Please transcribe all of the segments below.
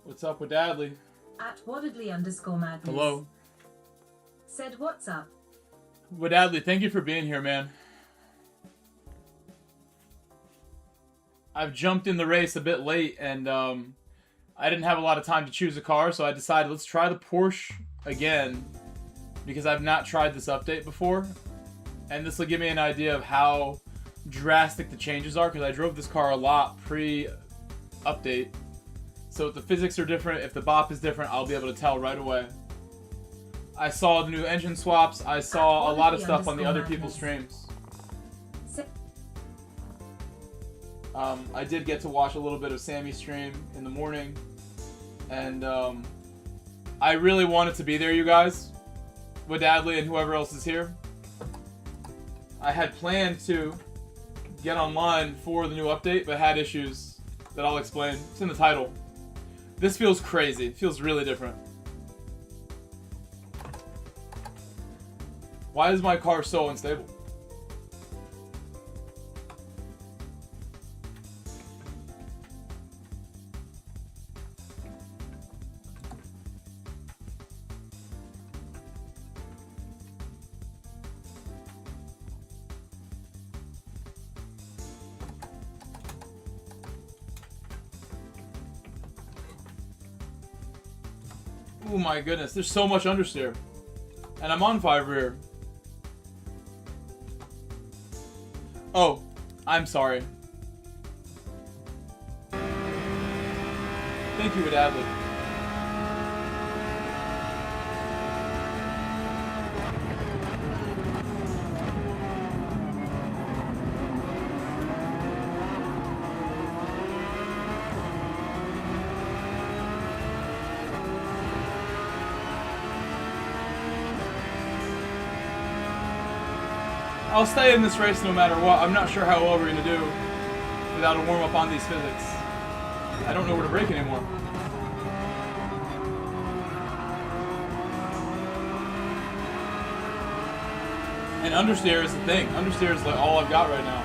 What's up with Dadley? At Wadadley_madness. Hello. Said what's up? With Dadley, thank you for being here, man. I've jumped in the race a bit late, and I didn't have a lot of time to choose a car, so I decided let's try the Porsche again, because I've not tried this update before, and this will give me an idea of how drastic the changes are, because I drove this car a lot pre-update. So if the physics are different, if the BOP is different, I'll be able to tell right away. I saw the new engine swaps. I saw a lot of stuff on the other people's streams. I did get to watch a little bit of Sammy's stream in the morning. And I really wanted to be there, you guys. With Adley and whoever else is here. I had planned to get online for the new update, but had issues that I'll explain. It's in the title. This feels crazy. It feels really different. Why is my car so unstable? Oh my goodness, there's so much understeer. And I'm on 5 rear. Oh, I'm sorry. Thank you, Adley. I'll stay in this race no matter what. I'm not sure how well we're going to do without a warm-up on these physics. I don't know where to brake anymore. And understeer is the thing. Understeer is like all I've got right now.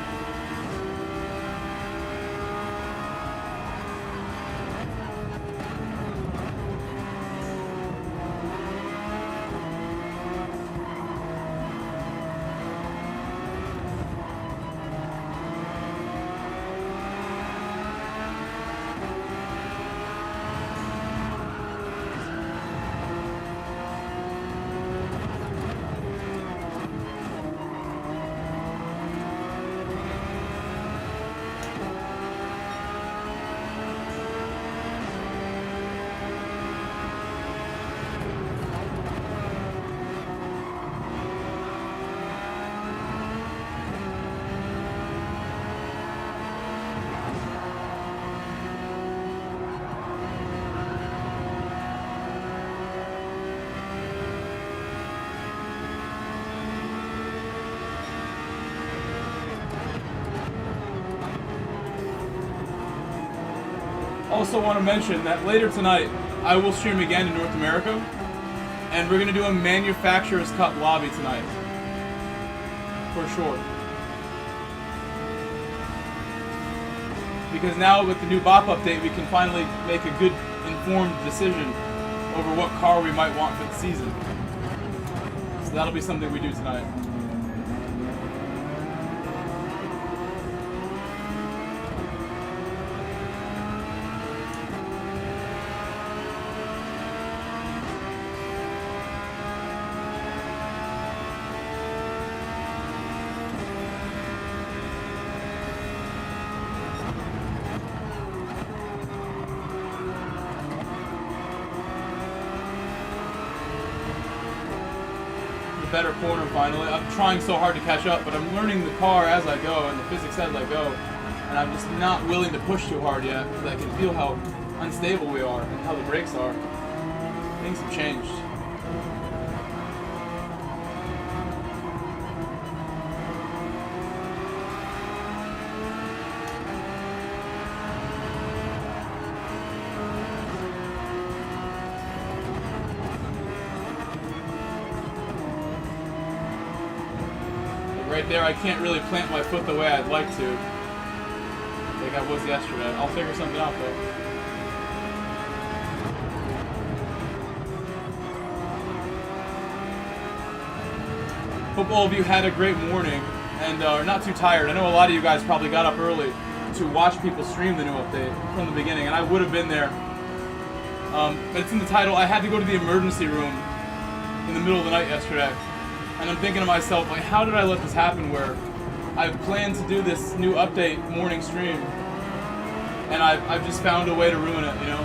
Also want to mention that later tonight I will stream again in North America, and we're going to do a Manufacturer's Cup lobby tonight for sure, because now with the new BOP update we can finally make a good informed decision over what car we might want for the season. So that'll be something we do tonight. a better corner finally. I'm trying so hard to catch up, but I'm learning the car as I go and the physics as I go. And I'm just not willing to push too hard yet because I can feel how unstable we are and how the brakes are. Things have changed. Right there, I can't really plant my foot the way I'd like to. Like I was yesterday. I'll figure something out though. Hope all of you had a great morning and are not too tired. I know a lot of you guys probably got up early to watch people stream the new update from the beginning, and I would have been there. But it's in the title. I had to go to the emergency room in the middle of the night yesterday. And I'm thinking to myself, like, how did I let this happen where I've planned to do this new update morning stream and I've just found a way to ruin it, you know?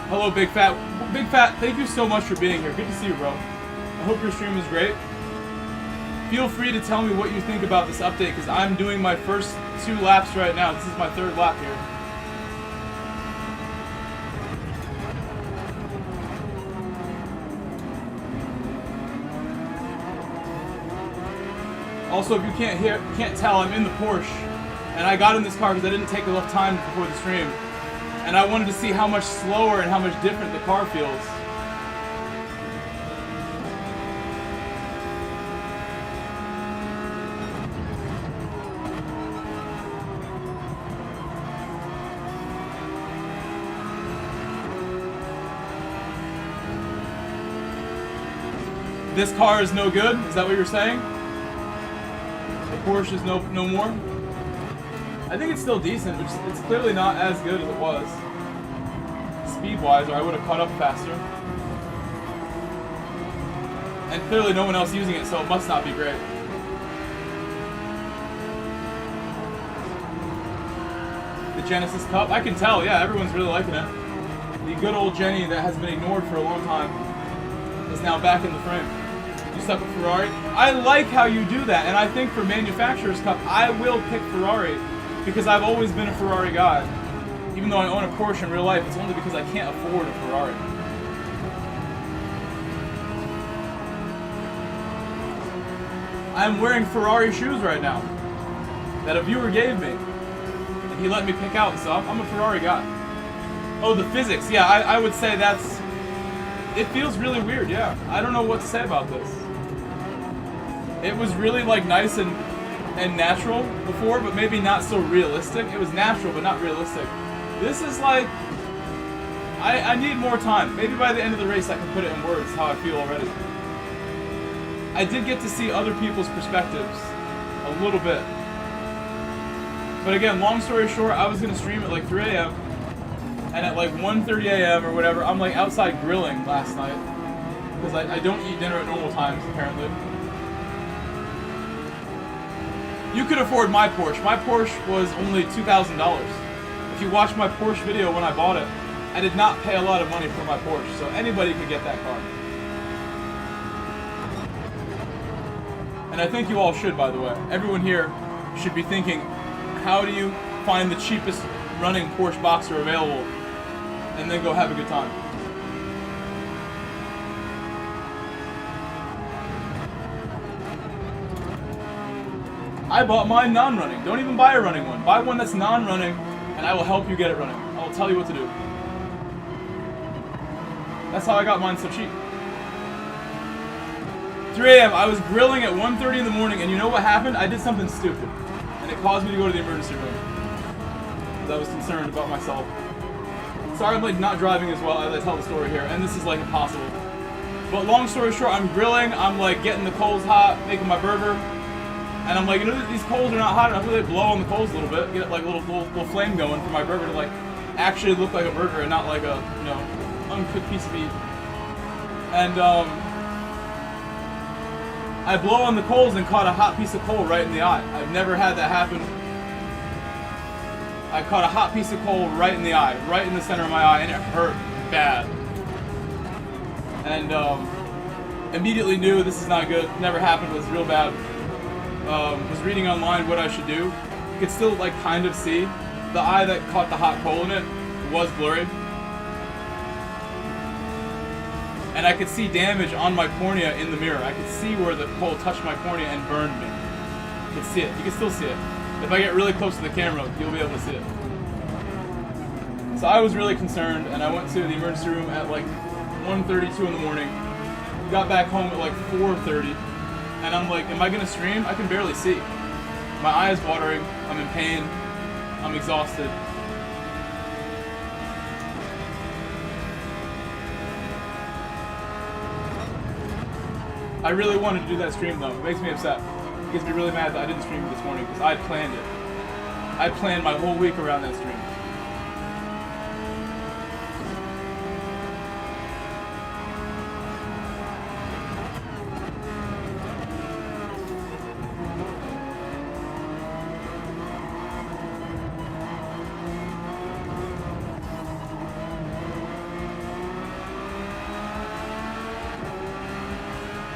Hello, Big Fat. Big Fat, thank you so much for being here. Good to see you, bro. I hope your stream is great. Feel free to tell me what you think about this update because I'm doing my first 2 laps right now. This is my 3rd lap here. Also, if you can't tell, I'm in the Porsche, and I got in this car because I didn't take enough time before the stream, and I wanted to see how much slower and how much different the car feels. This car is no good? Is that what you're saying? Porsche is no more. I think it's still decent, but it's clearly not as good as it was speed-wise, or I would have caught up faster. And clearly no one else using it, so it must not be great. The Genesis Cup, I can tell, yeah, everyone's really liking it. The good old Jenny that has been ignored for a long time is now back in the frame. You suck at Ferrari. I like how you do that, and I think for Manufacturers Cup, I will pick Ferrari because I've always been a Ferrari guy. Even though I own a Porsche in real life, it's only because I can't afford a Ferrari. I'm wearing Ferrari shoes right now that a viewer gave me, and he let me pick out, so I'm a Ferrari guy. Oh, the physics. Yeah, I would say that's... It feels really weird, yeah. I don't know what to say about this. It was really like nice and natural before, but maybe not so realistic. It was natural, but not realistic. This is like... I need more time. Maybe by the end of the race I can put it in words how I feel already. I did get to see other people's perspectives a little bit. But again, long story short, I was going to stream at like 3 a.m. And at like 1:30 a.m. or whatever, I'm like outside grilling last night. Because I don't eat dinner at normal times, apparently. You could afford my Porsche. My Porsche was only $2,000. If you watch my Porsche video when I bought it, I did not pay a lot of money for my Porsche. So anybody could get that car. And I think you all should, by the way. Everyone here should be thinking, how do you find the cheapest running Porsche Boxer available and then go have a good time? I bought mine non-running. Don't even buy a running one. Buy one that's non-running and I will help you get it running. I will tell you what to do. That's how I got mine so cheap. 3 a.m. I was grilling at 1:30 in the morning, and you know what happened? I did something stupid, and it caused me to go to the emergency room because I was concerned about myself. Sorry, I'm like not driving as well as I tell the story here, and this is like impossible. But long story short, I'm grilling. I'm like getting the coals hot, making my burger, and I'm like, you know, these coals are not hot enough. So they blow on the coals a little bit, get like a little flame going for my burger to like actually look like a burger and not like a uncooked piece of meat. And I blow on the coals and caught a hot piece of coal right in the eye. I've never had that happen. I caught a hot piece of coal right in the eye, right in the center of my eye, and it hurt bad. And Immediately knew this is not good. Never happened. Was real bad. Was reading online what I should do. You could still like kind of see. The eye that caught the hot coal in it was blurry. And I could see damage on my cornea in the mirror. I could see where the coal touched my cornea and burned me. You could see it. You can still see it. If I get really close to the camera, you'll be able to see it. So I was really concerned, and I went to the emergency room at like 1:32 in the morning. Got back home at like 4:30, and I'm like, am I gonna stream? I can barely see. My eye is watering. I'm in pain. I'm exhausted. I really wanted to do that stream though. It makes me upset. It gets me really mad that I didn't stream this morning because I planned it. I planned my whole week around that stream.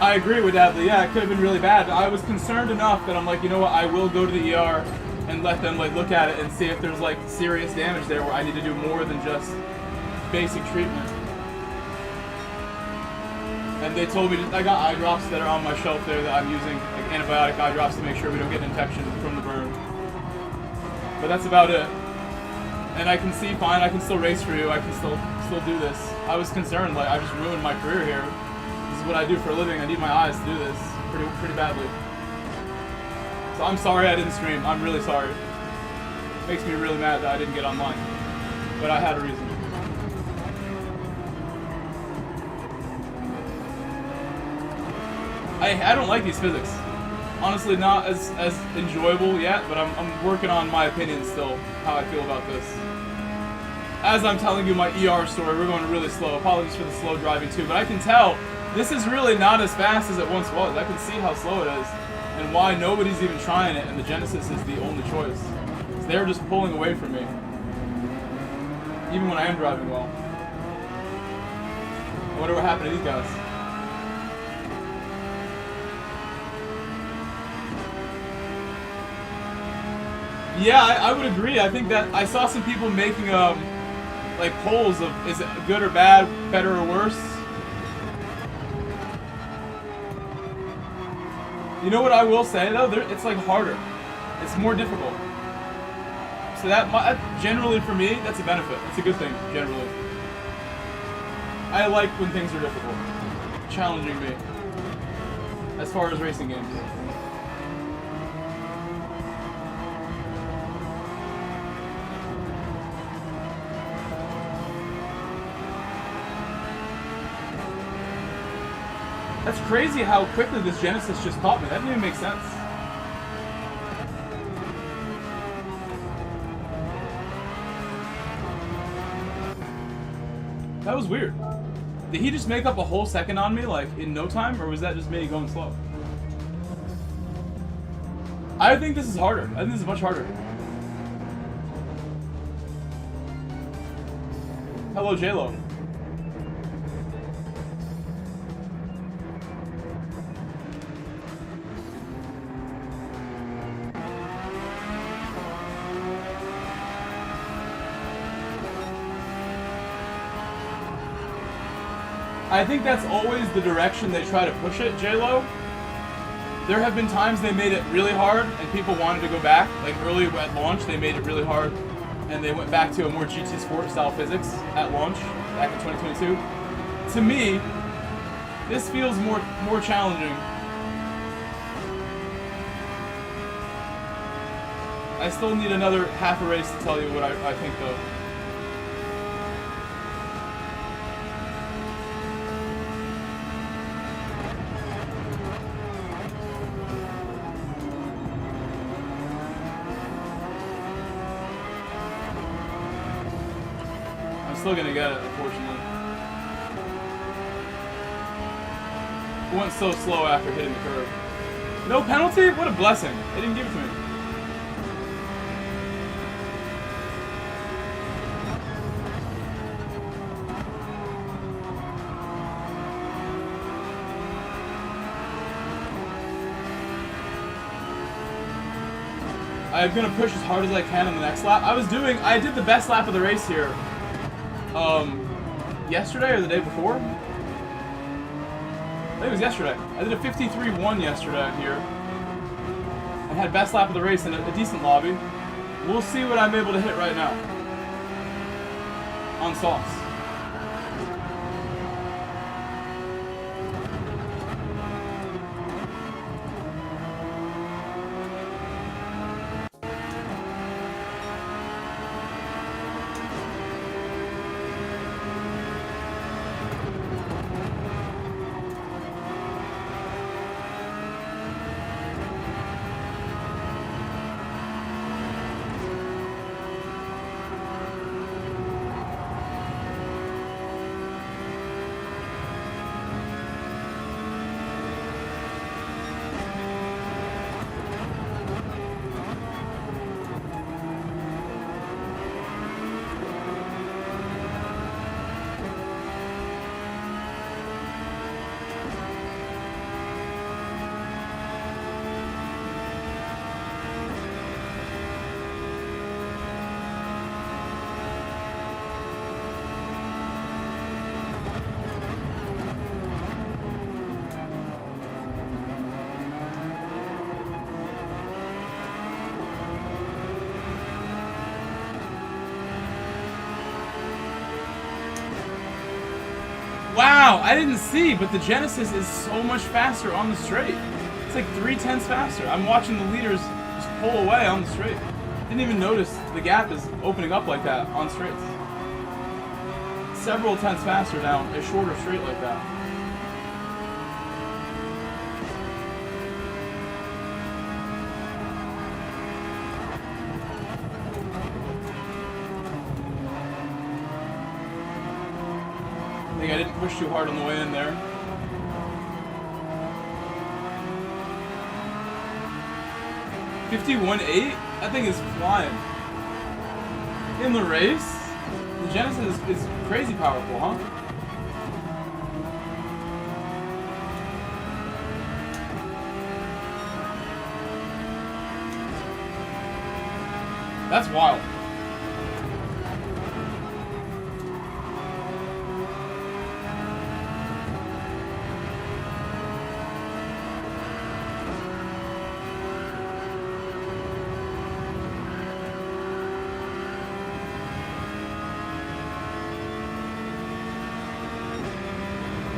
I agree with Adley. Yeah, it could have been really bad. I was concerned enough that I'm like, you know what? I will go to the ER and let them like look at it and see if there's like serious damage there where I need to do more than just basic treatment. And they told me I got eye drops that are on my shelf there that I'm using, like antibiotic eye drops to make sure we don't get an infection from the burn. But that's about it. And I can see fine. I can still race for you. I can still do this. I was concerned, like I just ruined my career here. This is what I do for a living. I need my eyes to do this pretty badly. So I'm sorry I didn't stream. I'm really sorry. It makes me really mad that I didn't get online. But I had a reason. I don't like these physics. Honestly, not as enjoyable yet, but I'm working on my opinion still, how I feel about this. As I'm telling you my ER story, we're going really slow. Apologies for the slow driving too, but I can tell this is really not as fast as it once was. I can see how slow it is and why nobody's even trying it, and the Genesis is the only choice. They're just pulling away from me, even when I am driving well. I wonder what happened to these guys. Yeah, I would agree. I think that I saw some people making like polls of is it good or bad, better or worse. You know what I will say though? It's like harder. It's more difficult. So that generally for me, that's a benefit. It's a good thing generally. I like when things are difficult, challenging me. As far as racing games. That's crazy how quickly this Genesis just caught me. That didn't even make sense. That was weird. Did he just make up a whole second on me, like, in no time? Or was that just me going slow? I think this is harder. I think this is much harder. Hello, J-Lo. I think that's always the direction they try to push it, J-Lo. There have been times they made it really hard and people wanted to go back. Like early at launch, they made it really hard and they went back to a more GT Sport style physics at launch back in 2022. To me, this feels more challenging. I still need another half a race to tell you what I think though. Still gonna get it, unfortunately. It went so slow after hitting the curve. No penalty? What a blessing. They didn't give it to me. I'm gonna push as hard as I can on the next lap. I did the best lap of the race here. Yesterday or the day before? I think it was yesterday. I did a 53.1 yesterday here. And had best lap of the race in a decent lobby. We'll see what I'm able to hit right now. On softs. Wow, I didn't see, but the Genesis is so much faster on the straight. It's like 0.3 faster. I'm watching the leaders just pull away on the straight. Didn't even notice the gap is opening up like that on straights. Several tenths faster down a shorter straight like that. I think I didn't push too hard on the way in there. $51.8? That thing is flying. In the race, the Genesis is crazy powerful, huh? That's wild.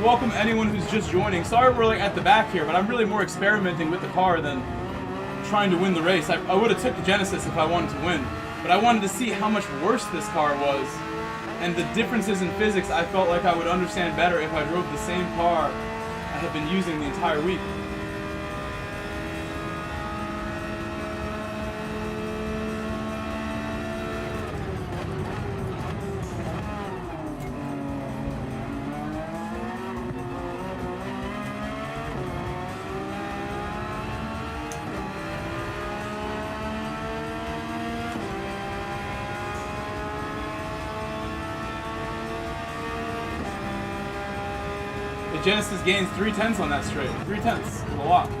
Welcome anyone who's just joining. Sorry we're like at the back here, but I'm really more experimenting with the car than trying to win the race. I would have took the Genesis if I wanted to win, but I wanted to see how much worse this car was, and the differences in physics I felt like I would understand better if I drove the same car I had been using the entire week. Genesis gains 0.3 on that straight. 0.3 is a lot.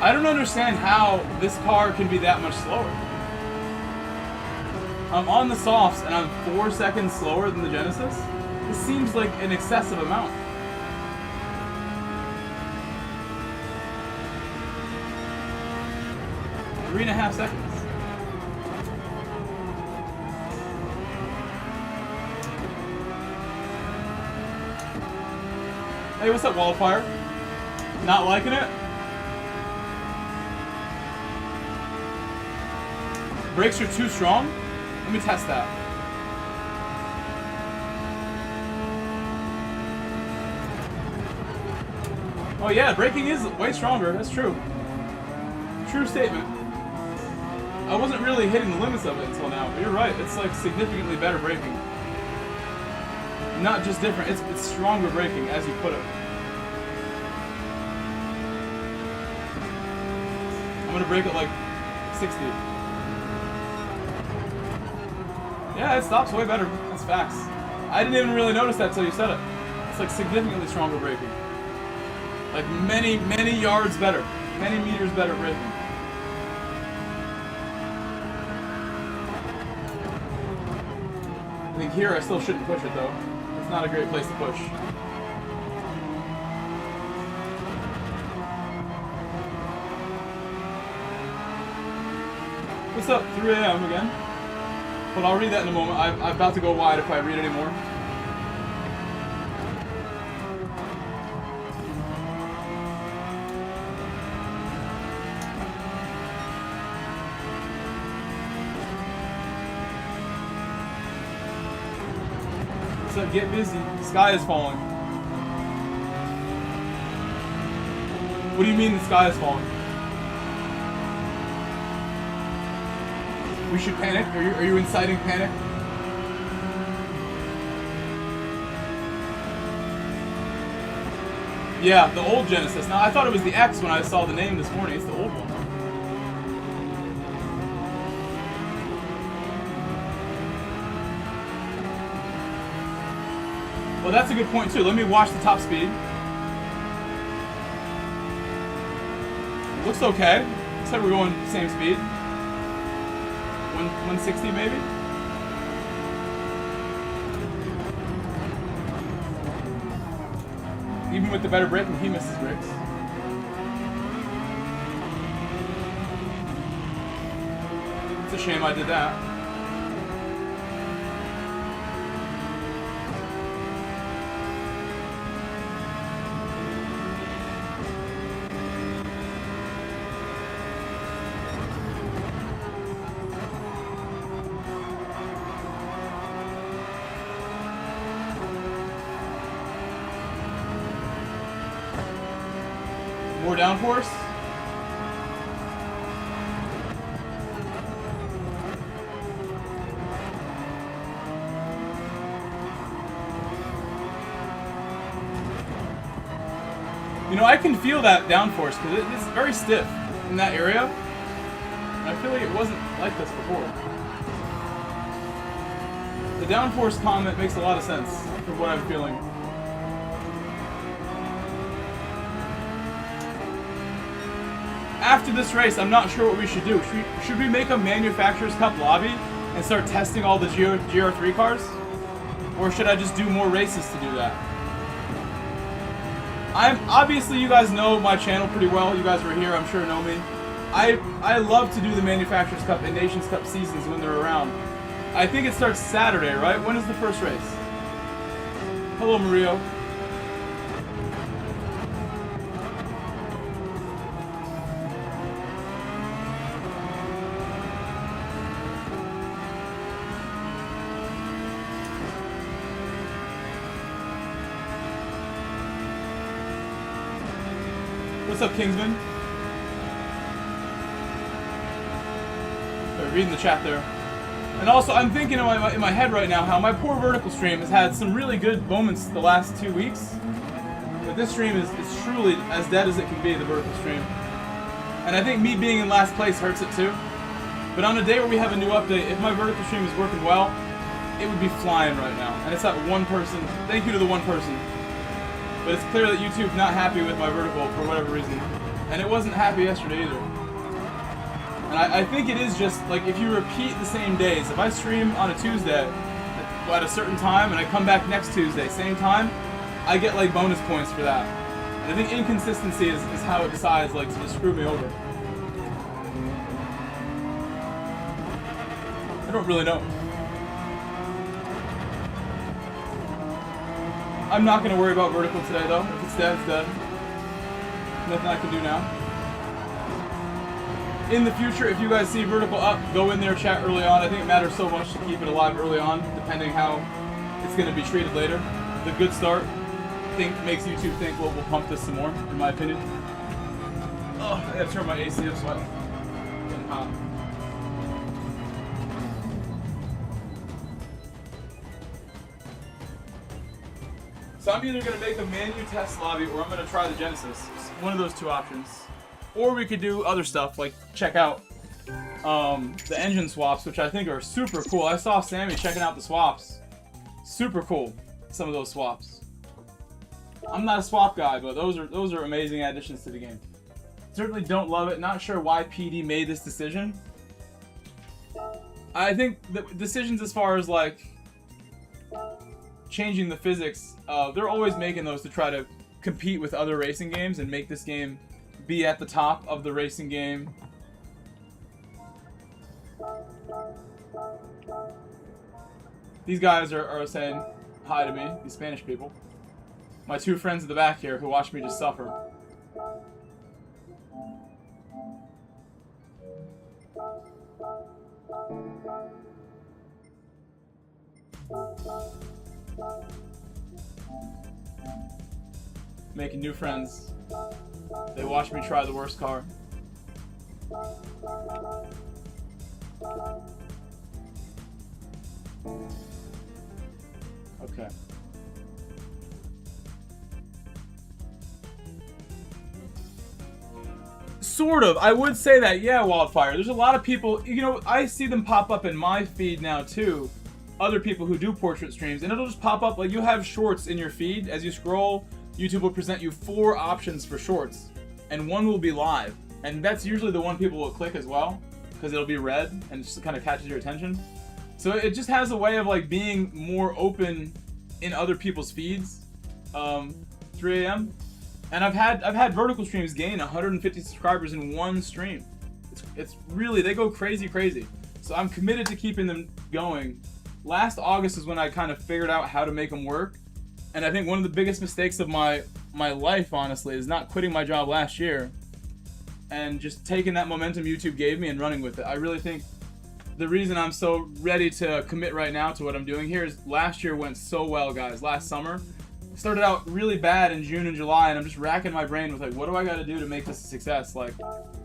I don't understand how this car can be that much slower. I'm on the softs and I'm 4 seconds slower than the Genesis. This seems like an excessive amount. Three and a half seconds. Hey, what's up, Wildfire? Not liking it? Brakes are too strong? Let me test that. Oh yeah, braking is way stronger. That's true. True statement. I wasn't really hitting the limits of it until now, but you're right. It's like significantly better braking. Not just different, it's stronger braking, as you put it. I'm gonna brake at like 60. Yeah, it stops way better. That's facts. I didn't even really notice that till you said it. It's like significantly stronger braking. Like many, many yards better. Many meters better braking. I think here I still shouldn't push it though. It's not a great place to push. What's up? 3 a.m. again. But I'll read that in a moment. I'm about to go wide if I read anymore. What's up? Get busy. The sky is falling. What do you mean the sky is falling? We should panic? Are you inciting panic? Yeah, the old Genesis. Now, I thought it was the X when I saw the name this morning. It's the old one. Well, that's a good point, too. Let me watch the top speed. Looks okay. Looks like we're going same speed. 160 maybe? Even with the better braking, he misses brakes. It's a shame I did that. More downforce? You know, I can feel that downforce because it's very stiff in that area. And I feel like it wasn't like this before. The downforce comment makes a lot of sense for what I'm feeling. After this race, I'm not sure what we should do. Should we make a Manufacturers Cup lobby and start testing all the GR3 cars? Or should I just do more races to do that? Obviously, you guys know my channel pretty well. You guys were here, I'm sure know me. I love to do the Manufacturers Cup and Nations Cup seasons when they're around. I think it starts Saturday, right? When is the first race? Hello, Mario. What's up, Kingsman? Sorry, reading the chat there. And also, I'm thinking in my head right now how my poor vertical stream has had some really good moments the last 2 weeks. But this stream is truly as dead as it can be, the vertical stream. And I think me being in last place hurts it too. But on a day where we have a new update, if my vertical stream is working well, it would be flying right now. And it's that one person. Thank you to the one person. But it's clear that YouTube's not happy with my vertical for whatever reason. And it wasn't happy yesterday either. And I think it is just, like, if you repeat the same days, if I stream on a Tuesday at a certain time and I come back next Tuesday, same time, I get, like, bonus points for that. And I think inconsistency is how it decides, like, to just screw me over. I don't really know. I'm not going to worry about vertical today, though. If it's dead, it's dead. Nothing I can do now. In the future, if you guys see vertical up, go in there, chat early on. I think it matters so much to keep it alive early on, depending how it's going to be treated later. The good start makes YouTube think, well, we'll pump this some more, in my opinion. Oh, I gotta turn my AC up so I don't get hot. So I'm either going to make a menu test lobby or I'm going to try the Genesis. One of those two options. Or we could do other stuff, like check out the engine swaps, which I think are super cool. I saw Sammy checking out the swaps. Super cool, some of those swaps. I'm not a swap guy, but those are amazing additions to the game. Certainly don't love it. Not sure why PD made this decision. I think the decisions as far as like changing the physics, they're always making those to try to compete with other racing games and make this game be at the top of the racing game. These guys are saying hi to me, these Spanish people. My two friends in the back here who watch me just suffer. Making new friends. They watch me try the worst car. Okay. Sort of. I would say that, yeah, Wildfire. There's a lot of people, you know, I see them pop up in my feed now too. Other people who do portrait streams, and it'll just pop up like you have shorts in your feed. As you scroll, YouTube will present you 4 options for shorts, and one will be live. And that's usually the one people will click as well, because it'll be red and just kind of catches your attention. So it just has a way of like being more open in other people's feeds. 3 a.m. And I've had vertical streams gain 150 subscribers in one stream. It's really, they go crazy. So I'm committed to keeping them going. Last August is when I kind of figured out how to make them work. And I think one of the biggest mistakes of my life, honestly, is not quitting my job last year and just taking that momentum YouTube gave me and running with it. I really think the reason I'm so ready to commit right now to what I'm doing here is last year went so well, guys. Last summer started out really bad in June and July, and I'm just racking my brain with like, what do I got to do to make this a success? Like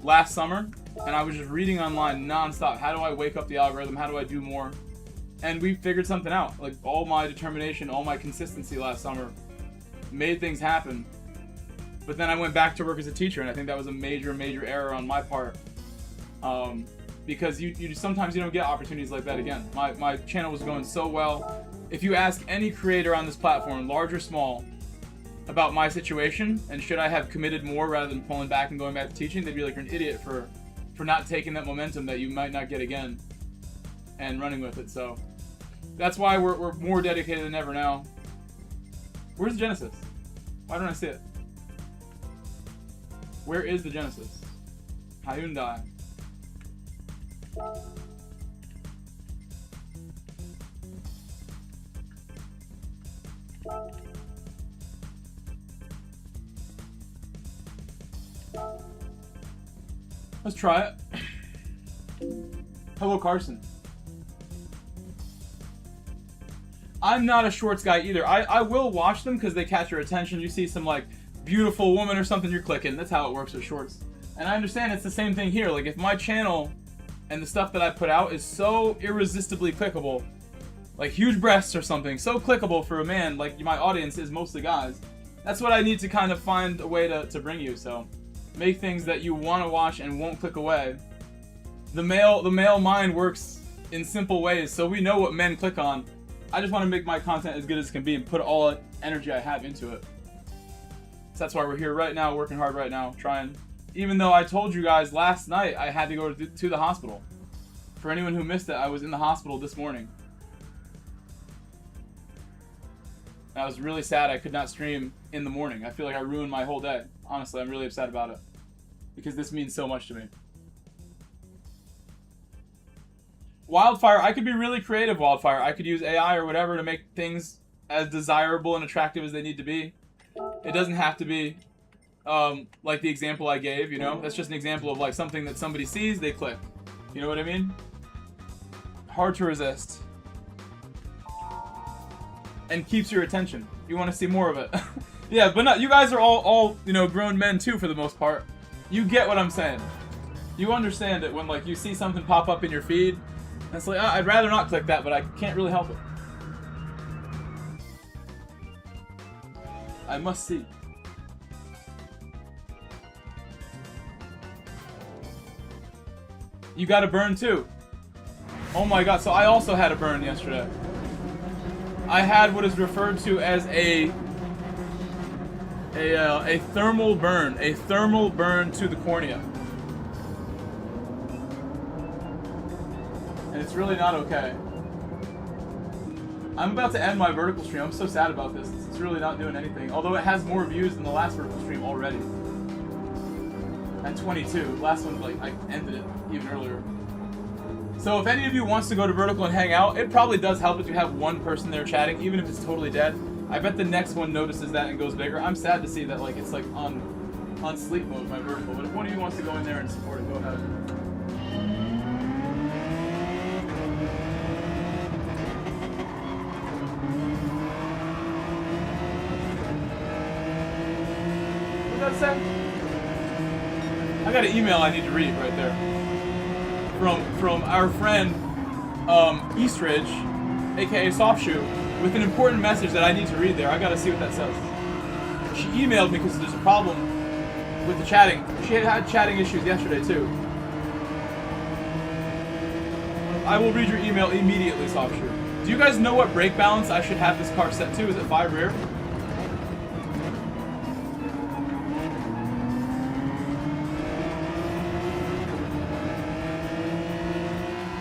last summer, and I was just reading online nonstop. How do I wake up the algorithm? How do I do more? And we figured something out. Like all my determination, all my consistency last summer made things happen. But then I went back to work as a teacher, and I think that was a major error on my part. Because you sometimes you don't get opportunities like that again. My channel was going so well. If you ask any creator on this platform, large or small, about my situation and should I have committed more rather than pulling back and going back to teaching, they'd be like, you're an idiot for not taking that momentum that you might not get again and running with it. So that's why we're more dedicated than ever now. Where's the Genesis? Why don't I see it? Where is the Genesis? Hyundai. Let's try it. Hello, Carson. I'm not a shorts guy either. I will watch them because they catch your attention. You see some like beautiful woman or something, you're clicking. That's how it works with shorts. And I understand it's the same thing here. Like if my channel and the stuff that I put out is so irresistibly clickable, like huge breasts or something, so clickable for a man, like my audience is mostly guys, that's what I need to kind of find a way to bring you. So make things that you want to watch and won't click away. The male mind works in simple ways, so we know what men click on. I just want to make my content as good as it can be and put all the energy I have into it. So that's why we're here right now, working hard right now, trying. Even though I told you guys last night I had to go to the hospital. For anyone who missed it, I was in the hospital this morning. I was really sad I could not stream in the morning. I feel like I ruined my whole day. Honestly, I'm really upset about it. Because this means so much to me. Wildfire, I could be really creative, Wildfire. I could use AI or whatever to make things as desirable and attractive as they need to be. It doesn't have to be Like the example I gave, you know? That's just an example of like something that somebody sees, they click. You know what I mean? Hard to resist. And keeps your attention. You want to see more of it. Yeah, but not, you guys are all, you know, grown men too for the most part. You get what I'm saying. You understand it when like you see something pop up in your feed. And it's like, oh, I'd rather not click that, but I can't really help it. I must see. You got a burn too. Oh my god, so I also had a burn yesterday. I had what is referred to as a thermal burn. A thermal burn to the cornea. And it's really not okay. I'm about to end my vertical stream. I'm so sad about this. It's really not doing anything. Although it has more views than the last vertical stream already. At 22. Last one, like, I ended it even earlier. So if any of you wants to go to vertical and hang out, it probably does help if you have one person there chatting, even if it's totally dead. I bet the next one notices that and goes bigger. I'm sad to see that, like, it's like on sleep mode, my vertical. But if one of you wants to go in there and support it, go ahead. What did that say? I got an email I need to read right there. From our friend Eastridge, aka Softshoe, with an important message that I need to read there. I gotta see what that says. She emailed me because there's a problem with the chatting. She had chatting issues yesterday too. I will read your email immediately, Softshoe. Do you guys know what brake balance I should have this car set to? Is it 5 rear?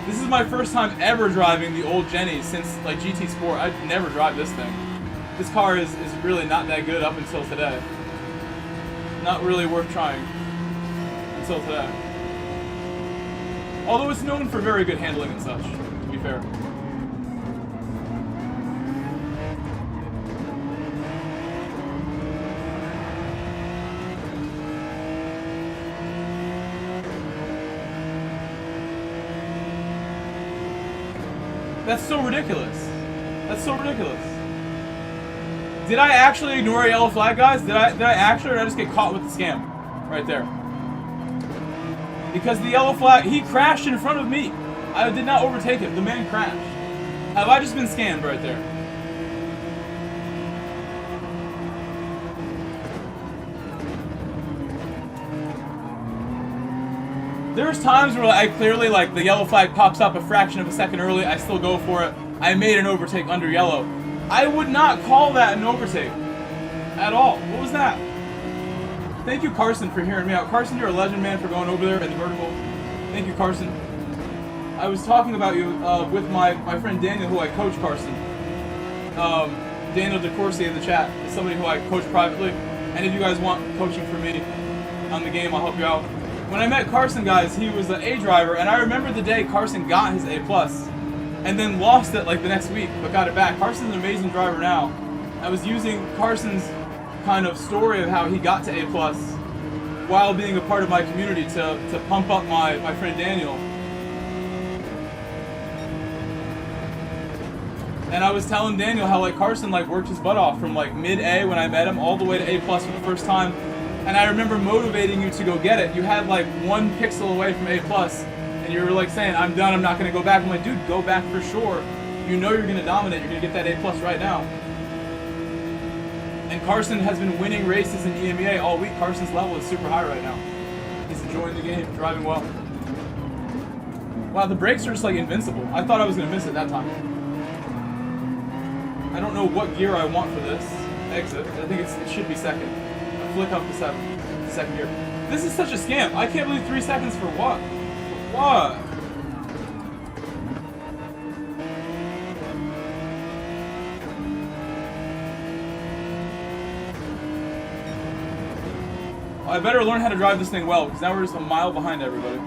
This is my first time ever driving the old Jenny since like GT Sport. I'd never drive this thing. This car is really not that good up until today. Not really worth trying until today. Although it's known for very good handling and such, to be fair. That's so ridiculous. That's so ridiculous. Did I actually ignore a yellow flag, guys? Did I actually, or did I just get caught with the scam? Right there. Because the yellow flag, he crashed in front of me. I did not overtake him. The man crashed. Have I just been scammed right there? There's times where I clearly, like, the yellow flag pops up a fraction of a second early, I still go for it. I made an overtake under yellow. I would not call that an overtake. At all. What was that? Thank you, Carson, for hearing me out. Carson, you're a legend, man, for going over there in the vertical. Thank you, Carson. I was talking about you with my friend Daniel, who I coach, Carson. Daniel DeCourcy in the chat is somebody who I coach privately. And if you guys want coaching from me on the game, I'll help you out. When I met Carson, guys, he was an A driver, and I remember the day Carson got his A+, and then lost it like the next week, but got it back. Carson's an amazing driver now. I was using Carson's kind of story of how he got to A+, while being a part of my community to pump up my friend Daniel. And I was telling Daniel how like Carson like worked his butt off from like mid-A when I met him all the way to A+ for the first time. And I remember motivating you to go get it. You had like 1 pixel away from A+, and you were like saying, I'm done, I'm not gonna go back. I'm like, dude, go back for sure. You know you're gonna dominate, you're gonna get that A+ right now. And Carson has been winning races in EMEA all week. Carson's level is super high right now. He's enjoying the game, driving well. Wow, the brakes are just like invincible. I thought I was gonna miss it that time. I don't know what gear I want for this exit. I think it should be second. Flick up to second gear. This is such a scam. I can't believe 3 seconds for what? For what? I better learn how to drive this thing well, because now we're just a mile behind everybody.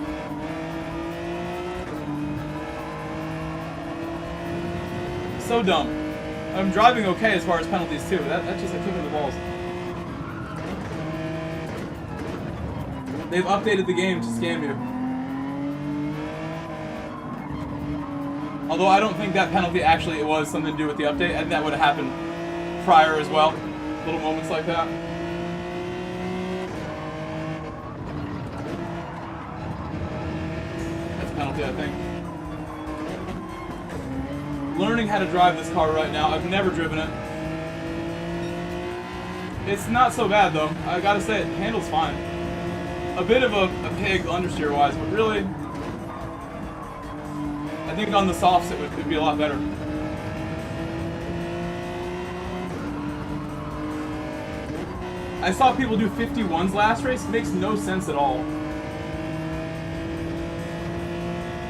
So dumb. I'm driving okay as far as penalties too. That's just a kick in the balls. They've updated the game to scam you. Although I don't think that penalty actually was something to do with the update. I think that would have happened prior as well. Little moments like that. That's a penalty, I think. Learning how to drive this car right now. I've never driven it. It's not so bad though. I gotta say it handles fine. A bit of a pig understeer wise, but really, I think on the softs it would be a lot better. I saw people do 51s last race. It makes no sense at all.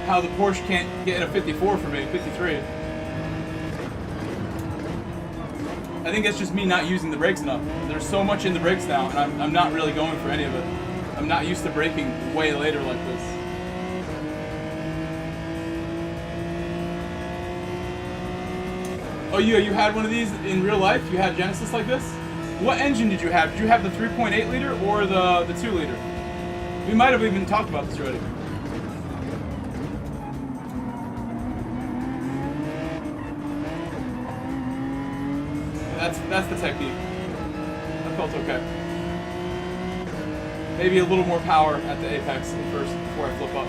How the Porsche can't get a 54 for me, 53. I think it's just me not using the brakes enough. There's so much in the brakes now, and I'm not really going for any of it. I'm not used to braking way later like this. Oh, you had one of these in real life? You had Genesis like this? What engine did you have? Did you have the 3.8 liter or the 2 liter? We might have even talked about this already. That's the technique. That felt okay. Maybe a little more power at the apex at first before I flip up.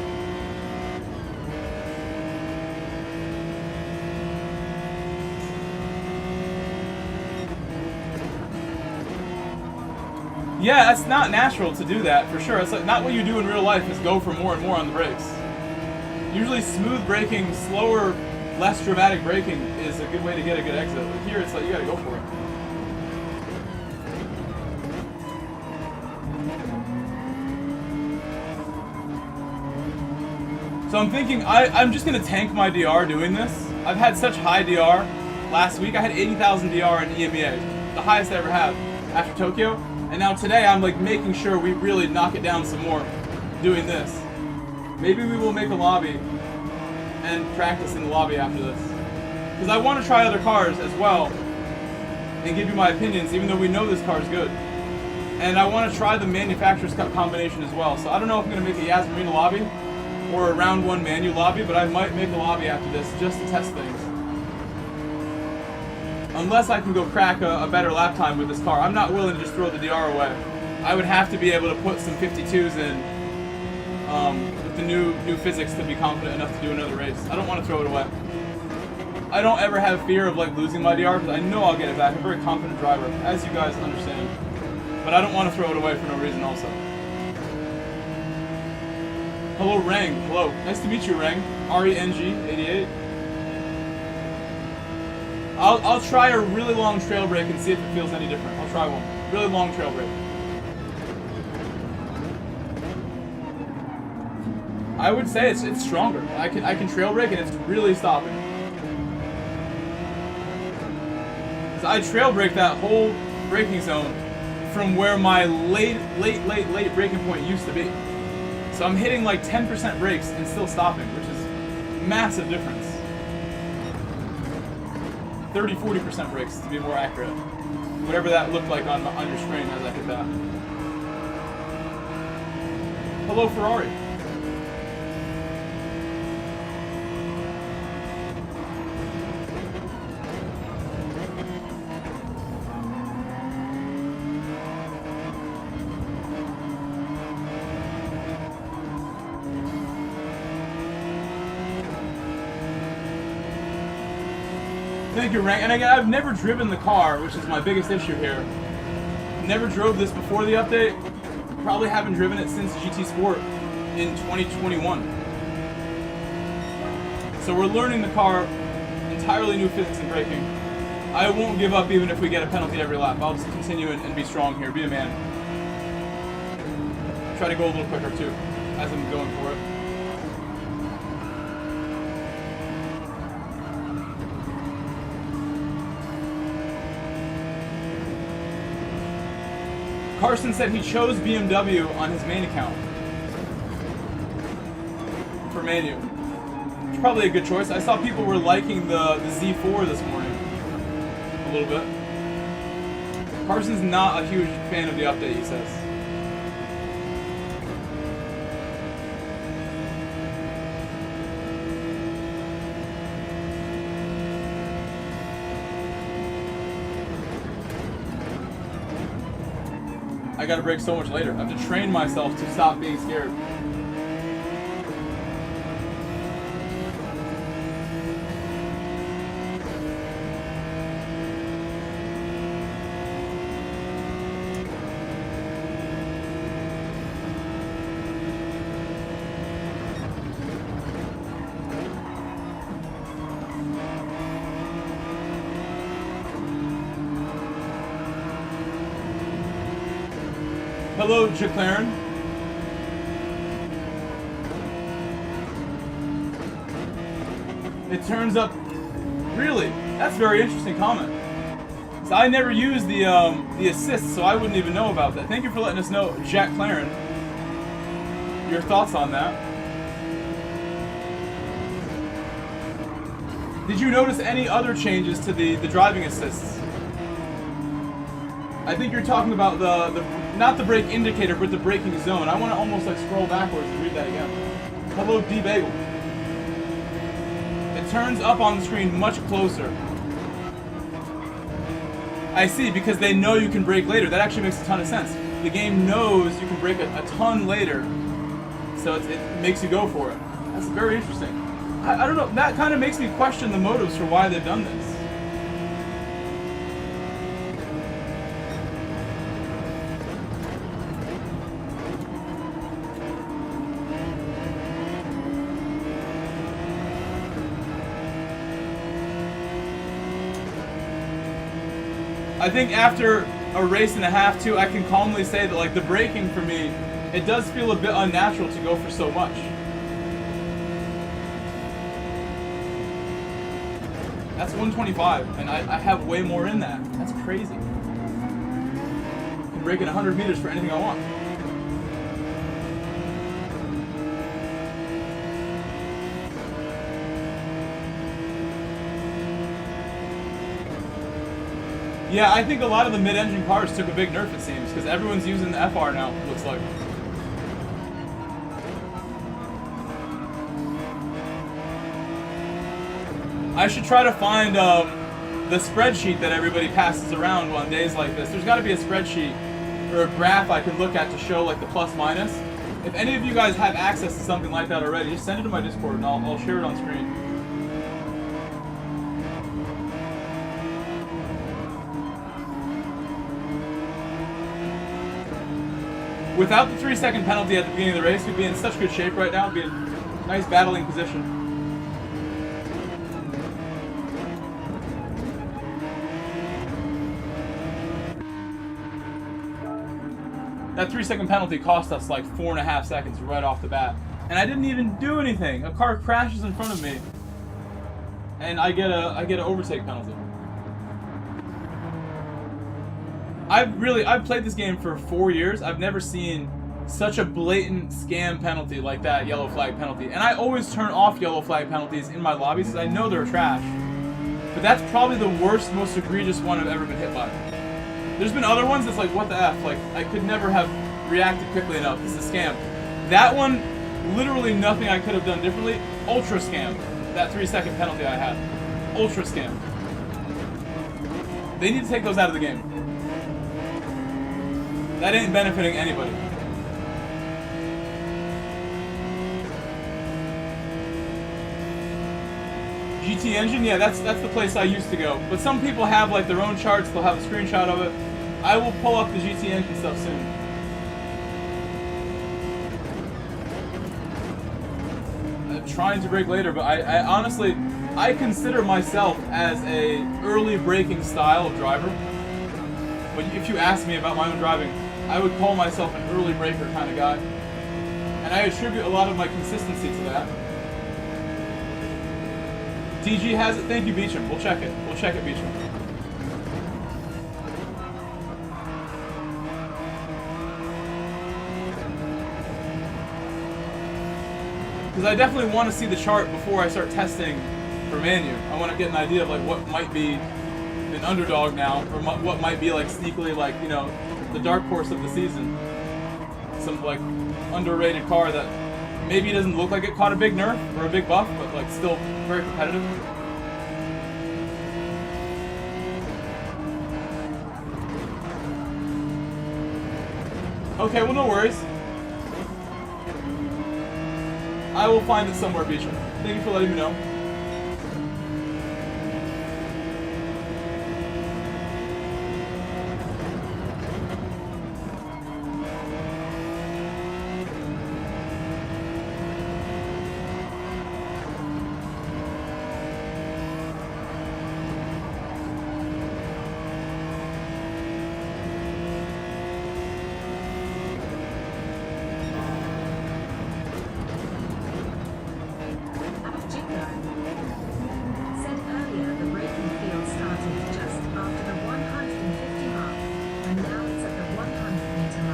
Yeah, that's not natural to do that, for sure. It's like not what you do in real life is go for more and more on the brakes. Usually smooth braking, slower, less dramatic braking is a good way to get a good exit. But here it's like you gotta go for it. So I'm thinking I'm just gonna tank my DR doing this. I've had such high DR. Last week I had 80,000 DR in EMEA, the highest I ever had after Tokyo. And now today I'm like making sure we really knock it down some more doing this. Maybe we will make a lobby and practice in the lobby after this. Because I want to try other cars as well and give you my opinions, even though we know this car is good. And I want to try the manufacturer's cup combination as well. So I don't know if I'm going to make a YAS MARINA lobby or a round 1 Manu lobby, but I might make a lobby after this just to test things. Unless I can go crack a better lap time with this car. I'm not willing to just throw the DR away. I would have to be able to put some 52s in with the new physics to be confident enough to do another race. I don't want to throw it away. I don't ever have fear of like losing my DR because I know I'll get it back. I'm a very confident driver, as you guys understand. But I don't want to throw it away for no reason also. Hello, Rang. Hello. Nice to meet you, Rang. RENG88. I'll try a really long trail brake and see if it feels any different. I'll try one. Really long trail brake. I would say it's stronger. I can trail brake and it's really stopping. Cause I trail brake that whole braking zone from where my late braking point used to be. So I'm hitting like 10% brakes and still stopping, which is massive difference. 30-40% brakes to be more accurate. Whatever that looked like on your screen as I hit that. Hello, Ferrari. Thank you, Rank. And again, I've never driven the car, which is my biggest issue here. Never drove this before the update. Probably haven't driven it since GT Sport in 2021. So we're learning the car, entirely new physics and braking. I won't give up even if we get a penalty every lap. I'll just continue and be strong here, be a man. Try to go a little quicker too, as I'm going for it. Carson said he chose BMW on his main account for Manu. It's probably a good choice. I saw people were liking the Z4 this morning a little bit. Carson's not a huge fan of the update, he says. gotta brake so much later. I have to train myself to stop being scared. Hello, Jaclaren. It turns up. Really? That's a very interesting comment. So I never used the assist, so I wouldn't even know about that. Thank you for letting us know, Jack Claren. Your thoughts on that? Did you notice any other changes to the driving assists? I think you're talking about the not the brake indicator, but the braking zone. I want to almost like scroll backwards and read that again. Hello, D-Bagel. It turns up on the screen much closer. I see, because they know you can brake later. That actually makes a ton of sense. The game knows you can brake a ton later, so it makes you go for it. That's very interesting. I don't know, that kind of makes me question the motives for why they've done this. I think after a race and a half too, I can calmly say that like the braking for me, it does feel a bit unnatural to go for so much. That's 125, and I have way more in that. That's crazy. I can brake at 100 meters for anything I want. Yeah, I think a lot of the mid-engine cars took a big nerf, it seems, because everyone's using the FR now, it looks like. I should try to find the spreadsheet that everybody passes around on days like this. There's got to be a spreadsheet or a graph I can look at to show like the plus minus. If any of you guys have access to something like that already, just send it to my Discord and I'll share it on screen. Without the 3-second penalty at the beginning of the race, we'd be in such good shape right now. We'd be in a nice battling position. That 3-second penalty cost us like 4.5 seconds right off the bat. And I didn't even do anything. A car crashes in front of me. And I get an overtake penalty. I've played this game for 4 years. I've never seen such a blatant scam penalty like that yellow flag penalty. And I always turn off yellow flag penalties in my lobbies because I know they're trash. But that's probably the worst, most egregious one I've ever been hit by. There's been other ones that's like, what the F? Like, I could never have reacted quickly enough. This is a scam. That one, literally nothing I could have done differently. Ultra scam. That 3-second penalty I had. Ultra scam. They need to take those out of the game. That ain't benefiting anybody. GT Engine, yeah, that's the place I used to go. But some people have like their own charts, they'll have a screenshot of it. I will pull up the GT Engine stuff soon. I'm trying to brake later, but I honestly, I consider myself as a early braking style of driver. But if you ask me about my own driving, I would call myself an early braker kind of guy. And I attribute a lot of my consistency to that. DG has it. Thank you, Beecham. We'll check it. We'll check it, Beecham. Because I definitely want to see the chart before I start testing for Manu. I want to get an idea of like what might be an underdog now, or what might be like sneakily like, you know, the dark horse of the season. Some like underrated car that maybe doesn't look like it caught a big nerf or a big buff, but like still very competitive. Okay, well, no worries. I will find it somewhere, Beecher. Thank you for letting me know.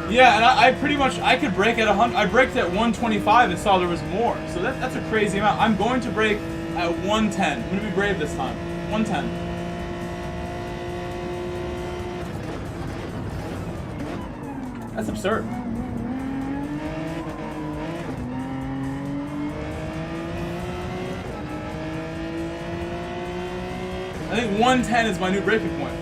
Yeah, and I pretty much, I could brake at 100. I braked at 125 and saw there was more. So that's a crazy amount. I'm going to brake at 110. I'm going to be brave this time. 110. That's absurd. I think 110 is my new braking point.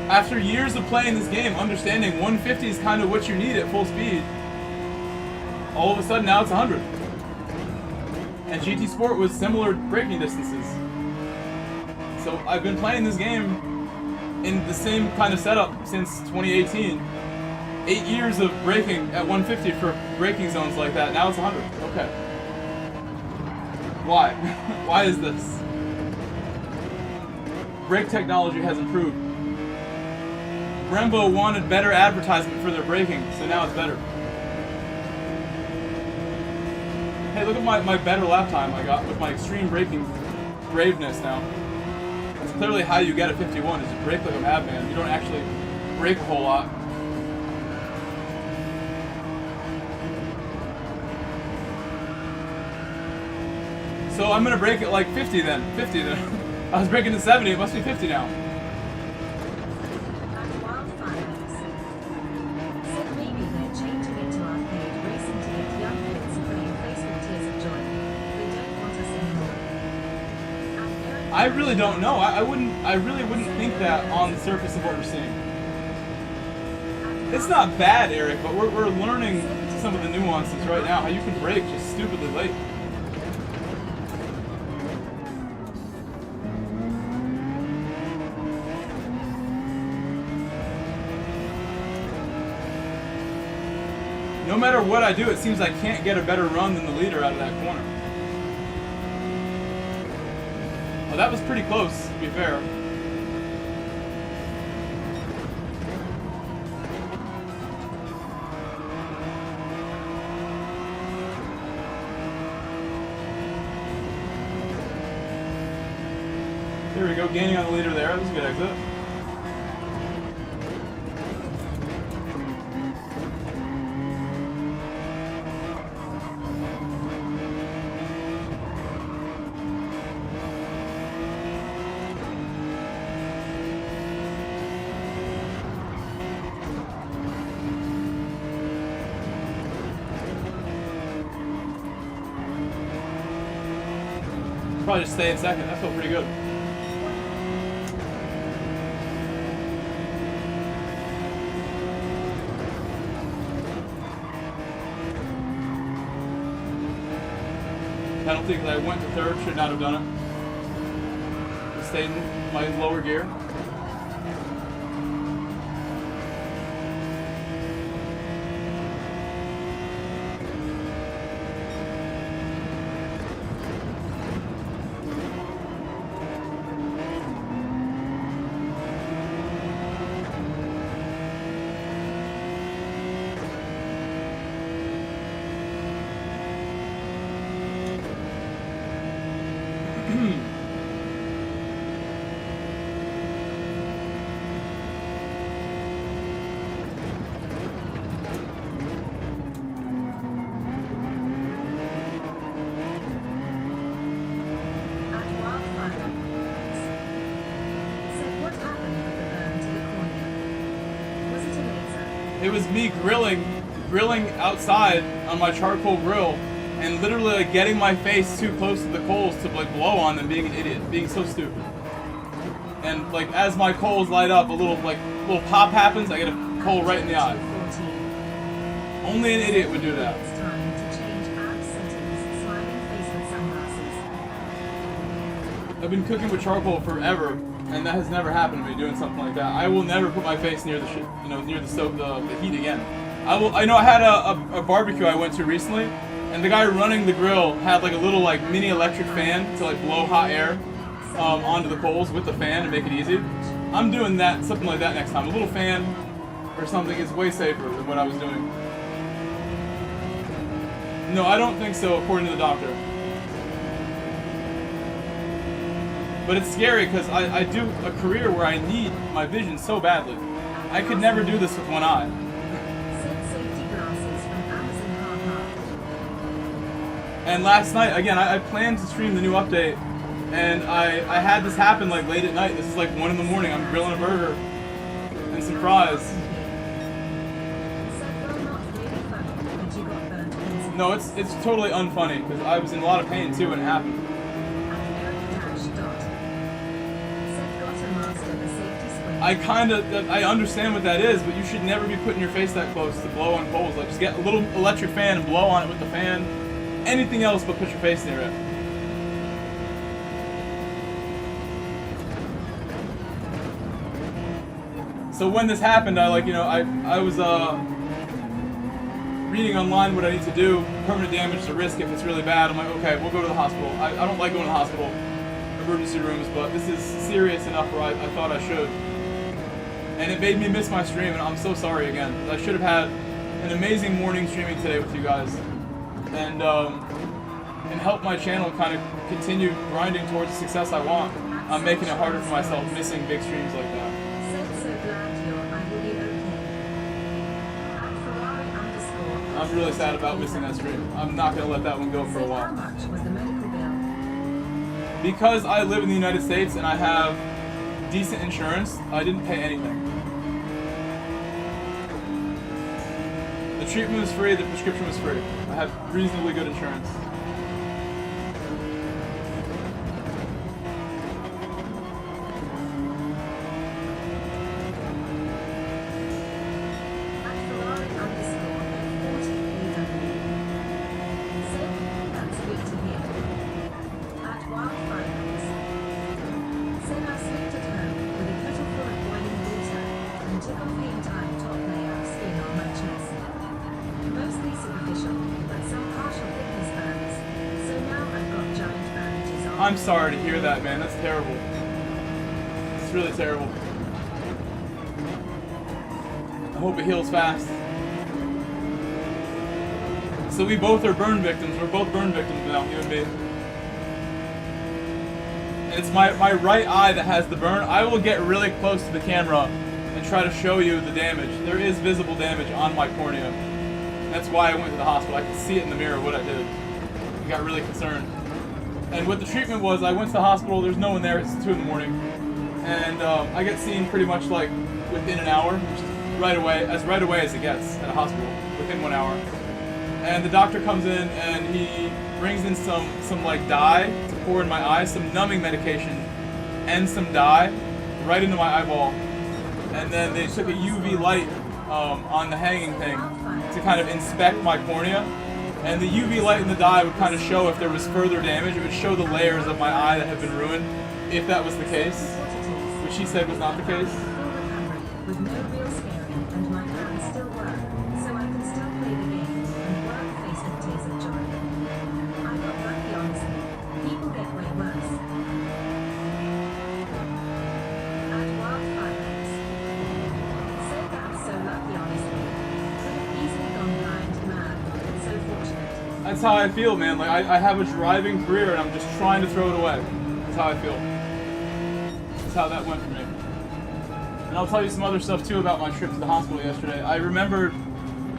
After years of playing this game, understanding 150 is kind of what you need at full speed, all of a sudden now it's 100. And GT Sport was similar braking distances. So I've been playing this game in the same kind of setup since 2018. 8 years of braking at 150 for braking zones like that. Now it's 100. Okay. Why? Why is this? Brake technology has improved. Brembo wanted better advertisement for their braking, so now it's better. Hey, look at my better lap time I got with my extreme braking braveness now. That's clearly how you get a 51, is you brake like a madman. You don't actually brake a whole lot. So I'm gonna brake at like 50 then. 50 then. I was braking at 70, it must be 50 now. I really don't know. I really wouldn't think that on the surface of what we're seeing. It's not bad, Eric, but we're learning some of the nuances right now. How you can brake just stupidly late. No matter what I do, it seems I can't get a better run than the leader out of that corner. Well, that was pretty close, to be fair. There we go, gaining on the leader there. That was a good exit. Probably just stay in second. That felt pretty good. Penalty because I went to third. Should not have done it. Stayed in my lower gear. It was me grilling outside on my charcoal grill, and literally like getting my face too close to the coals to like blow on them, being an idiot, being so stupid. And like as my coals light up, a little pop happens. I get a coal right in the eye. Only an idiot would do that. It's time to change app settings. Smiling face with sunglasses. I've been cooking with charcoal forever, and that has never happened to me doing something like that. I will never put my face near the near the stove, the heat again. I know I had a barbecue I went to recently, and the guy running the grill had like a little like mini electric fan to like blow hot air onto the coals with the fan to make it easy. I'm doing that, something like that next time. A little fan or something is way safer than what I was doing. No, I don't think so, according to the doctor. But it's scary because I do a career where I need my vision so badly. I could never do this with one eye. Safety glasses from Amazon Car Park. And last night, again, I planned to stream the new update, and I had this happen like late at night. This is like 1 in the morning. I'm grilling a burger and some fries. Said well, not really funny, but you got burnt easy. No, it's totally unfunny because I was in a lot of pain too when it happened. I understand what that is, but you should never be putting your face that close to blow on coals. Like, just get a little electric fan and blow on it with the fan. Anything else but put your face near it. So when this happened, I was reading online what I need to do. Permanent damage is a risk if it's really bad. I'm like, okay, we'll go to the hospital. I don't like going to the hospital, emergency rooms, but this is serious enough where I thought I should. And it made me miss my stream, and I'm so sorry again. I should have had an amazing morning streaming today with you guys, and help my channel kind of continue grinding towards the success I want. I'm making it harder for myself, missing big streams like that. I'm really sad about missing that stream. I'm not gonna let that one go for a while. How much was the medical bill? Because I live in the United States and I have decent insurance, I didn't pay anything. The treatment was free, the prescription was free. I have reasonably good insurance. I'm sorry to hear that, man. That's terrible. It's really terrible. I hope it heals fast. So we both are burn victims. We're both burn victims now, you and me. And it's my right eye that has the burn. I will get really close to the camera and try to show you the damage. There is visible damage on my cornea. And that's why I went to the hospital. I could see it in the mirror what I did. I got really concerned. And what the treatment was, I went to the hospital, there's no one there, it's 2 in the morning. And I get seen pretty much like within an hour, which is right away as it gets at a hospital, within 1 hour. And the doctor comes in and he brings in some like dye to pour in my eye, some numbing medication and some dye right into my eyeball. And then they took a UV light on the hanging thing to kind of inspect my cornea. And the UV light in the dye would kind of show if there was further damage. It would show the layers of my eye that have been ruined, if that was the case, which he said was not the case. With no real scaring, and my hands still work, so I can still play the game and work face with tears of joy. I got lucky, honestly. People get way worse. At Wildfire said that's so lucky, honestly. Could have easily gone blind, mad, but so fortunate. That's how I feel, man. Like I have a driving career and I'm just trying to throw it away. That's how I feel. That's how that went for me. And I'll tell you some other stuff too about my trip to the hospital yesterday. I remember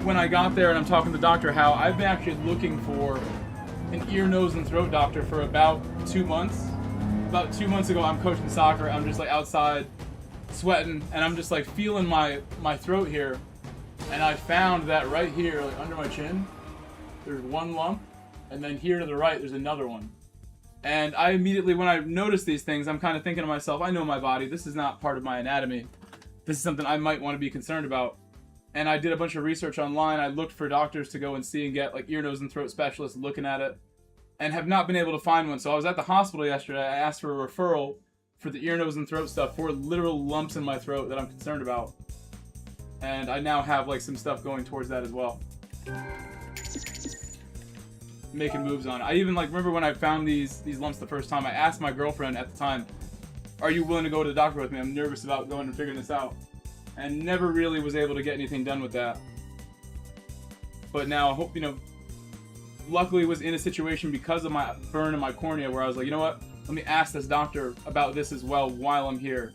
when I got there and I'm talking to the doctor how I've been actually looking for an ear, nose, and throat doctor for about 2 months. About 2 months ago, I'm coaching soccer. I'm just like outside sweating and I'm just like feeling my throat here. And I found that right here, like under my chin, there's one lump, and then here to the right, there's another one. And I immediately, when I notice these things, I'm kind of thinking to myself, I know my body. This is not part of my anatomy. This is something I might want to be concerned about. And I did a bunch of research online. I looked for doctors to go and see and get like ear, nose, and throat specialists looking at it, and have not been able to find one. So I was at the hospital yesterday. I asked for a referral for the ear, nose, and throat stuff for literal lumps in my throat that I'm concerned about. And I now have like some stuff going towards that as well. Making moves on it. I even like remember when I found these lumps the first time, I asked my girlfriend at the time, are you willing to go to the doctor with me? I'm nervous about going and figuring this out. And never really was able to get anything done with that. But now I hope, you know, luckily was in a situation because of my burn in my cornea where I was like, you know what? Let me ask this doctor about this as well while I'm here.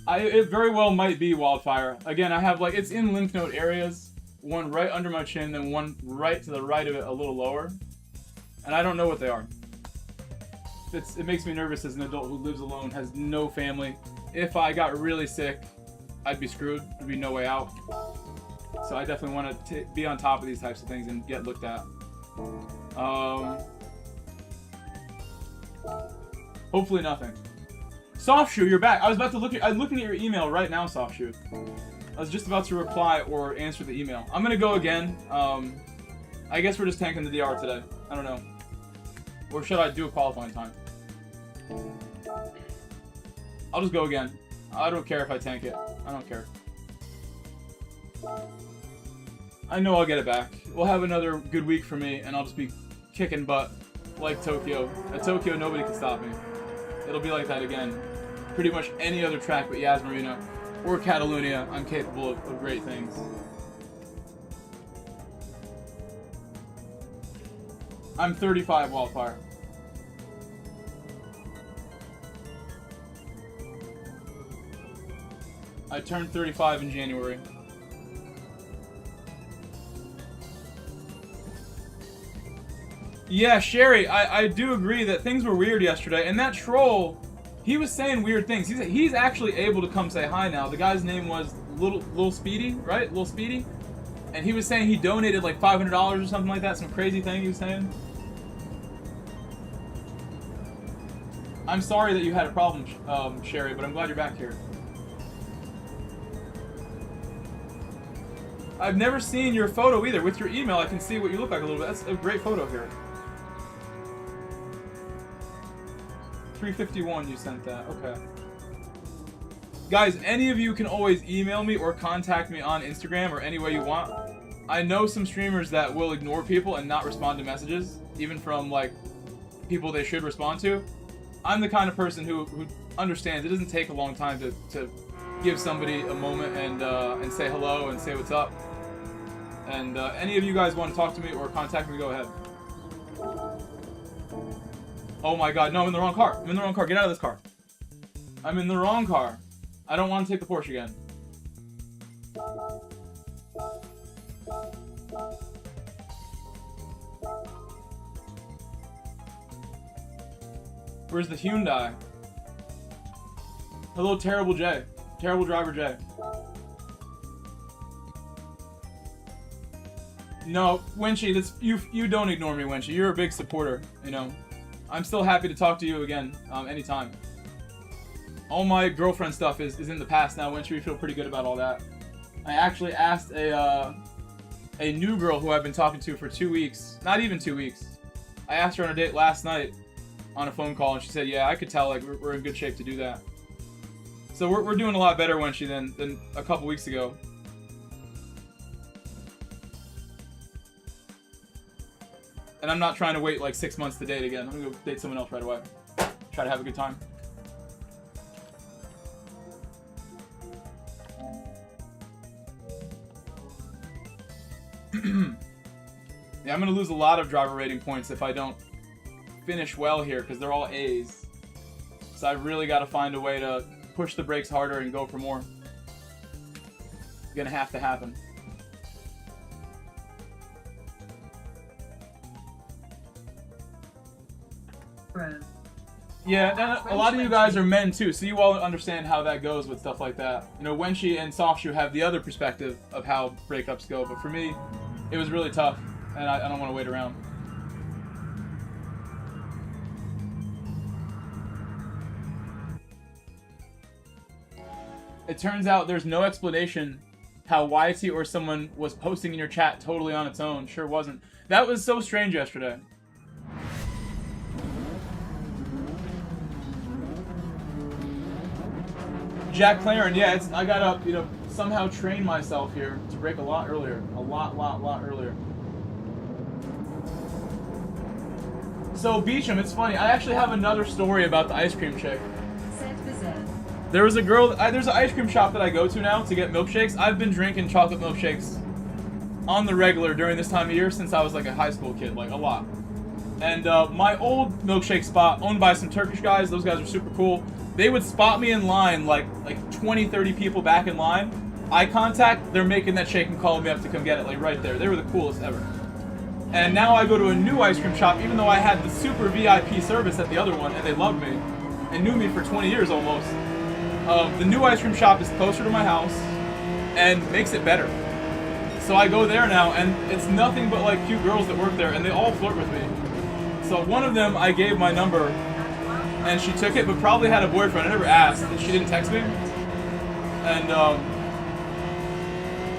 It very well might be wildfire. Again, I have like, it's in lymph node areas. One right under my chin, then one right to the right of it, a little lower. And I don't know what they are. It makes me nervous as an adult who lives alone, has no family. If I got really sick, I'd be screwed. There'd be no way out. So I definitely want to be on top of these types of things and get looked at. Hopefully nothing. Soft Shoe, you're back. I was about to look at. I'm looking at your email right now, Soft Shoe. I was just about to reply or answer the email. I'm gonna go again. I guess we're just tanking the DR today. I don't know. Or should I do a qualifying time? I'll just go again. I don't care if I tank it. I don't care. I know I'll get it back. We'll have another good week for me, and I'll just be kicking butt like Tokyo. At Tokyo, nobody can stop me. It'll be like that again. Pretty much any other track but YAS Marina or Catalunya, I'm capable of great things. I'm 35, Wildfire. I turned 35 in January. Yeah, Sherry, I do agree that things were weird yesterday, and that troll, he was saying weird things. He's actually able to come say hi now. The guy's name was Lil Speedy, right? Lil Speedy? And he was saying he donated like $500 or something like that, some crazy thing he was saying. I'm sorry that you had a problem, Sherry, but I'm glad you're back here. I've never seen your photo either. With your email, I can see what you look like a little bit. That's a great photo here. 351 you sent that. Okay. Guys, any of you can always email me or contact me on Instagram or any way you want. I know some streamers that will ignore people and not respond to messages, even from like people they should respond to. I'm the kind of person who understands it doesn't take a long time to give somebody a moment and say hello and say what's up. And any of you guys want to talk to me or contact me, go ahead. Oh my god, no, I'm in the wrong car. I'm in the wrong car. Get out of this car. I'm in the wrong car. I don't want to take the Porsche again. Where's the Hyundai? Hello, Terrible J. Terrible Driver J. No, Winchy, that's you don't ignore me, Winchy. You're a big supporter, you know. I'm still happy to talk to you again, anytime. All my girlfriend stuff is in the past now, Winchy. We feel pretty good about all that. I actually asked a new girl who I've been talking to for 2 weeks, not even 2 weeks. I asked her on a date last night on a phone call, and she said, yeah, I could tell like we're in good shape to do that. So we're doing a lot better, Winchy, than a couple weeks ago. And I'm not trying to wait like 6 months to date again. I'm gonna go date someone else right away. Try to have a good time. Yeah, I'm gonna lose a lot of driver rating points if I don't finish well here, because they're all A's. So I've really got to find a way to push the brakes harder and go for more. Gonna have to happen. Bro. Yeah, and a lot of you guys are men too, so you all understand how that goes with stuff like that. You know, Wenshi and Softshoe have the other perspective of how breakups go, but for me, it was really tough, and I don't want to wait around. It turns out there's no explanation how YT or someone was posting in your chat totally on its own. Sure wasn't. That was so strange yesterday. Jack Claren, yeah, I gotta, you know, somehow train myself here to break a lot earlier. A lot earlier. So, Beecham, it's funny. I actually have another story about the ice cream shake. There was a girl, there's an ice cream shop that I go to now to get milkshakes. I've been drinking chocolate milkshakes on the regular during this time of year since I was like a high school kid, like a lot. And my old milkshake spot, owned by some Turkish guys, those guys are super cool. They would spot me in line, like 20, 30 people back in line. Eye contact, they're making that shake and calling me up to come get it, like right there. They were the coolest ever. And now I go to a new ice cream shop, even though I had the super VIP service at the other one, and they loved me, and knew me for 20 years almost. The new ice cream shop is closer to my house, and makes it better. So I go there now, and it's nothing but like cute girls that work there, and they all flirt with me. So one of them, I gave my number, and she took it, but probably had a boyfriend. I never asked, and she didn't text me. And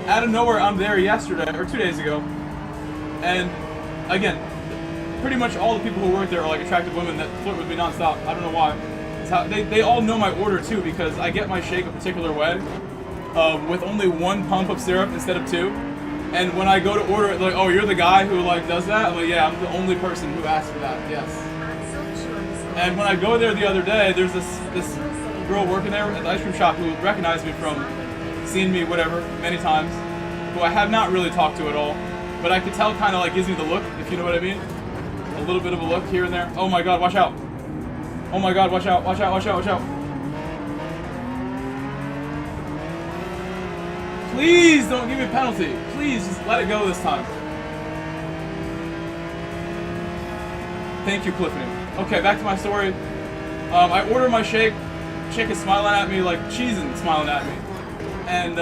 out of nowhere, I'm there yesterday, or 2 days ago, and again, pretty much all the people who work there are like attractive women that flirt with me nonstop. I don't know why. It's how, they all know my order too, because I get my shake a particular way, with only one pump of syrup instead of two. And when I go to order it, like, oh, you're the guy who like does that? I'm like, yeah, I'm the only person who asked for that. Yes. And when I go there the other day, there's this girl working there at the ice cream shop who recognized me from seeing me whatever many times, who I have not really talked to at all, but I could tell kind of like gives me the look, if you know what I mean. A little bit of a look here and there. Oh my God, watch out! Oh my God, watch out! Watch out! Watch out! Watch out! Please don't give me a penalty. Please just let it go this time. Thank you, Cliffany. Okay, back to my story. I order my shake. Chick is smiling at me, like cheesing, smiling at me. And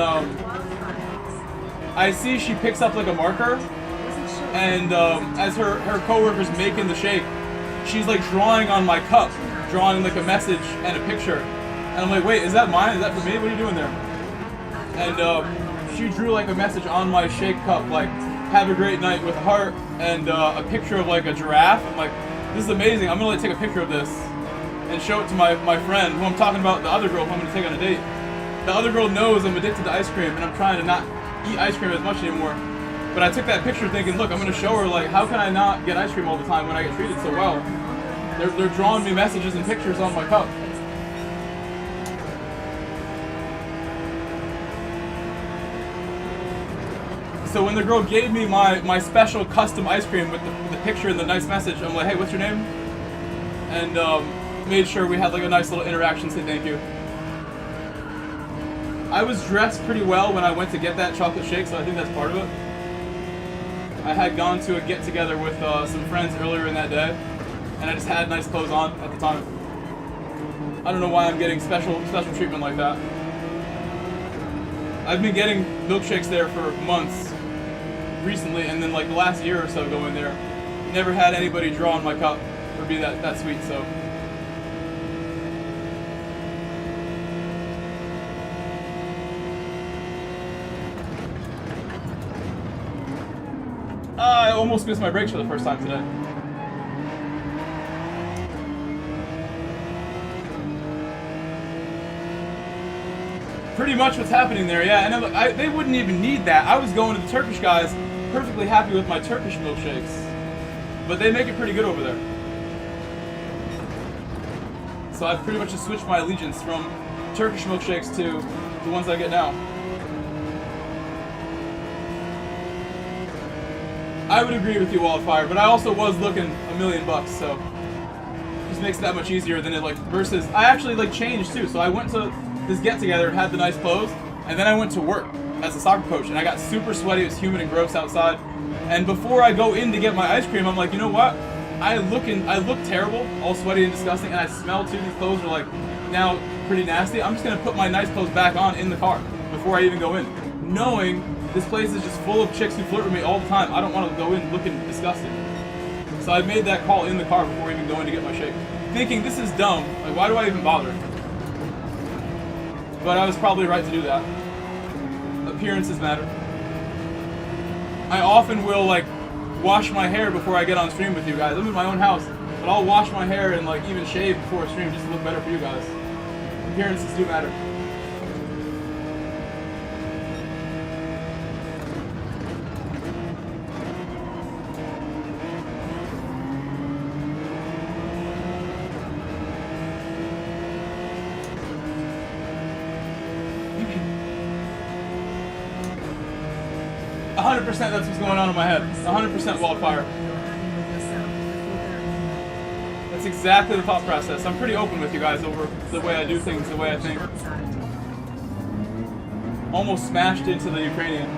I see she picks up like a marker. And as her coworker's making the shake, she's like drawing on my cup, drawing like a message and a picture. And I'm like, wait, is that mine? Is that for me? What are you doing there? And she drew like a message on my shake cup, like, have a great night with a heart, and a picture of like a giraffe. I'm like, this is amazing. I'm gonna like take a picture of this and show it to my friend, who I'm talking about, the other girl who I'm gonna take on a date. The other girl knows I'm addicted to ice cream and I'm trying to not eat ice cream as much anymore. But I took that picture thinking, look, I'm gonna show her, like, how can I not get ice cream all the time when I get treated so well? They're drawing me messages and pictures on my cup. So when the girl gave me my special custom ice cream with the picture and the nice message, I'm like, hey, what's your name? And made sure we had like a nice little interaction, say thank you. I was dressed pretty well when I went to get that chocolate shake, so I think that's part of it. I had gone to a get-together with some friends earlier in that day, and I just had nice clothes on at the time. I don't know why I'm getting special treatment like that. I've been getting milkshakes there for months recently, and then like the last year or so going there, never had anybody draw on my cup or be that sweet, so. I almost missed my brakes for the first time today. Pretty much what's happening there, yeah. And they wouldn't even need that. I was going to the Turkish guys, perfectly happy with my Turkish milkshakes. But they make it pretty good over there. So I've pretty much just switched my allegiance from Turkish milkshakes to the ones I get now. I would agree with you, Wildfire, but I also was looking $1 million, so it just makes it that much easier than it, like, versus, I actually, like, changed, too, so I went to this get-together, had the nice clothes, and then I went to work as a soccer coach, and I got super sweaty, it was humid and gross outside, and before I go in to get my ice cream, I'm like, you know what, I look terrible, all sweaty and disgusting, and I smell too. These clothes are like now pretty nasty. I'm just gonna put my nice clothes back on in the car before I even go in, knowing this place is just full of chicks who flirt with me all the time. I don't want to go in looking disgusting. So I made that call in the car before even going to get my shake, thinking this is dumb. Like, why do I even bother? But I was probably right to do that. Appearances matter. I often will like wash my hair before I get on stream with you guys. I'm in my own house, but I'll wash my hair and like even shave before a stream just to look better for you guys. Appearances do matter. 100% that's what's going on in my head. 100% wildfire. That's exactly the thought process. I'm pretty open with you guys over the way I do things, the way I think. Almost smashed into the Ukrainian.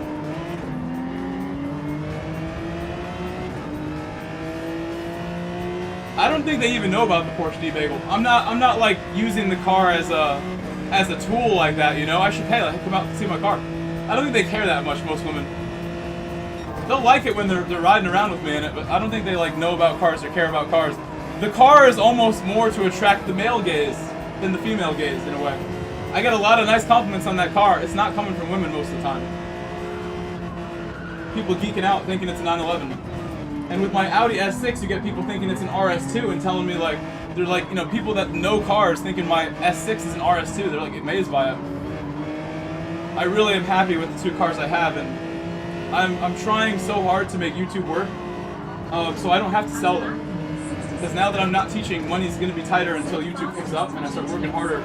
I don't think they even know about the Porsche D-Bagel. I'm not like using the car as a tool like that, you know? I should pay, like, come out and see my car. I don't think they care that much, most women. They'll like it when they're riding around with me in it, but I don't think they like know about cars or care about cars. The car is almost more to attract the male gaze than the female gaze in a way. I get a lot of nice compliments on that car. It's not coming from women most of the time. People geeking out thinking it's a 911. And with my Audi S6, you get people thinking it's an RS2 and telling me like, they're like, you know, people that know cars thinking my S6 is an RS2. They're like amazed by it. I really am happy with the two cars I have, and I'm trying so hard to make YouTube work, so I don't have to sell them. Because now that I'm not teaching, money's going to be tighter until YouTube picks up, and I start working harder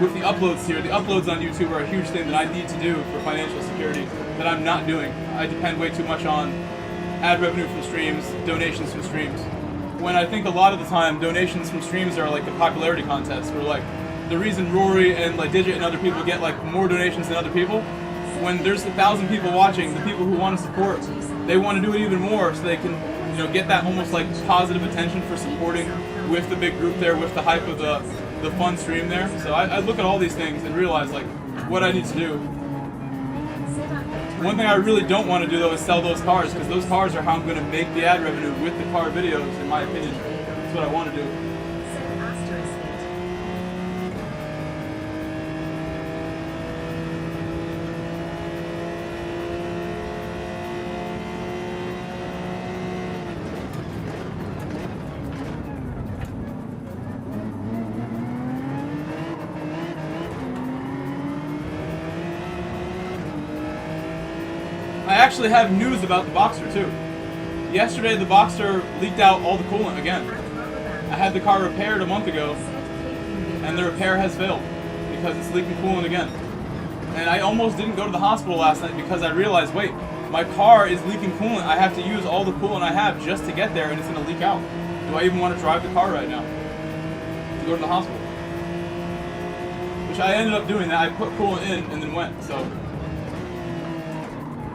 with the uploads here. The uploads on YouTube are a huge thing that I need to do for financial security that I'm not doing. I depend way too much on ad revenue from streams, donations from streams. When I think a lot of the time, donations from streams are like a popularity contest, where like the reason Rory and like Digit and other people get like more donations than other people, when there's 1,000 people watching, the people who want to support, they want to do it even more so they can, you know, get that almost like positive attention for supporting with the big group there, with the hype of the fun stream there. So I look at all these things and realize like what I need to do. One thing I really don't want to do though is sell those cars, because those cars are how I'm going to make the ad revenue with the car videos, in my opinion. That's what I want to do. I actually have news about the Boxer too. Yesterday the Boxer leaked out all the coolant again. I had the car repaired a month ago, and the repair has failed because it's leaking coolant again. And I almost didn't go to the hospital last night because I realized, wait, my car is leaking coolant. I have to use all the coolant I have just to get there, and it's going to leak out. Do I even want to drive the car right now to go to the hospital? Which I ended up doing that. I put coolant in and then went, so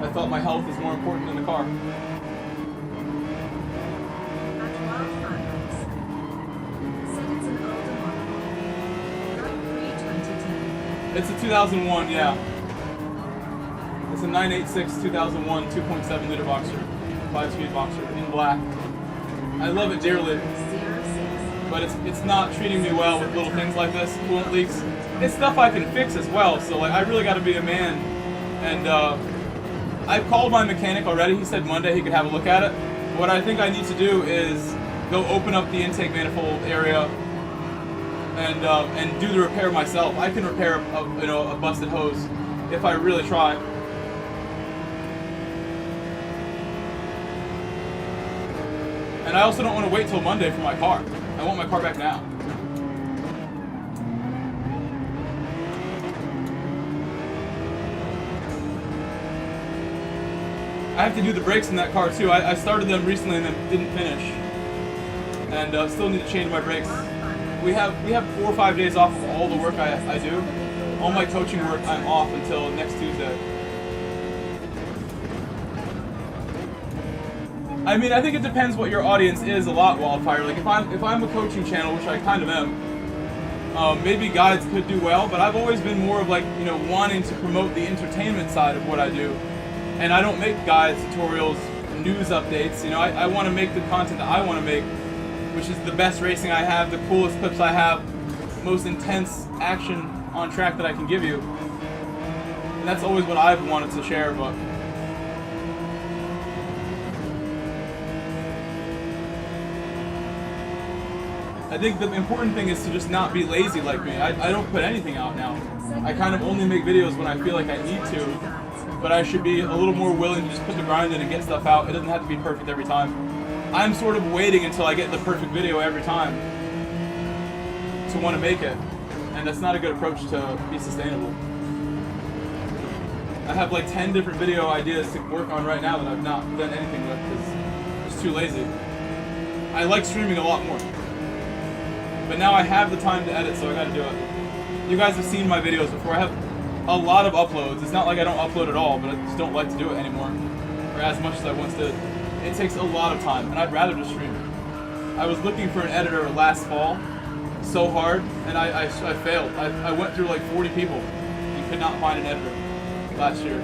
I thought my health is more important than the car. It's a 2001, yeah. It's a 986 2001 2.7 liter Boxer, 5-speed Boxer in black. I love it dearly, but it's not treating me well with little things like this, coolant leaks. It's stuff I can fix as well, so like I really got to be a man. And I've called my mechanic already. He said Monday he could have a look at it. What I think I need to do is go open up the intake manifold area and do the repair myself. I can repair a busted hose if I really try. And I also don't want to wait till Monday for my car. I want my car back now. I have to do the brakes in that car too. I started them recently and then didn't finish, and still need to change my brakes. We have 4 or 5 days off of all the work I do. All my coaching work I'm off until next Tuesday. I mean, I think it depends what your audience is a lot, Wildfire. Like, if I'm a coaching channel, which I kind of am, maybe guides could do well, but I've always been more of like, you know, wanting to promote the entertainment side of what I do. And I don't make guides, tutorials, news updates. You know, I want to make the content that I want to make, which is the best racing I have, the coolest clips I have, most intense action on track that I can give you. And that's always what I've wanted to share, but I think the important thing is to just not be lazy like me. I don't put anything out now. I kind of only make videos when I feel like I need to, but I should be a little more willing to just put the grind in and get stuff out. It doesn't have to be perfect every time. I'm sort of waiting until I get the perfect video every time to want to make it, and that's not a good approach to be sustainable. I have like 10 different video ideas to work on right now that I've not done anything with because I'm just too lazy. I like streaming a lot more. But now I have the time to edit, so I gotta do it. You guys have seen my videos before. I have a lot of uploads. It's not like I don't upload at all, but I just don't like to do it anymore. Or as much as I once did. It takes a lot of time, and I'd rather just stream. I was looking for an editor last fall so hard, and I failed. I went through like 40 people and could not find an editor last year.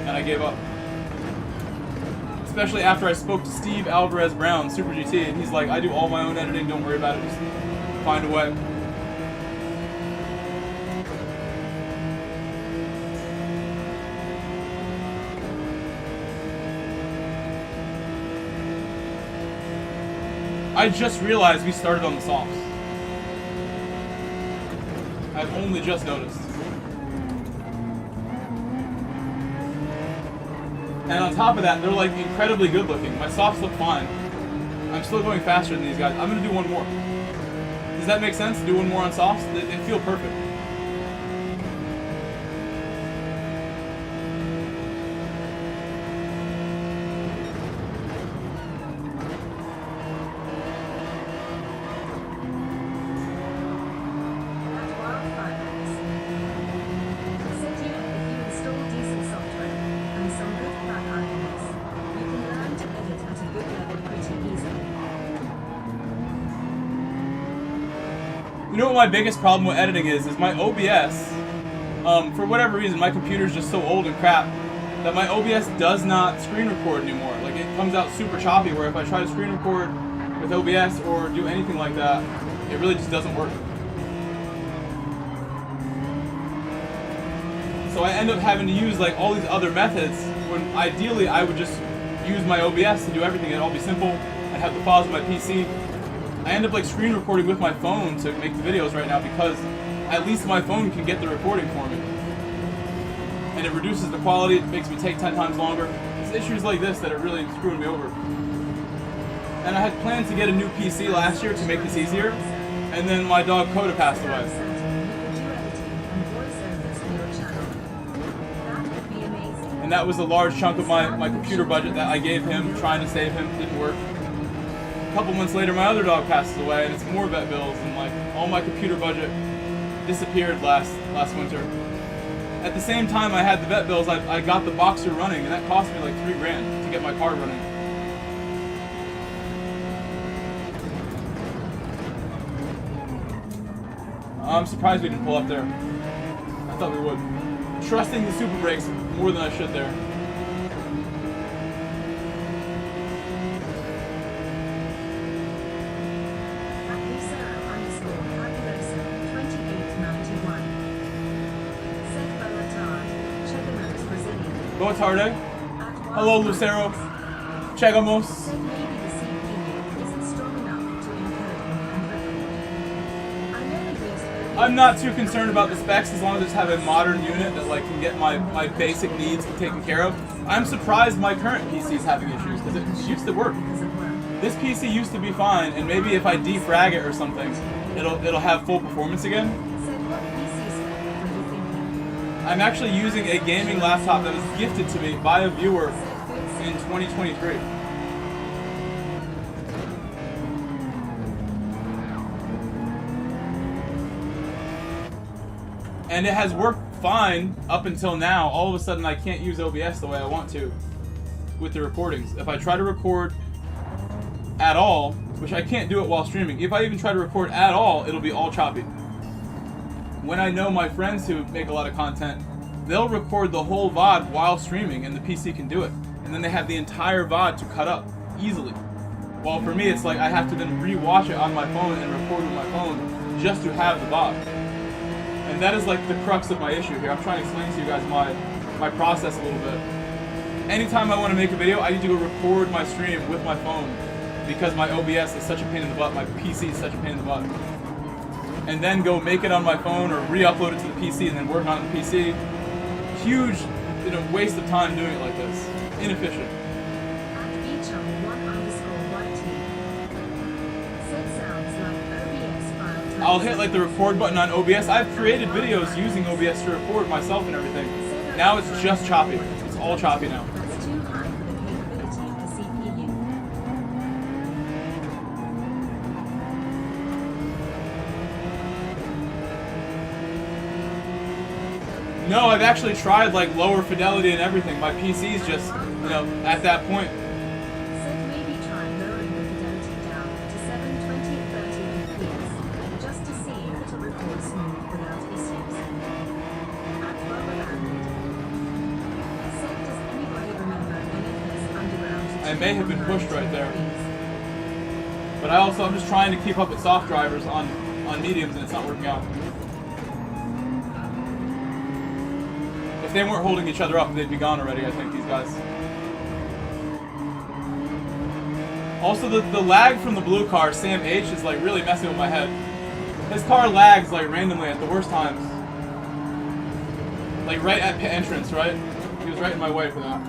And I gave up. Especially after I spoke to Steve Alvarez Brown, Super GT, and he's like, I do all my own editing, don't worry about it, just find a way. I just realized we started on the softs. I've only just noticed. And on top of that, they're like incredibly good looking. My softs look fine. I'm still going faster than these guys. I'm gonna do one more. Does that make sense? Do one more on softs? They feel perfect. You know what my biggest problem with editing is my OBS, for whatever reason, my computer's just so old and crap that my OBS does not screen record anymore. Like, it comes out super choppy, where if I try to screen record with OBS or do anything like that, it really just doesn't work. So I end up having to use like all these other methods when ideally I would just use my OBS to do everything. It'd all be simple. I'd have the files on my PC. I end up like screen recording with my phone to make the videos right now because at least my phone can get the recording for me. And it reduces the quality, it makes me take 10 times longer. It's issues like this that are really screwing me over. And I had planned to get a new PC last year to make this easier, and then my dog Coda passed away. And that was a large chunk of my computer budget that I gave him, trying to save him, didn't work. A couple months later, my other dog passes away, and it's more vet bills, and like all my computer budget disappeared last winter. At the same time I had the vet bills, I got the Boxer running, and that cost me like $3 grand to get my car running. I'm surprised we didn't pull up there. I thought we would. Trusting the super brakes more than I should there. Boa tarde. Hello, Lucero. Chegamos. I'm not too concerned about the specs as long as I just have a modern unit that like can get my basic needs taken care of. I'm surprised my current PC is having issues because it used to work. This PC used to be fine, and maybe if I defrag it or something, it'll have full performance again. I'm actually using a gaming laptop that was gifted to me by a viewer in 2023. And it has worked fine up until now. All of a sudden I can't use OBS the way I want to. with the recordings. If I try to record at all, which I can't do it while streaming, if I even try to record at all, it'll be all choppy. When I know my friends who make a lot of content, they'll record the whole VOD while streaming and the PC can do it. And then they have the entire VOD to cut up easily. While for me, it's like I have to then re-watch it on my phone and record with my phone just to have the VOD. And that is like the crux of my issue here. I'm trying to explain to you guys my process a little bit. Anytime I want to make a video, I need to go record my stream with my phone because my OBS is such a pain in the butt, my PC is such a pain in the butt. And then go make it on my phone or re-upload it to the PC and then work on the PC. Huge, waste of time doing it like this. Inefficient. I'll hit like the record button on OBS. I've created videos using OBS to record myself and everything. Now it's just choppy. It's all choppy now. That's too high for the capability of the CPU. No, I've actually tried like lower fidelity and everything. My PC's just, at that point. Said maybe try lowering the fidelity down to 720 30 FPS, just to see if it'll record smooth without issues. At Rubber Bandit. Said, does anybody remember NFS Underground? I may have been pushed right there. But I'm just trying to keep up with soft drivers on mediums and it's not working out. If they weren't holding each other up, they'd be gone already, I think, these guys. Also, the lag from the blue car, Sam H, is like really messing with my head. His car lags like randomly at the worst times. Like right at pit entrance, right? He was right in my way for that.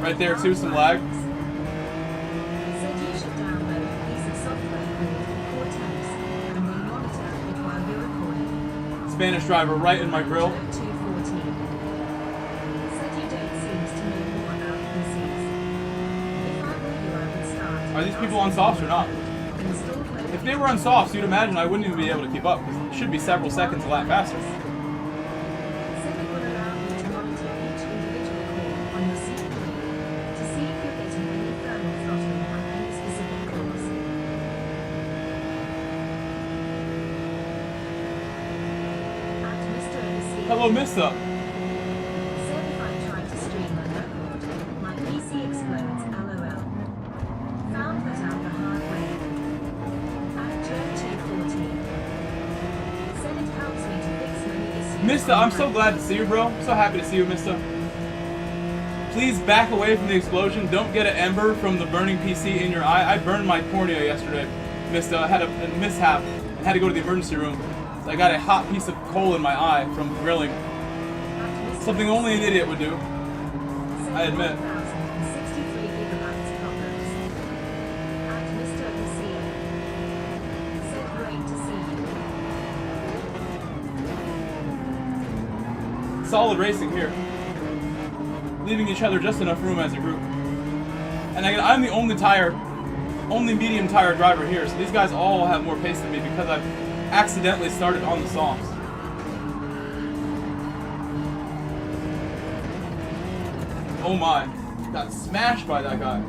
Right there too, some lag. Said you should download a piece of software called Cortex and then monitor it while you're recording. Spanish driver right in my grill. 214. Said you don't seem to know more about PCs. If I were you, I would start. Are these people on softs or not? Install code. If they were on softs, you'd imagine I wouldn't even be able to keep up, because it should be several seconds a lot faster. Said it will allow you to monitor each individual core on your CPU to see if you're getting any thermal throttling on any specific cores. At Mr. Overseer. Hello, Mista. Said if I try to stream a record, my PC explodes, LOL. Found that out the hard way. At Joe 214. Said it helps me to fix many issues. Mista, I'm so glad to see you, bro. I'm so happy to see you, Mista. Please back away from the explosion. Don't get an ember from the burning PC in your eye. I burned my cornea yesterday, Mista. I had a mishap and had to go to the emergency room. So I got a hot piece of coal in my eye from grilling. Something only an idiot would do. I admit. 1063 gigabytes problems. At Mr. Overseer. Said great to see you. Solid racing here. Leaving each other just enough room as a group. And again, I'm the only medium tire driver here, so these guys all have more pace than me because I've accidentally started on the softs. Oh my. Got smashed by that guy.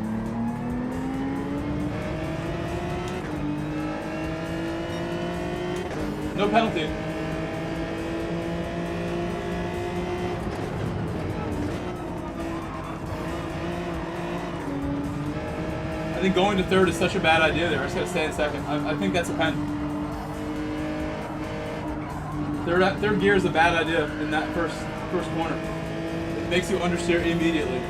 No penalty. I think going to third is such a bad idea there. I just gotta stay in second. I think that's a pen. Third gear is a bad idea in that first corner. It makes you understeer immediately.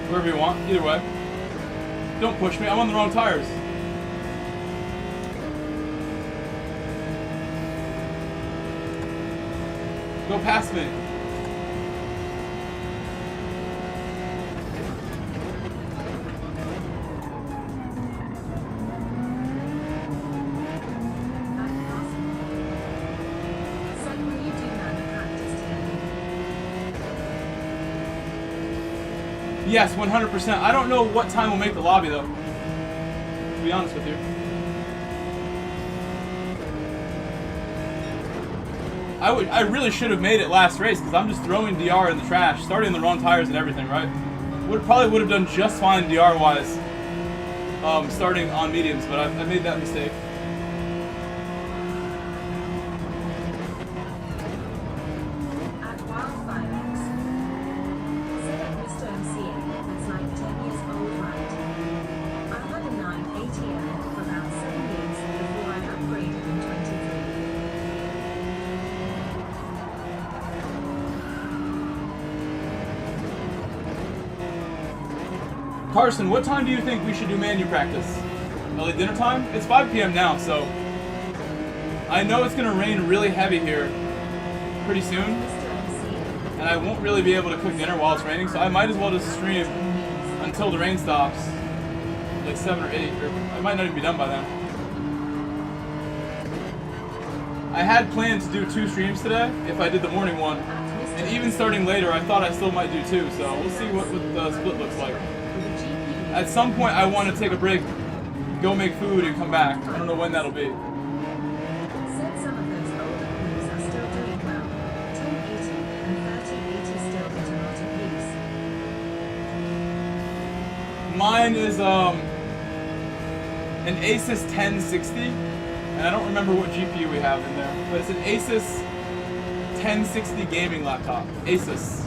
Wherever you want, either way. Don't push me, I'm on the wrong tires. Go past me. At Yes, 100%. I don't know what time we'll make the lobby though, to be honest with you. I really should have made it last race because I'm just throwing DR in the trash, starting the wrong tires and everything, right? Probably would have done just fine DR wise, starting on mediums, but I made that mistake. At Wildfire X, said at Mr. MCA, that's like 10 years old, right? I had a 980 for about 7 years before I upgraded in 23. Carson, what time do you think we should do manu practice? Early dinner time? It's 5 p.m. now, so I know it's gonna rain really heavy here pretty soon, and I won't really be able to cook dinner while it's raining, so I might as well just stream until the rain stops, like 7 or 8, or I might not even be done by then. I had planned to do 2 streams today if I did the morning one, and even starting later, I thought I still might do 2, so we'll see what the split looks like. At some point, I want to take a break, go make food, and come back. I don't know when that'll be. Said some of those older crews are still doing well. 1080 and 3080 still get a lot of use. Mine is an Asus 1060, and I don't remember what GPU we have in there, but it's an Asus 1060 gaming laptop. Asus.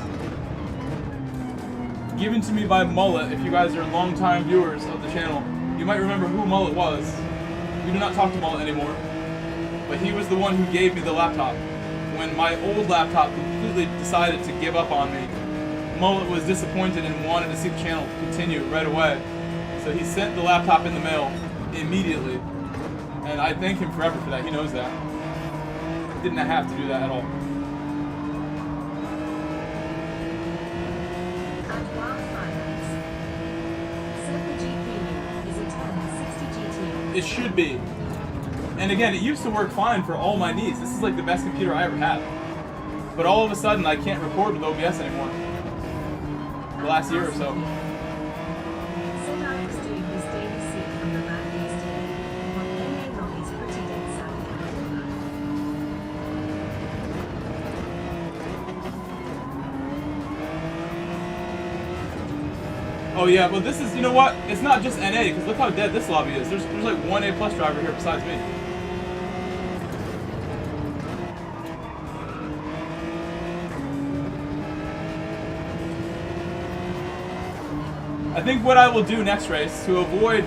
Given to me by Mullet. If you guys are longtime viewers of the channel, you might remember who Mullet was. We do not talk to Mullet anymore, but he was the one who gave me the laptop. When my old laptop completely decided to give up on me, Mullet was disappointed and wanted to see the channel continue right away. So he sent the laptop in the mail immediately, and I thank him forever for that. He knows that. Didn't have to do that at all. It should be. And again, it used to work fine for all my needs. This is like the best computer I ever had. But all of a sudden, I can't record with OBS anymore. The last year or so. Said I was doing his daily seat from the back yesterday. On NA Lobby's pretty dead Oh yeah, well this is, you know what? It's not just NA, because look how dead this lobby is. There's like one A+ driver here besides me. I think what I will do next race, to avoid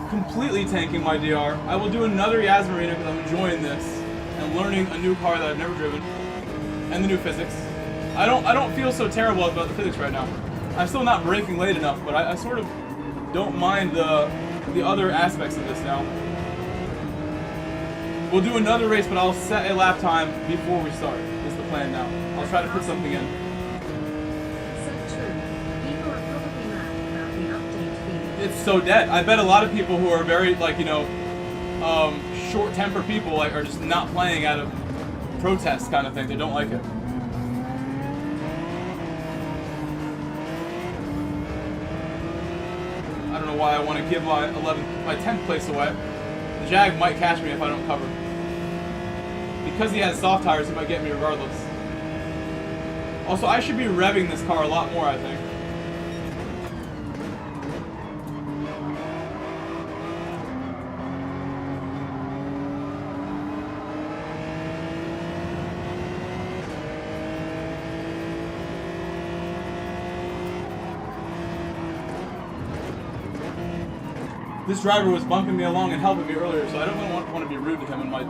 completely tanking my DR, I will do another YAS MARINA because I'm enjoying this and learning a new car that I've never driven, and the new physics. I don't feel so terrible about the physics right now. I'm still not braking late enough, but I sort of don't mind the other aspects of this now. We'll do another race, but I'll set a lap time before we start. Is the plan now. I'll try to put something in. So true. People are probably mad about the update fee. It's so dead. I bet a lot of people who are very, like, you know, short-tempered people, like, are just not playing out of protest kind of thing. They don't like it. I don't know why I want to give my 10th place away. The Jag might catch me if I don't cover. Because he has soft tires, he might get me regardless. Also, I should be revving this car a lot more, I think. This driver was bumping me along and helping me earlier, so I don't want to be rude to him in my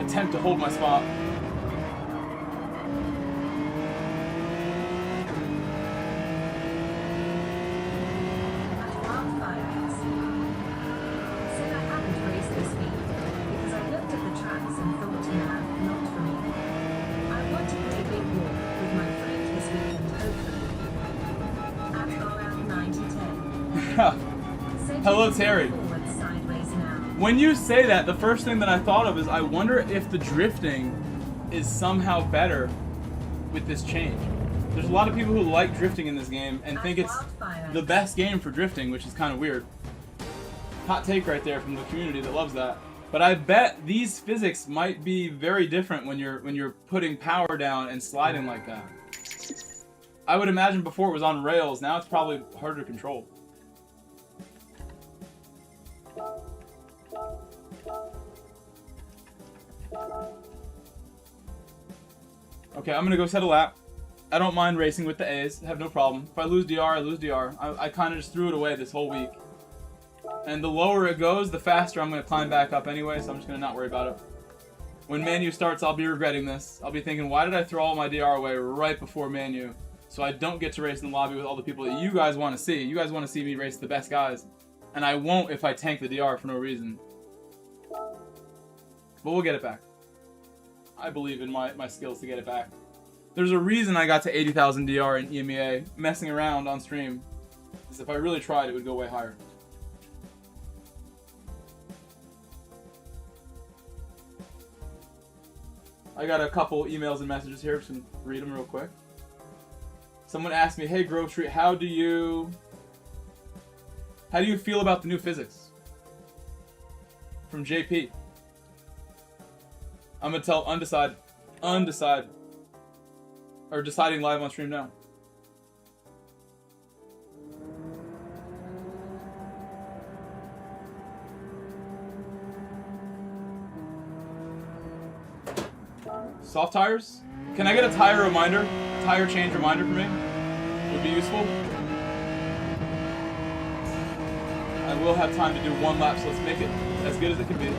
attempt to hold my spot. At Wildfire X, said I haven't raced this week because I looked at the tracks and thought, nah, not for me. I want to play big walk with my friend this weekend, hopefully. At around 9 to 10. Hello, Terry. When you say that, the first thing that I thought of is I wonder if the drifting is somehow better with this change. There's a lot of people who like drifting in this game and think it's the best game for drifting, which is kind of weird. Hot take right there from the community that loves that. But I bet these physics might be very different when you're putting power down and sliding like that. I would imagine before it was on rails, now it's probably harder to control. Okay, I'm gonna go set a lap. I don't mind racing with the A's, have no problem. If I lose DR, I lose DR. I kind of just threw it away this whole week. And the lower it goes, the faster I'm gonna climb back up anyway, so I'm just gonna not worry about it. When Manu starts, I'll be regretting this. I'll be thinking, why did I throw all my DR away right before Manu? So I don't get to race in the lobby with all the people that you guys want to see. You guys want to see me race the best guys. And I won't if I tank the DR for no reason. But we'll get it back. I believe in my skills to get it back. There's a reason I got to 80,000 DR in EMEA messing around on stream. Because if I really tried, it would go way higher. I got a couple emails and messages here. I'm just going to read them real quick. Someone asked me, hey Grove Street, how do you feel about the new physics? From JP. I'm gonna tell undecided. Or deciding live on stream now. Soft tires? Can I get a tire reminder? Tire change reminder for me? Would be useful. I will have time to do one lap, so let's make it as good as it can be.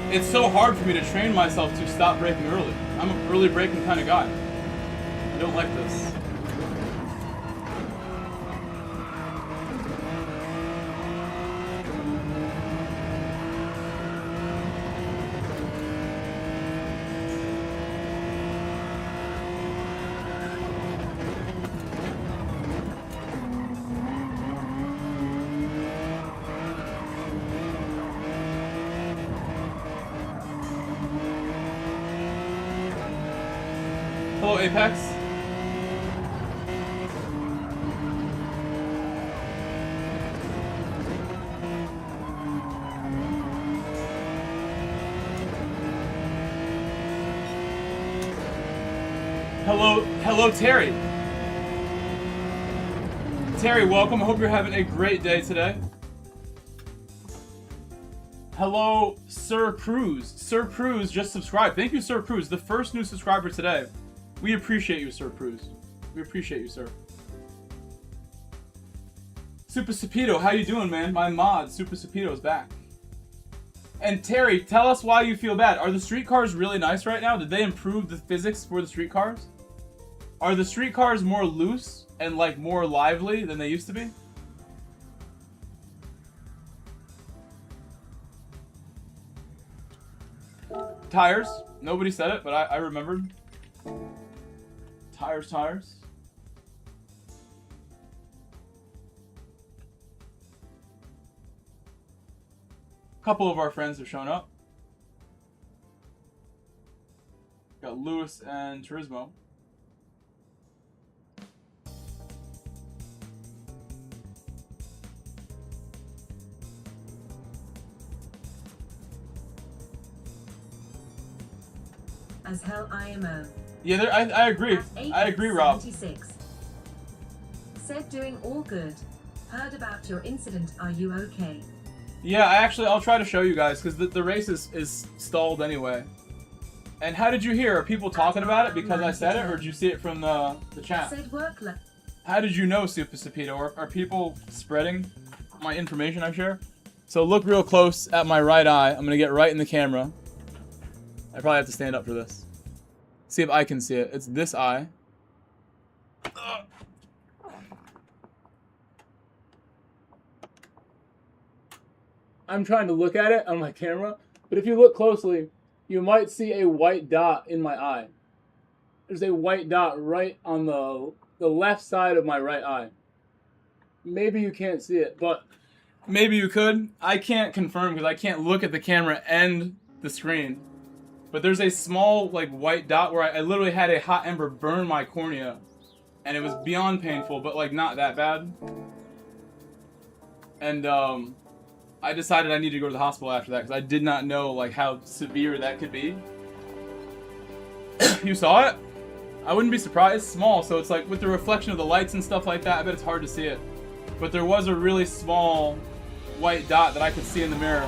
It's so hard for me to train myself to stop braking early. I'm an early braking kind of guy. I don't like this. Hello, Apex. Hello, Terry. Terry, welcome. I hope you're having a great day today. Hello, Sir Cruz. Sir Cruz just subscribed. Thank you, Sir Cruz. The first new subscriber today. We appreciate you, Sir Cruz. We appreciate you, sir. Super Sapito, how you doing, man? My mod, Super Sapito, is back. And Terry, tell us why you feel bad. Are the street cars really nice right now? Did they improve the physics for the street cars? Are the street cars more loose and like more lively than they used to be? Tires. Nobody said it, but I remembered. Tires. A couple of our friends have shown up. Got Lewis and Turismo. as hell IMO. Yeah, I agree. I agree, Rob. 76. Said doing all good. Heard about your incident. Are you okay? Yeah, I'll try to show you guys, because the race is stalled anyway. And how did you hear? Are people talking about it because I said it, or did you see it from the chat? Said work How did you know, Super Sapito? Are people spreading my information I share? So look real close at my right eye. I'm going to get right in the camera. I probably have to stand up for this. See if I can see it. It's this eye. I'm trying to look at it on my camera, but if you look closely, you might see a white dot in my eye. There's a white dot right on the left side of my right eye. Maybe you can't see it, but maybe you could. I can't confirm because I can't look at the camera and the screen. But there's a small like white dot where I literally had a hot ember burn my cornea. And it was beyond painful, but like not that bad. And I decided I needed to go to the hospital after that because I did not know like how severe that could be. You saw it? I wouldn't be surprised. It's small, so it's like with the reflection of the lights and stuff like that, I bet it's hard to see it. But there was a really small white dot that I could see in the mirror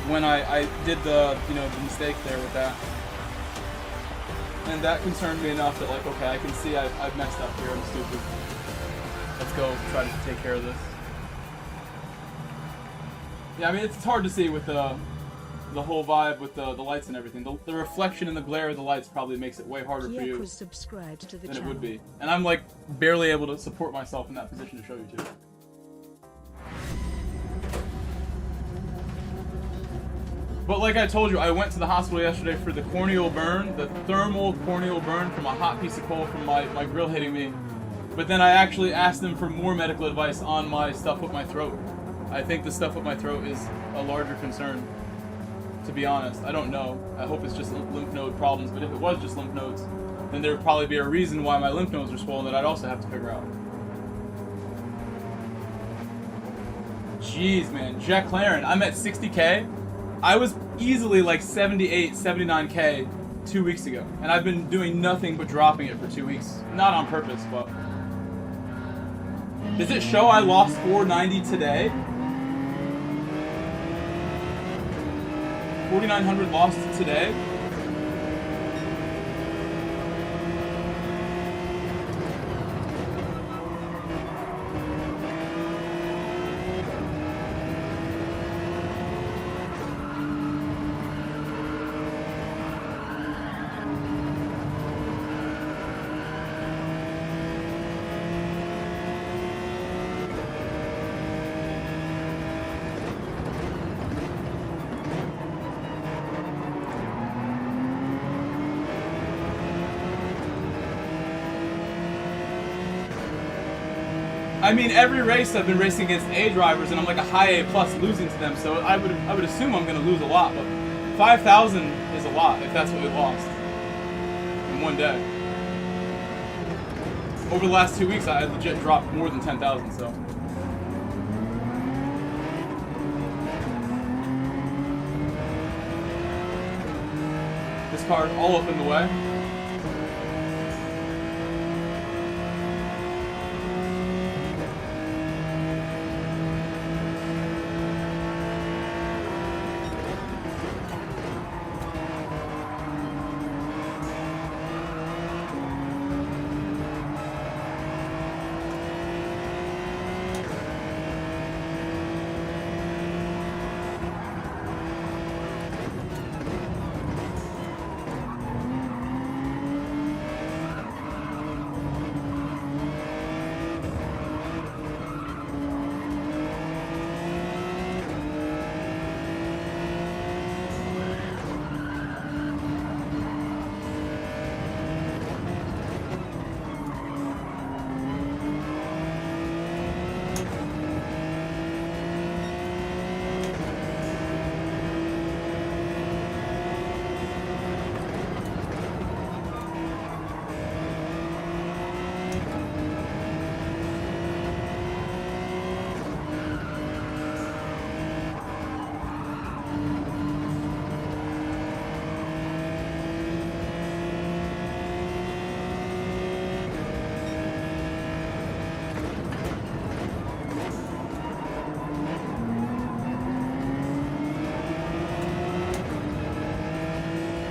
when I did the the mistake there with that. And that concerned me enough that like, okay, I can see I've messed up here, I'm stupid. Let's go try to take care of this. Yeah, I mean, it's hard to see with the whole vibe with the lights and everything. The reflection and the glare of the lights probably makes it way harder for you than it would be. And I'm like barely able to support myself in that position to show you too. But like I told you, I went to the hospital yesterday for the corneal burn, the thermal corneal burn from a hot piece of coal from my grill hitting me. But then I actually asked them for more medical advice on my stuff with my throat. I think the stuff with my throat is a larger concern, to be honest. I don't know. I hope it's just lymph node problems, but if it was just lymph nodes, then there would probably be a reason why my lymph nodes are swollen that I'd also have to figure out. Jeez, man. Jack Claren, I'm at 60K. I was easily like 78, 79K 2 weeks ago, and I've been doing nothing but dropping it for 2 weeks. Not on purpose, but... Does it show I lost 490 today? 4,900 lost today? I mean, every race I've been racing against A drivers, and I'm like a high A plus losing to them. So I would assume I'm going to lose a lot, but 5,000 is a lot if that's what we lost in one day. Over the last 2 weeks, I legit dropped more than 10,000. So this car's all up in the way.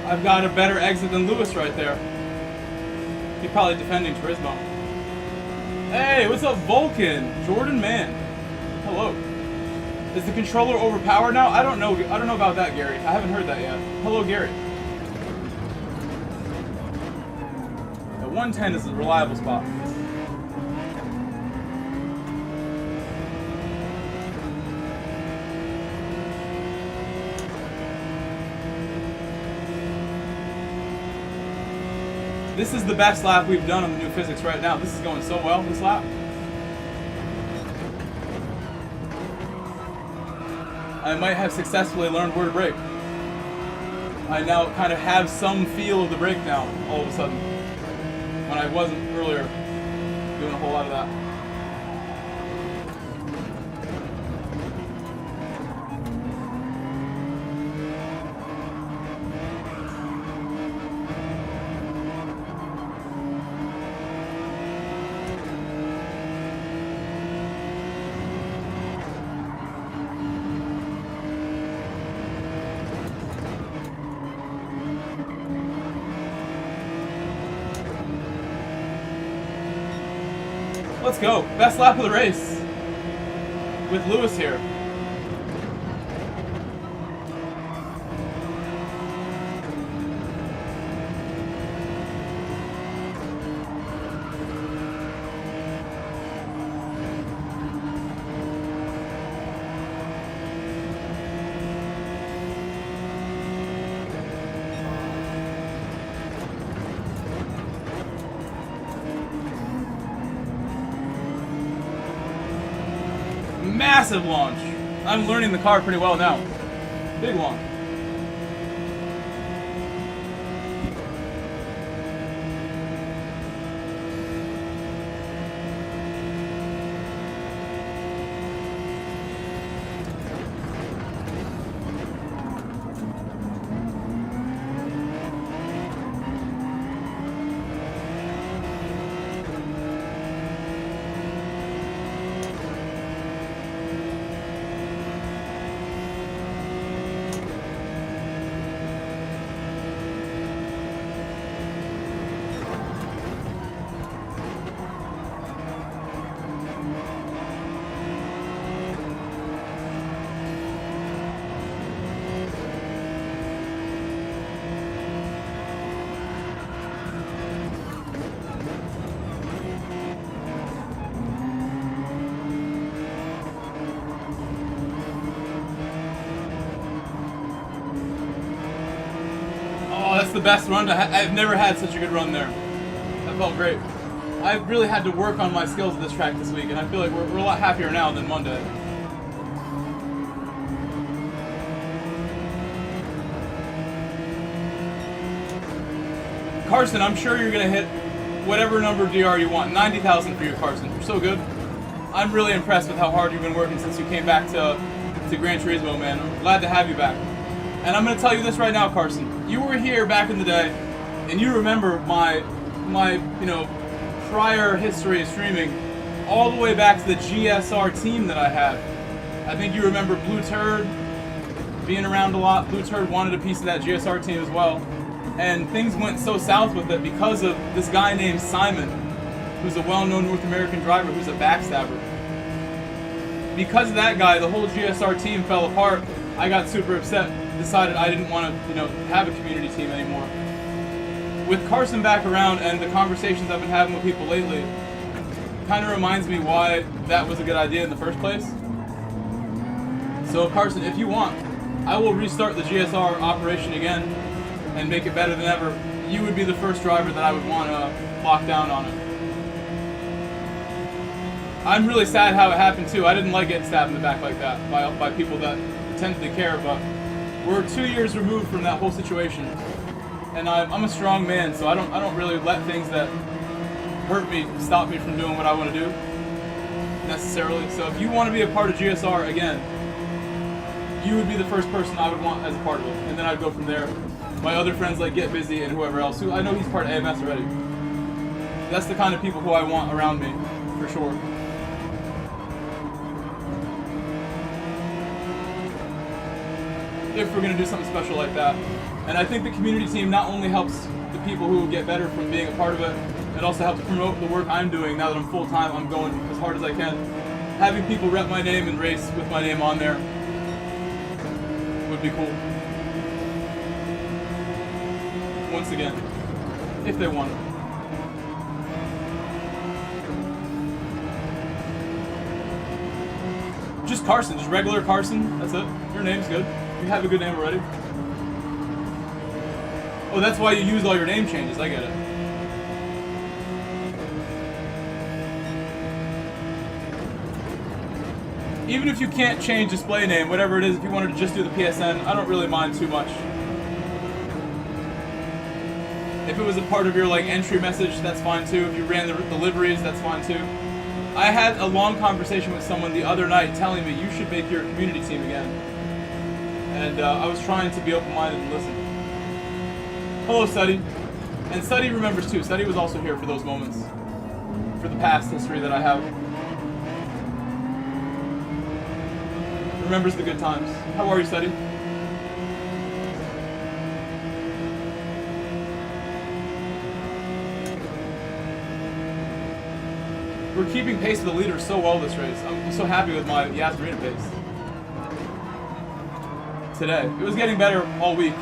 I've got a better exit than Lewis right there. He's probably defending Turismo. Hey, what's up, Vulcan? Jordan Man. Hello. Is the controller overpowered now? I don't know about that, Gary. I haven't heard that yet. Hello, Gary. The 110 is a reliable spot. This is the best lap we've done on the new physics right now. This is going so well, this lap. I might have successfully learned where to brake. I now kind of have some feel of the brake now, all of a sudden. When I wasn't earlier doing a whole lot of that. Let's go. Best lap of the race. With Lewis here. Massive launch. I'm learning the car pretty well now. Big launch. That's the best run. I've never had such a good run there. That felt great. I've really had to work on my skills at this track this week, and I feel like we're a lot happier now than Monday. Carson, I'm sure you're going to hit whatever number DR you want. 90,000 for you, Carson. You're so good. I'm really impressed with how hard you've been working since you came back to Gran Turismo, man. I'm glad to have you back. And I'm going to tell you this right now, Carson. You were here back in the day, and you remember my prior history of streaming all the way back to the GSR team that I had. I think you remember Blue Turd being around a lot. Blue Turd wanted a piece of that GSR team as well. And things went so south with it because of this guy named Simon, who's a well-known North American driver who's a backstabber. Because of that guy, the whole GSR team fell apart. I got super upset, decided I didn't want to, have a community team anymore. With Carson back around and the conversations I've been having with people lately, kind of reminds me why that was a good idea in the first place. So Carson, if you want, I will restart the GSR operation again and make it better than ever. You would be the first driver that I would want to lock down on it. I'm really sad how it happened too. I didn't like getting stabbed in the back like that by people that tended to care, but we're 2 years removed from that whole situation, and I'm a strong man, so I don't really let things that hurt me stop me from doing what I want to do necessarily. So if you want to be a part of GSR again, you would be the first person I would want as a part of it, and then I'd go from there. My other friends like Get Busy and whoever else, who I know he's part of AMS already. That's the kind of people who I want around me, for sure. if we're going to do something special like that. And I think the community team not only helps the people who get better from being a part of it, it also helps promote the work I'm doing. Now that I'm full-time, I'm going as hard as I can. Having people rep my name and race with my name on there would be cool. Once again, if they want it. Just Carson, just regular Carson, that's it. Your name's good. You have a good name already. Oh, that's why you use all your name changes, I get it. Even if you can't change display name, whatever it is, if you wanted to just do the PSN, I don't really mind too much. If it was a part of your like entry message, that's fine too. If you ran the liveries, that's fine too. I had a long conversation with someone the other night telling me you should make your community team again. And I was trying to be open-minded and listen. Hello, Suddy. And Suddy remembers too. Suddy was also here for those moments. For the past history that I have. Remembers the good times. How are you, Suddy? We're keeping pace with the leaders so well this race. I'm so happy with my YAS MARINA pace. Today. It was getting better all week.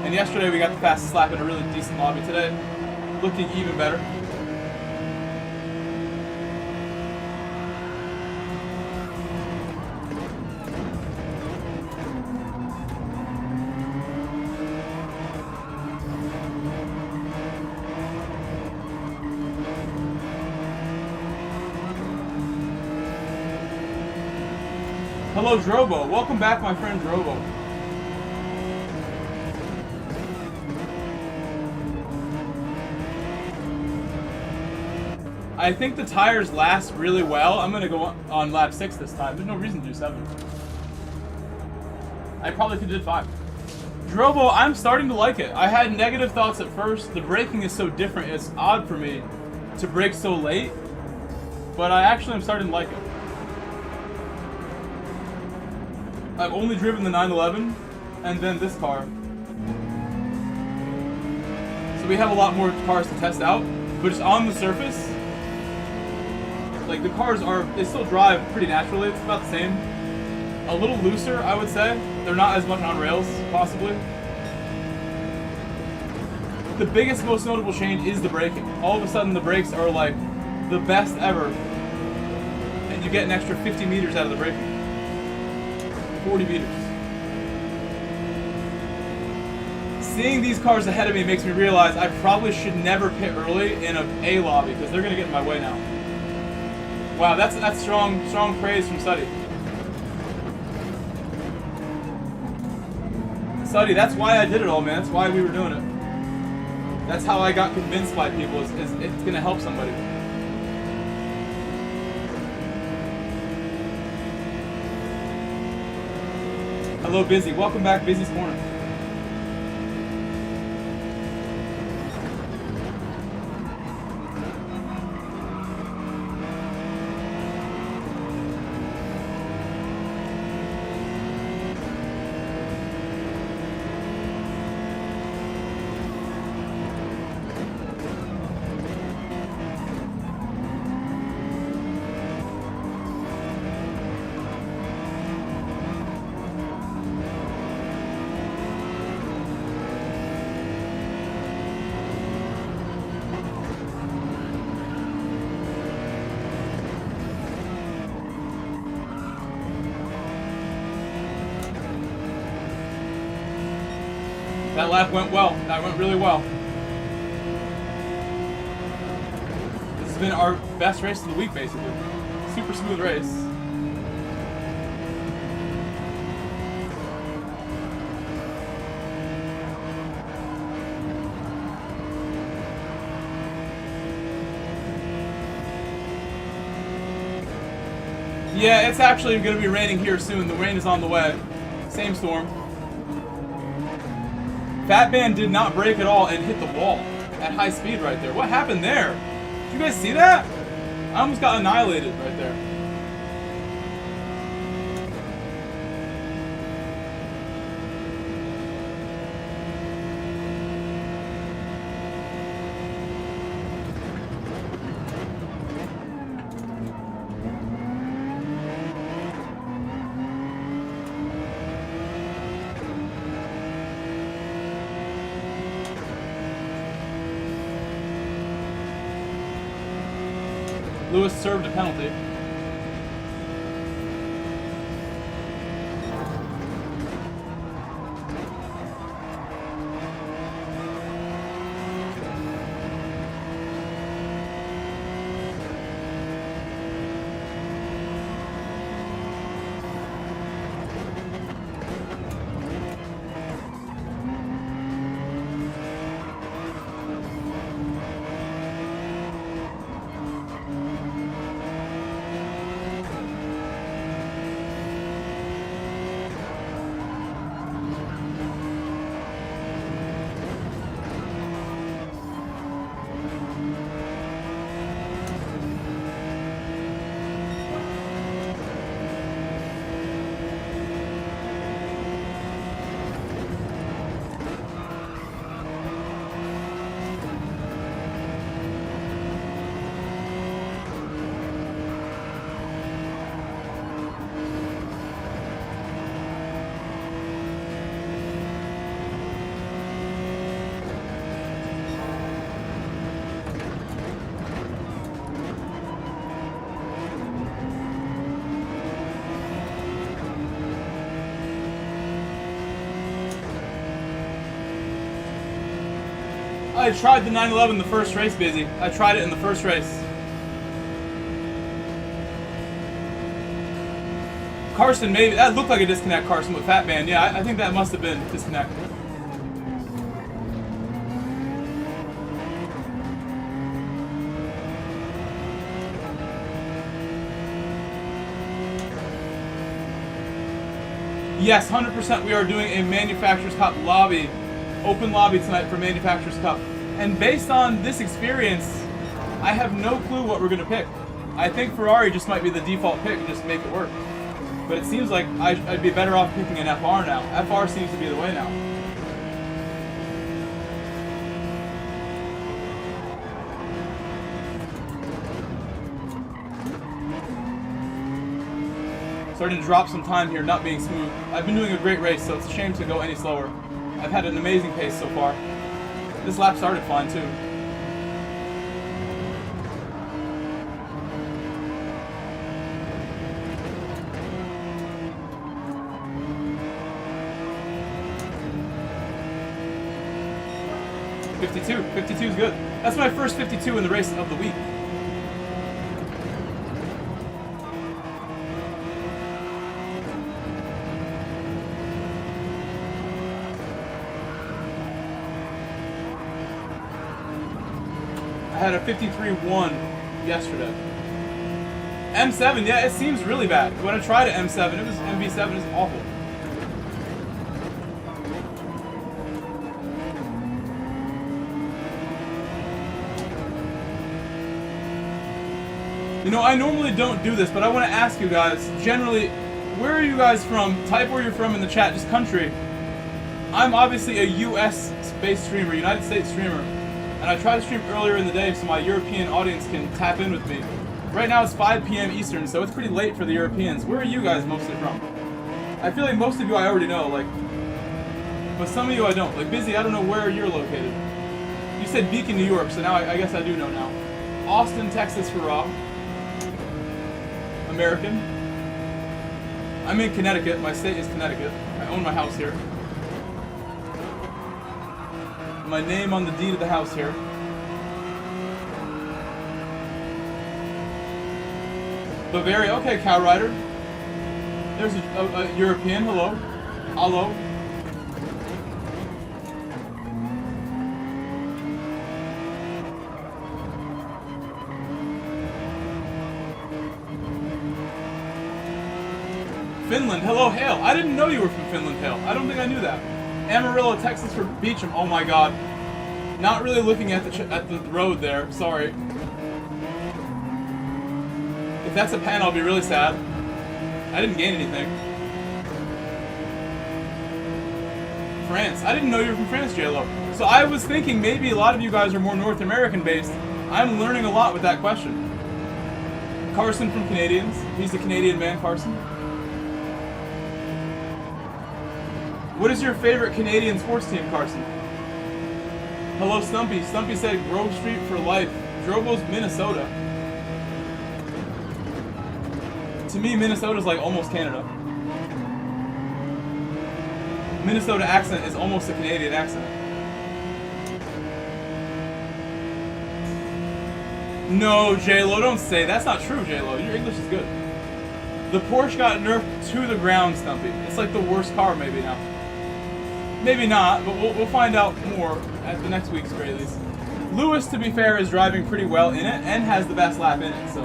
And yesterday we got the fastest lap in a really decent lobby. Today, looking even better. Hello, Drobo. Welcome back, my friend Drobo. I think the tires last really well. I'm going to go on lap 6 this time. There's no reason to do 7. I probably could have did 5. Drobo, I'm starting to like it. I had negative thoughts at first. The braking is so different. It's odd for me to brake so late. But I actually am starting to like it. I've only driven the 911 and then this car. So we have a lot more cars to test out, but just on the surface, like the cars they still drive pretty naturally. It's about the same. A little looser, I would say. They're not as much on rails, possibly. The biggest, most notable change is the braking. All of a sudden the brakes are like the best ever. And you get an extra 50 meters out of the braking. 40 meters. Seeing these cars ahead of me makes me realize I probably should never pit early in a lobby because they're gonna get in my way now. Wow, that's strong praise from Suddy. Suddy, that's why I did it all, man. That's why we were doing it. That's how I got convinced by people is it's gonna help somebody. Hello, Busy. Welcome back, Busy's Corner. That lap went well. That went really well. This has been our best race of the week, basically. Super smooth race. Yeah, it's actually going to be raining here soon. The rain is on the way. Same storm. Fatman did not brake at all and hit the wall at high speed right there. What happened there? Did you guys see that? I almost got annihilated right there. Lewis served a penalty. I tried the 911 the first race, Busy. I tried it in the first race. Carson, maybe. That looked like a disconnect, Carson, with Fat Man. Yeah, I think that must have been disconnect. Yes, 100% we are doing a Manufacturers Cup lobby. Open lobby tonight for Manufacturers Cup. And based on this experience, I have no clue what we're going to pick. I think Ferrari just might be the default pick and just make it work. But it seems like I'd be better off picking an FR now. FR seems to be the way now. Starting to drop some time here, not being smooth. I've been doing a great race, so it's a shame to go any slower. I've had an amazing pace so far. This lap started fine too. .52 is good. That's my first 52 in the race of the week. I had a 53.1 yesterday. M7, yeah, it seems really bad. When I tried an M7, it was MV7 is awful. You know, I normally don't do this, but I want to ask you guys, generally, where are you guys from? Type where you're from in the chat, just country. I'm obviously a US-based streamer, United States streamer. And I tried to stream earlier in the day so my European audience can tap in with me. Right now it's 5 p.m. Eastern, so it's pretty late for the Europeans. Where are you guys mostly from? I feel like most of you I already know, like, but some of you I don't. Like, Busy, I don't know where you're located. You said Beacon, New York, so now I guess I do know now. Austin, Texas for Rob. American. I'm in Connecticut. My state is Connecticut. I own my house here. My name on the deed of the house here. Bavaria. Okay, Cow Rider. There's a European. Hello. Hello. Finland. Hello, Hale. I didn't know you were from Finland, Hale. I don't think I knew that. Amarillo, Texas for Beecham. Oh my God. Not really looking at the road there. Sorry. If that's a pen, I'll be really sad. I didn't gain anything. France. I didn't know you were from France, JLo. So I was thinking maybe a lot of you guys are more North American based. I'm learning a lot with that question. Carson from Canadians. He's a Canadian man, Carson. What is your favorite Canadian sports team, Carson? Hello, Stumpy. Stumpy said Grove Street for life. Drobo's, Minnesota. To me, Minnesota's like almost Canada. Minnesota accent is almost a Canadian accent. No, J-Lo, don't say that's not true, J-Lo. Your English is good. The Porsche got nerfed to the ground, Stumpy. It's like the worst car maybe now. Maybe not, but we'll find out more at the next week's Grailies. Lewis, to be fair, is driving pretty well in it and has the best lap in it, so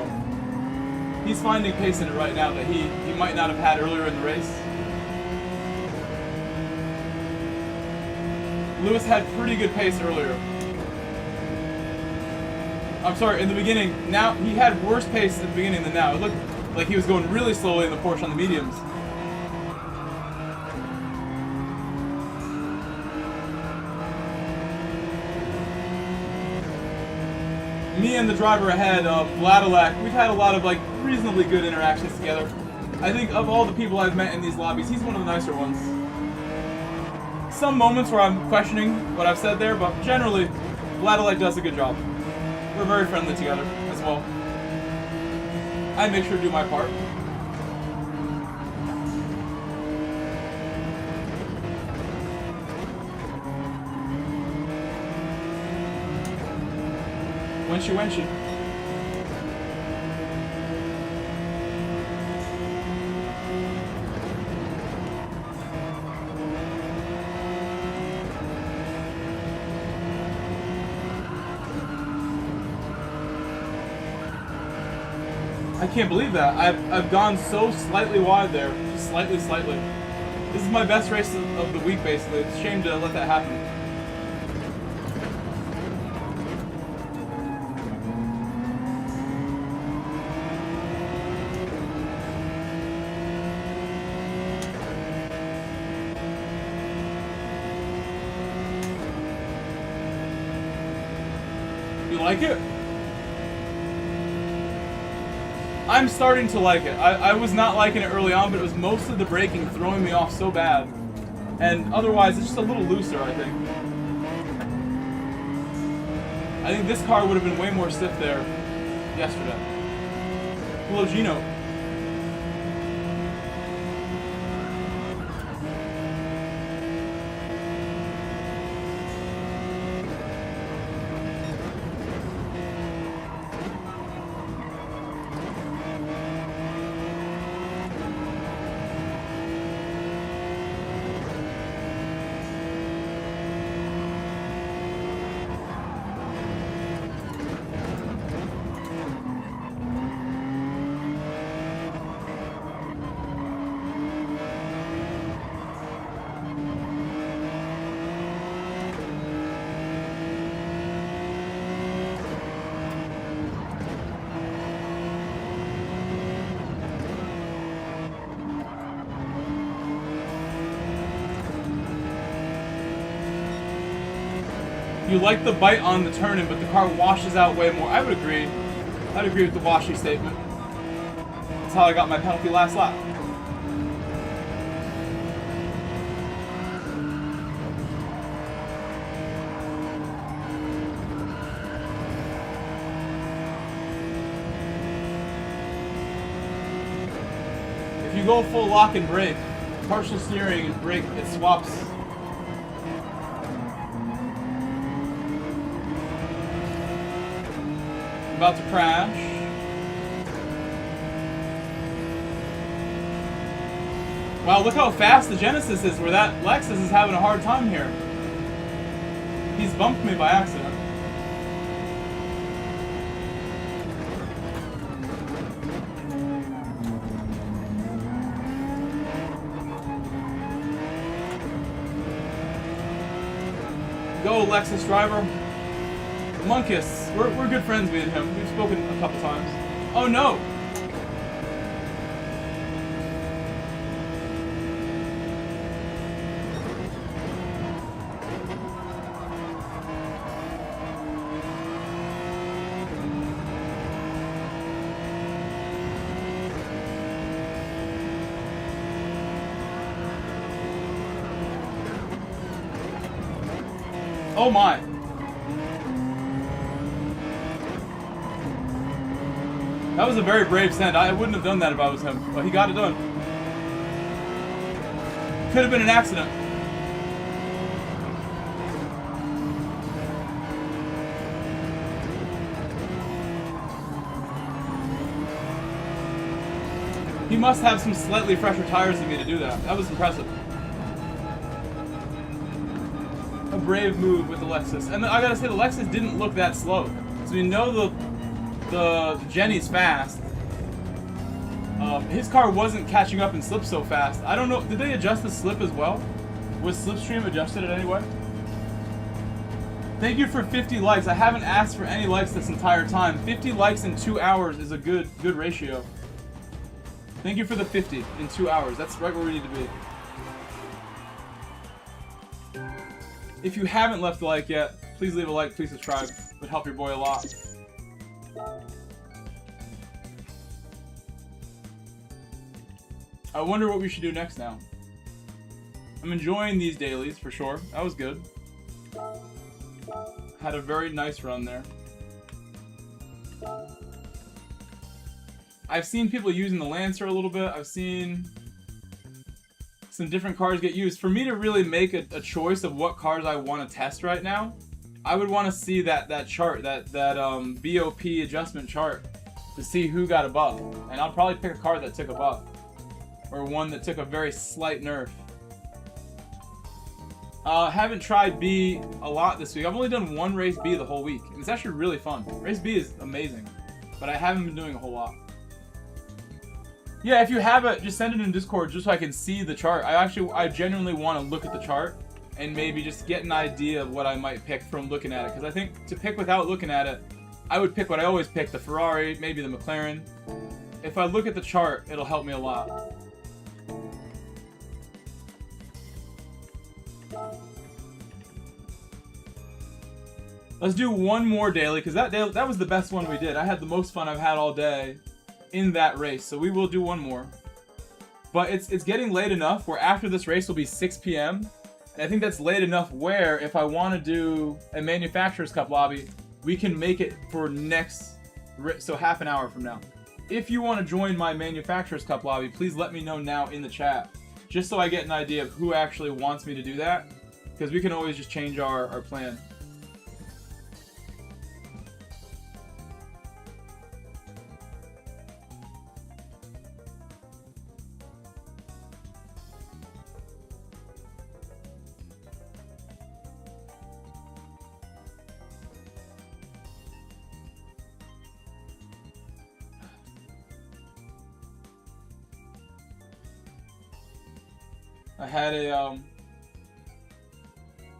he's finding pace in it right now that he might not have had earlier in the race. Lewis had pretty good pace earlier. I'm sorry, in the beginning. Now, he had worse pace at the beginning than now. It looked like he was going really slowly in the Porsche on the mediums. Me and the driver ahead, Vladilek, we've had a lot of like reasonably good interactions together. I think of all the people I've met in these lobbies, he's one of the nicer ones. Some moments where I'm questioning what I've said there, but generally, Vladilek does a good job. We're very friendly together as well. I make sure to do my part. Whenchy. I can't believe that. I've gone so slightly wide there. Just slightly. This is my best race of the week, basically. It's a shame to let that happen. You like it? I'm starting to like it. I was not liking it early on, but it was mostly the braking throwing me off so bad. And otherwise, it's just a little looser, I think. I think this car would have been way more stiff there yesterday. Hello, Gino. You like the bite on the turn-in, but the car washes out way more. I would agree. I'd agree with the washy statement. That's how I got my penalty last lap. If you go full lock and brake, partial steering and brake, it swaps. About to crash. Wow, look how fast the Genesis is, where that Lexus is having a hard time here. He's bumped me by accident. Go, Lexus driver. Munkus, we're good friends, me and him. We've spoken a couple times. Oh no! Oh my! That was a very brave send. I wouldn't have done that if I was him, but he got it done. Could have been an accident. He must have some slightly fresher tires than me to do that. That was impressive. A brave move with the Lexus. And I gotta say, the Lexus didn't look that slow. So you know the Jenny's fast. His car wasn't catching up and slip so fast. I don't know, did they adjust the slip as well? Was Slipstream adjusted in any way? Thank you for 50 likes. I haven't asked for any likes this entire time. 50 likes in 2 hours is a good ratio. Thank you for the 50 in 2 hours. That's right where we need to be. If you haven't left a like yet, please leave a like, please subscribe. It would help your boy a lot. I wonder what we should do next now. I'm enjoying these dailies for sure. That was good. Had a very nice run there. I've seen people using the Lancer a little bit. I've seen some different cars get used. For me to really make a choice of what cars I want to test right now, I would want to see that chart, that BOP adjustment chart, to see who got a buff. And I'll probably pick a car that took a buff, or one that took a very slight nerf. Haven't tried B a lot this week. I've only done one race B the whole week, and it's actually really fun. Race B is amazing, but I haven't been doing a whole lot. Yeah, if you have it, just send it in Discord just so I can see the chart. I genuinely want to look at the chart and maybe just get an idea of what I might pick from looking at it. Because I think to pick without looking at it, I would pick what I always pick, the Ferrari, maybe the McLaren. If I look at the chart, it'll help me a lot. Let's do one more daily, because that was the best one we did. I had the most fun I've had all day in that race, so we will do one more. But it's getting late enough where after this race will be 6 p.m. And I think that's late enough where if I want to do a Manufacturers Cup lobby, we can make it for so half an hour from now. If you want to join my Manufacturers Cup lobby, please let me know now in the chat, just so I get an idea of who actually wants me to do that, because we can always just change our plan. I had a,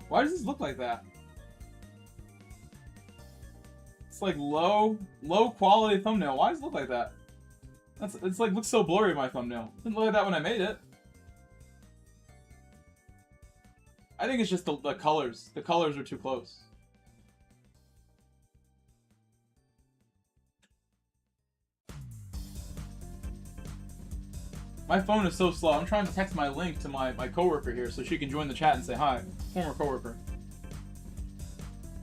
why does this look like that? It's like low quality thumbnail. Why does it look like that? It's like, looks so blurry in my thumbnail. It didn't look like that when I made it. I think it's just the colors. The colors are too close. My phone is so slow. I'm trying to text my link to my coworker here so she can join the chat and say hi. Former coworker.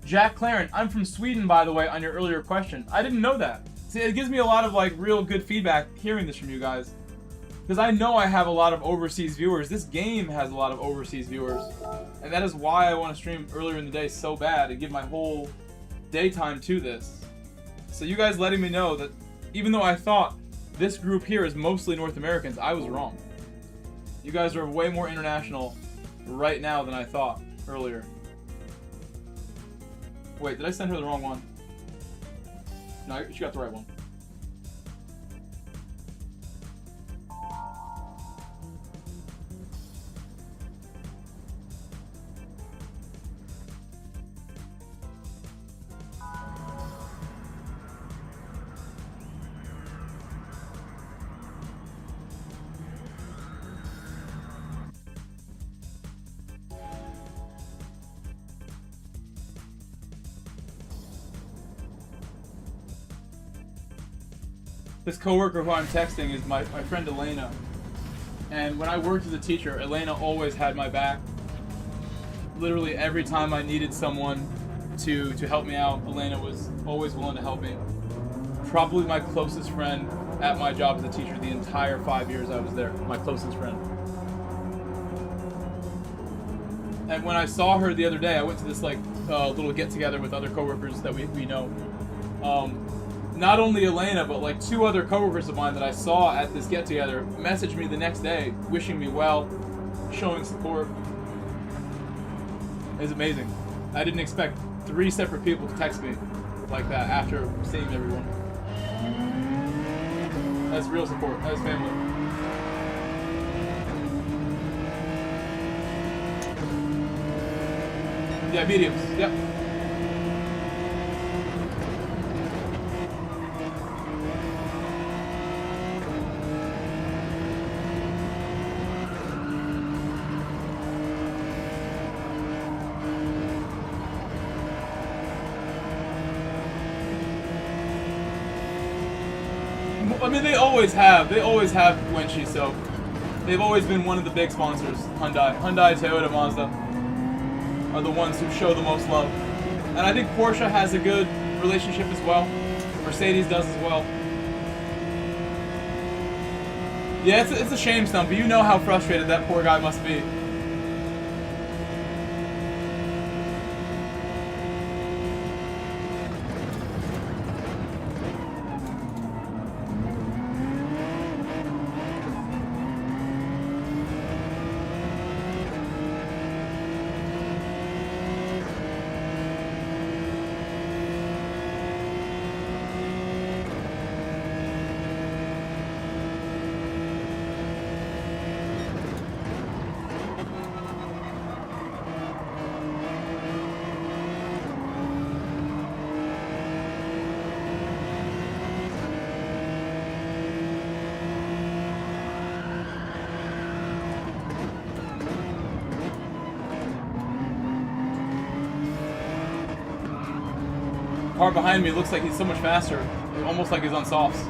Jack Claren, I'm from Sweden, by the way, on your earlier question. I didn't know that. See, it gives me a lot of like real good feedback hearing this from you guys, because I know I have a lot of overseas viewers. This game has a lot of overseas viewers, and that is why I want to stream earlier in the day so bad and give my whole daytime to this. So you guys letting me know that even though I thought this group here is mostly North Americans, I was wrong. You guys are way more international right now than I thought earlier. Wait, did I send her the wrong one? No, she got the right one. This coworker who I'm texting is my friend Elena. And when I worked as a teacher, Elena always had my back. Literally every time I needed someone to help me out, Elena was always willing to help me. probably my closest friend at my job as a teacher the entire 5 years I was there. My closest friend. And when I saw her the other day, I went to this like little get-together with other coworkers that we know. Not only Elena, but like 2 other coworkers of mine that I saw at this get-together messaged me the next day, wishing me well, showing support. It's amazing. I didn't expect 3 separate people to text me like that after seeing everyone. That's real support. That's family. Yeah, mediums. Yep. I mean, they always have Wenchi, so they've always been one of the big sponsors. Hyundai, Toyota, Mazda are the ones who show the most love. And I think Porsche has a good relationship as well. Mercedes does as well. Yeah, it's a shame, Stumpy. You know how frustrated that poor guy must be. Car behind me looks like he's so much faster, almost like he's on softs.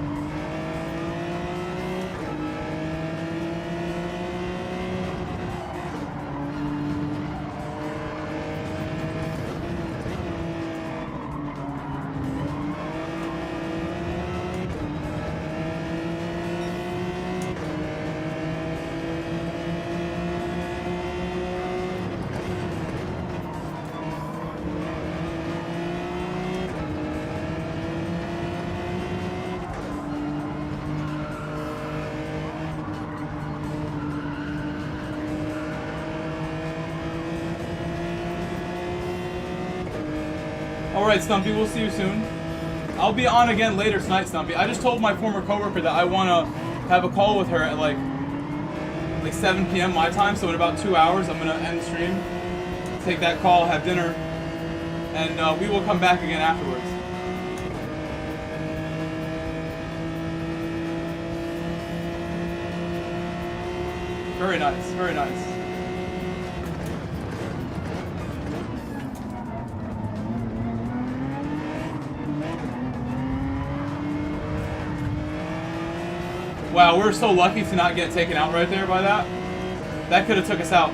Alright, Stumpy, we'll see you soon. I'll be on again later tonight, Stumpy. I just told my former coworker that I want to have a call with her at like 7 p.m. my time, so in about 2 hours I'm going to end the stream, take that call, have dinner, and we will come back again afterwards. Very nice, very nice. Wow, we're so lucky to not get taken out right there by that. That could have took us out.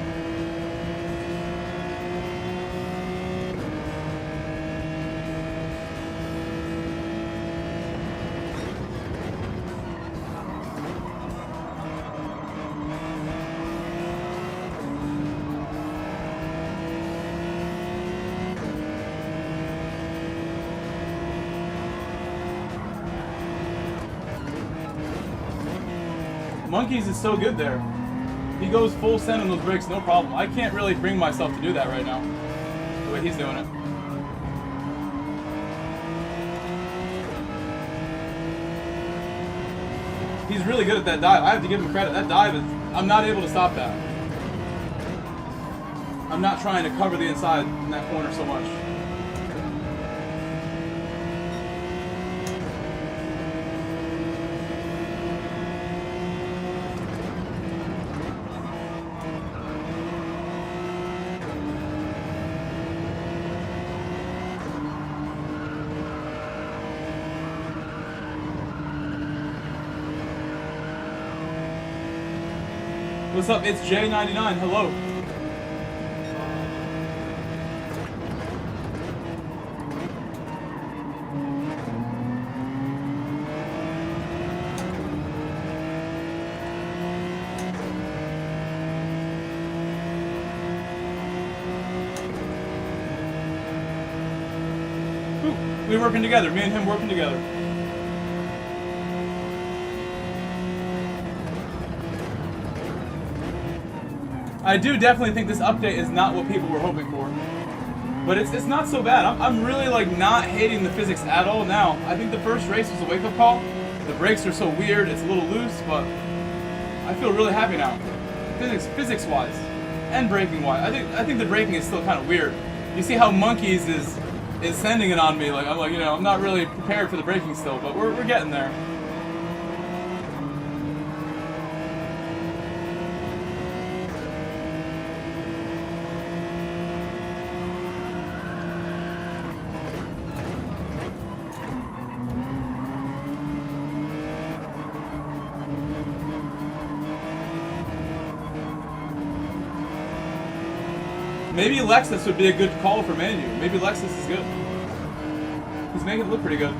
Monkeys is so good there. He goes full send on those brakes, no problem. I can't really bring myself to do that right now, the way he's doing it. He's really good at that dive. I have to give him credit. That dive is, I'm not able to stop that. I'm not trying to cover the inside in that corner so much. What's up? It's J99. Hello. We're working together. Me and him working together. I do definitely think this update is not what people were hoping for. But it's not so bad. I'm really like not hating the physics at all now. I think the first race was a wake-up call. The brakes are so weird, it's a little loose, but I feel really happy now. Physics-wise and braking-wise. I think the braking is still kind of weird. You see how Monkeys is sending it on me. Like I'm like, you know, I'm not really prepared for the braking still, but we're getting there. Maybe Lexus would be a good call for Manu. Maybe Lexus is good. He's making it look pretty good.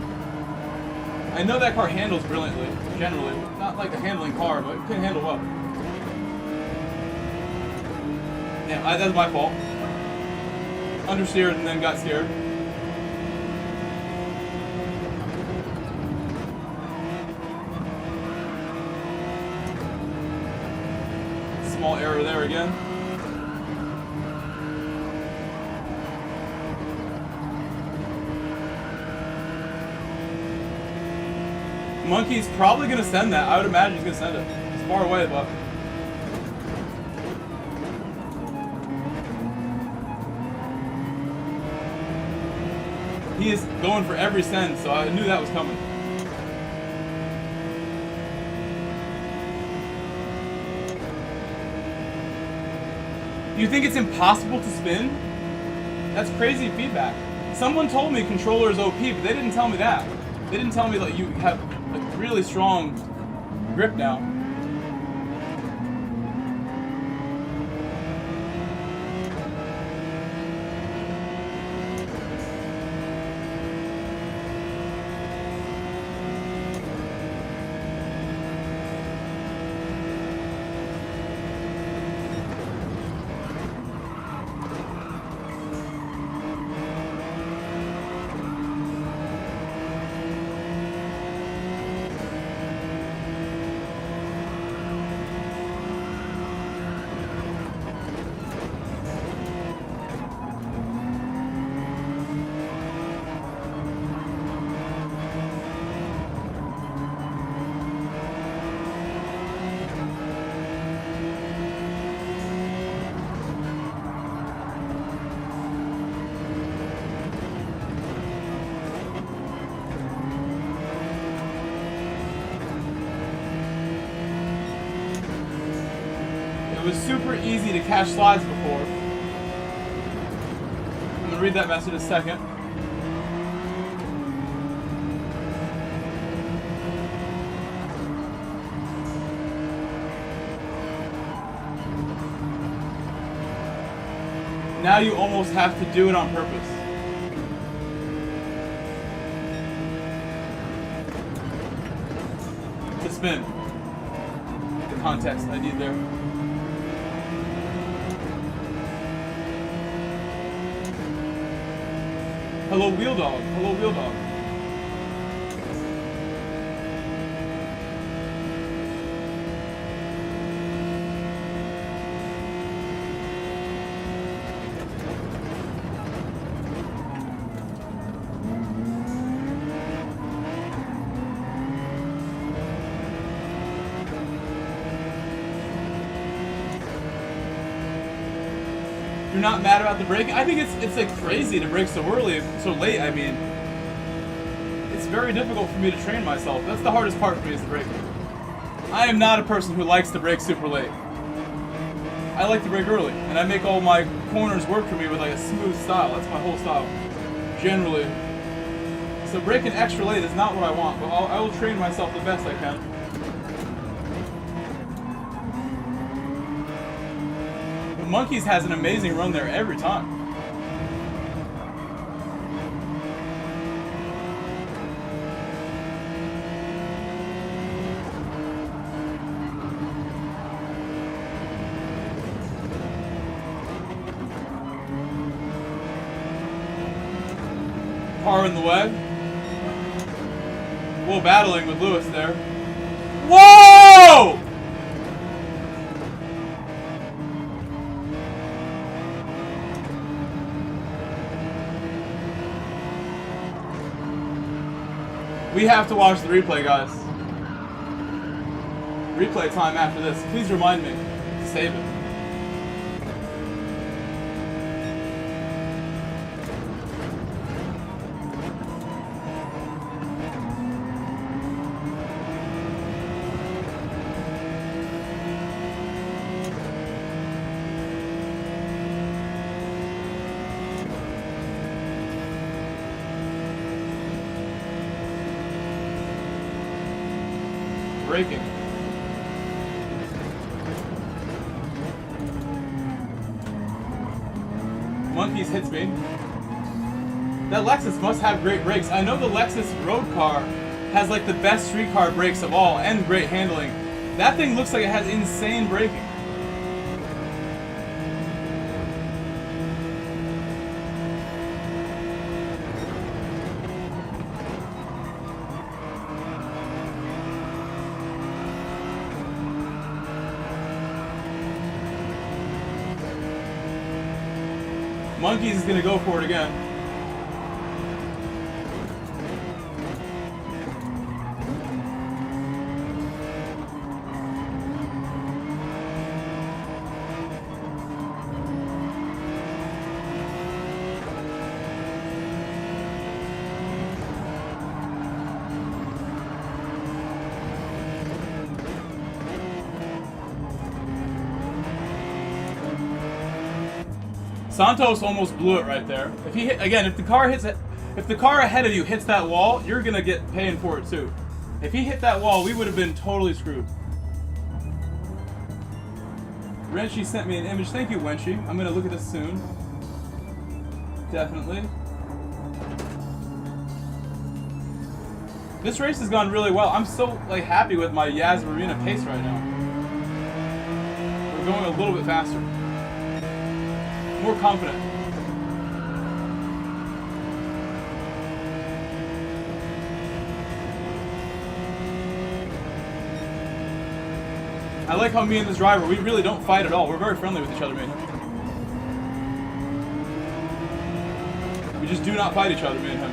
I know that car handles brilliantly, generally. Not like a handling car, but it can handle well. Yeah, that's my fault. Understeered and then got scared. Small error there again. Monkey's probably gonna send that. I would imagine he's gonna send it. It's far away, but he is going for every send, so I knew that was coming. You think it's impossible to spin? That's crazy feedback. Someone told me controller is OP, but they didn't tell me that. They didn't tell me that you have a really strong grip now. It was super easy to catch slides before. I'm gonna read that message in a second. Now you almost have to do it on purpose. To spin. The context I need there. Hello, Wheel Dog. Hello, Wheel Dog. You're not mad about the braking? I think it's like crazy to brake so early, so late. I mean, it's very difficult for me to train myself. That's the hardest part for me, is the braking. I am not a person who likes to brake super late. I like to brake early, and I make all my corners work for me with like a smooth style. That's my whole style, generally. So braking extra late is not what I want, but I will train myself the best I can. Monkeys has an amazing run there every time. Car in the way. Whoa, battling with Lewis there. Whoa! We have to watch the replay, guys. Replay time after this. Please remind me to save it. Braking. Monkeys hits me. That Lexus must have great brakes. I know the Lexus road car has like the best street car brakes of all and great handling. That thing looks like it has insane braking. Monkeys is gonna go for it again. Santos almost blew it right there. If he hit, again, if the car hits it, if the car ahead of you hits that wall, you're gonna get paying for it too. If he hit that wall, we would have been totally screwed. Wrenchy sent me an image. Thank you, Wrenchy. I'm gonna look at this soon. Definitely. This race has gone really well. I'm so like happy with my YAS MARINA pace right now. We're going a little bit faster. More confident. I like how me and this driver, we really don't fight at all. We're very friendly with each other, me and him. We just do not fight each other, me and him.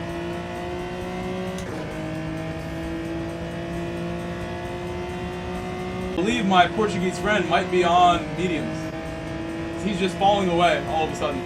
I believe my Portuguese friend might be on mediums. He's just falling away all of a sudden.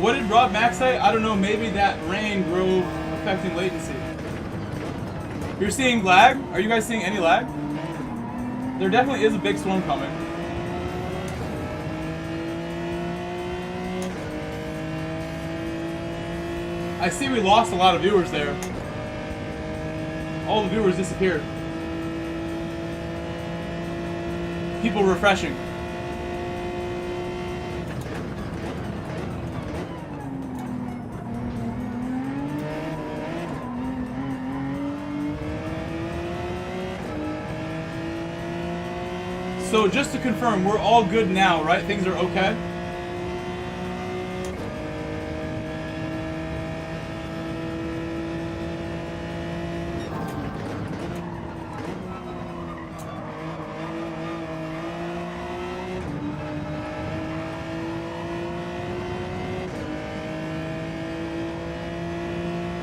What did Rob Max say? I don't know, maybe that rain drove affecting latency. You're seeing lag? Are you guys seeing any lag? There definitely is a big storm coming. I see we lost a lot of viewers there. All the viewers disappeared. People refreshing. So just to confirm, we're all good now, right? Things are okay?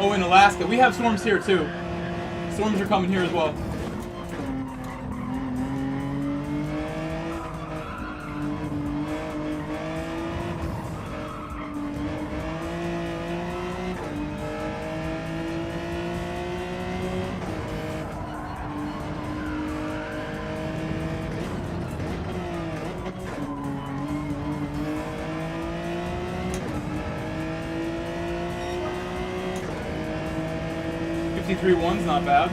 Oh, in Alaska. We have storms here, too. Storms are coming here as well. .351's not bad.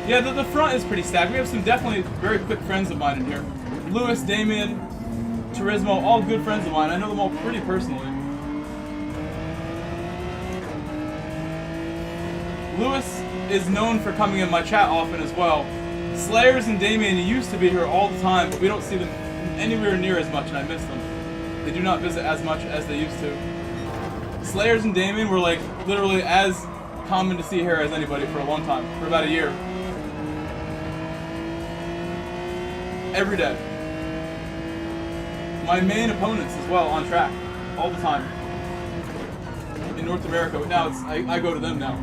Yeah, the front is pretty stacked. We have some definitely very quick friends of mine in here. Lewis, Damien, Turismo, all good friends of mine. I know them all pretty personally. Lewis is known for coming in my chat often as well. Slayers and Damien used to be here all the time, but we don't see them anywhere near as much, and I miss them. They do not visit as much as they used to. Slayers and Damien were like literally as common to see here as anybody for a long time, for about a year. Every day. My main opponents as well on track, all the time. In North America, but now it's I go to them now.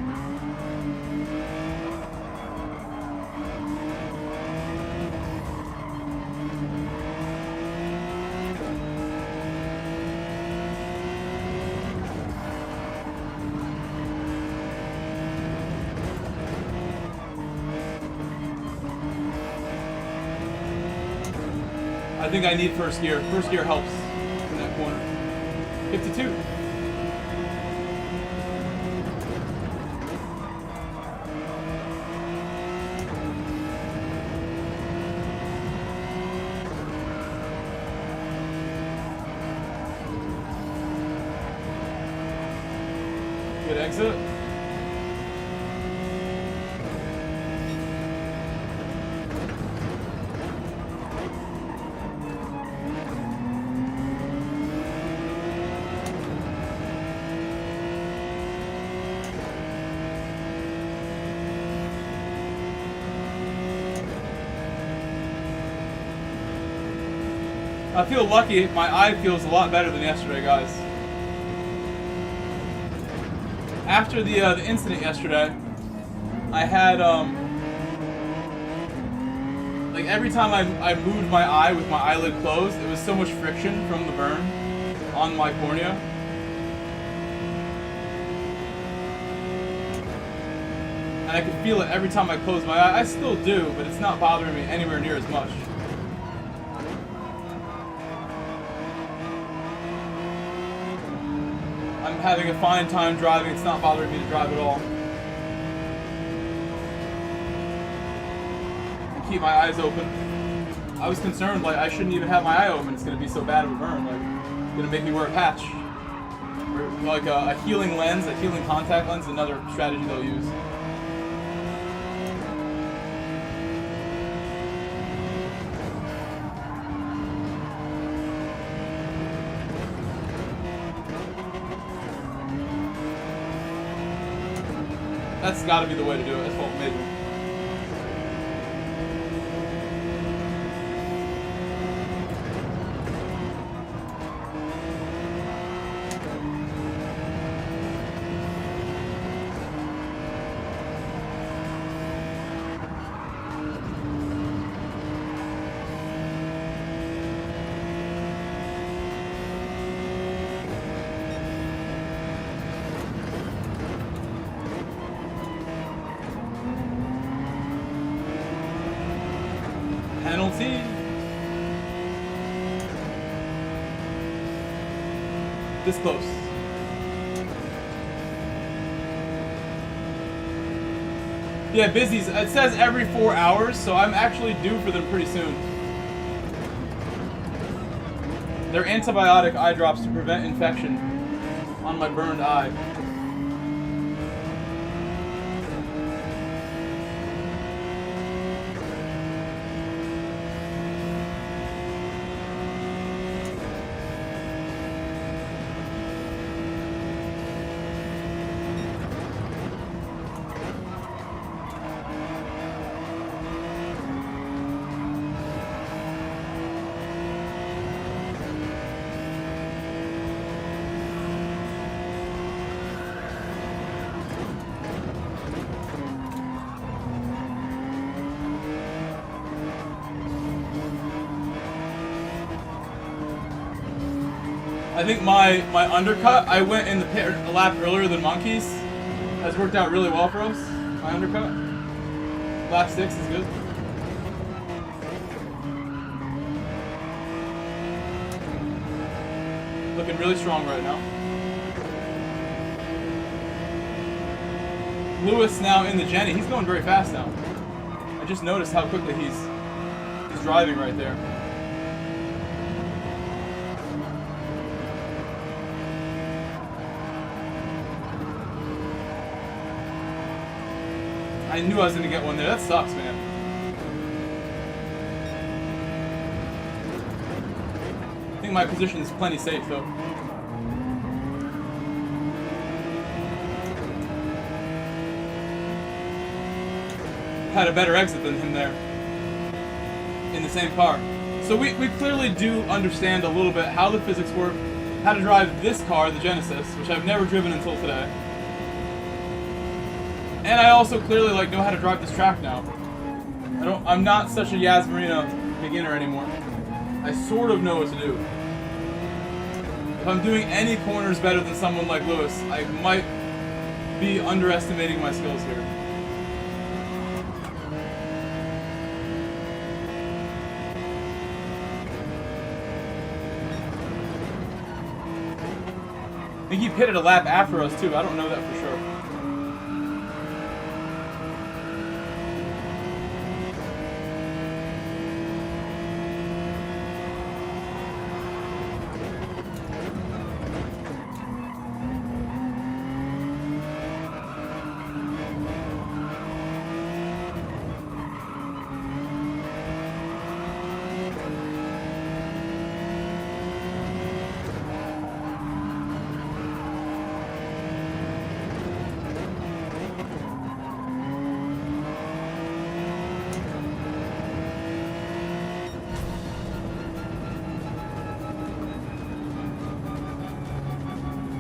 I think I need first gear. First gear helps in that corner. 52. Good exit. I feel lucky. My eye feels a lot better than yesterday, guys. After the incident yesterday, I had like every time I moved my eye with my eyelid closed, it was so much friction from the burn on my cornea. And I could feel it every time I closed my eye. I still do, but it's not bothering me anywhere near as much. I'm having a fine time driving. It's not bothering me to drive at all. I keep my eyes open. I was concerned, like, I shouldn't even have my eye open. It's going to be so bad of a burn. Like, it's going to make me wear a patch. Or, like, a healing lens, a healing contact lens is another strategy they'll use. That's got to be the way to do it. That's what made me. Penalty. This close. Yeah, busies. It says every 4 hours, so I'm actually due for them pretty soon. They're antibiotic eye drops to prevent infection on my burned eye. I think my undercut, I went in the pit a lap earlier than Monkeys. That's worked out really well for us. My undercut. Lap 6 is good. Looking really strong right now. Lewis now in the Jenny. He's going very fast now. I just noticed how quickly he's driving right there. I knew I was gonna get one there. That sucks, man. I think my position is plenty safe, though. Had a better exit than him there. In the same car. So we clearly do understand a little bit how the physics work, how to drive this car, the Genesis, which I've never driven until today. And I also clearly know how to drive this track now. I'm not such a YAS MARINA beginner anymore. I sort of know what to do. If I'm doing any corners better than someone like Lewis, I might be underestimating my skills here. I think he pitted a lap after us too. I don't know that for sure.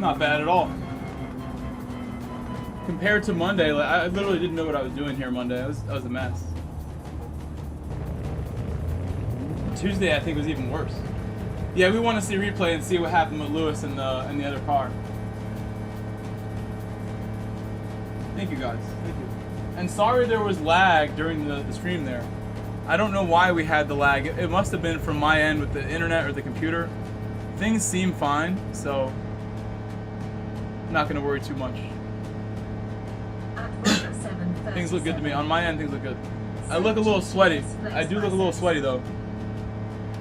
Not bad at all. Compared to Monday, I literally didn't know what I was doing here Monday. I was a mess. Tuesday, I think, was even worse. Yeah, we want to see replay and see what happened with Lewis and the other car. Thank you, guys. Thank you. And sorry there was lag during the stream there. I don't know why we had the lag. It must have been from my end with the internet or the computer. Things seem fine, so I'm not going to worry too much. Things look good to me. On my end, things look good. I look a little sweaty. I do look a little sweaty, though.